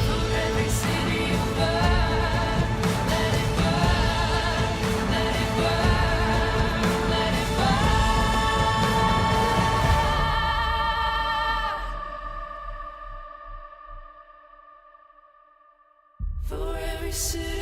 For every city you burn, let it burn, let it burn, let it burn. For every city